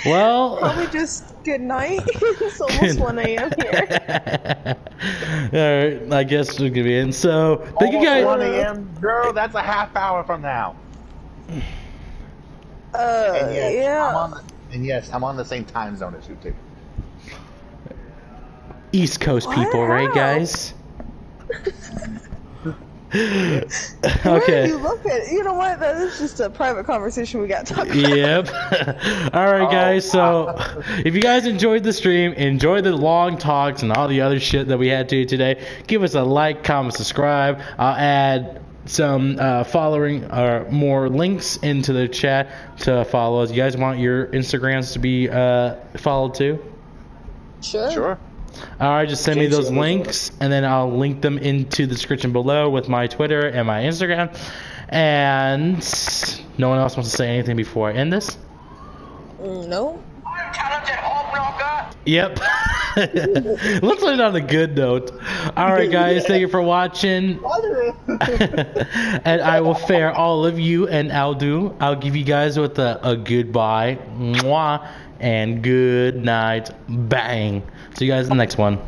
Well. Probably just good night. It's almost 1 a.m. here. Alright, I guess we're gonna be in. So, thank you guys. 1 a.m. Girl, that's a half hour from now. Yeah. I'm on the same time zone as you too. East Coast people, right, guys? Okay. You look at it. You know what? That is just a private conversation we got to talk about. Yep. All right, guys. So, if you guys enjoyed the stream, enjoy the long talks and all the other shit that we had to do today, give us a like, comment, subscribe. I'll add some following or more links into the chat to follow us. You guys want your Instagrams to be followed too? Sure. Alright, just send me those links, and then I'll link them into the description below with my Twitter and my Instagram. And no one else wants to say anything before I end this? No. Untalented hope knocker. Yep. Let's end on a good note. Alright, guys, thank you for watching. And I will fare all of you, and I'll give you guys with a goodbye. Mwah. And good night. Bang. See you guys in the next one.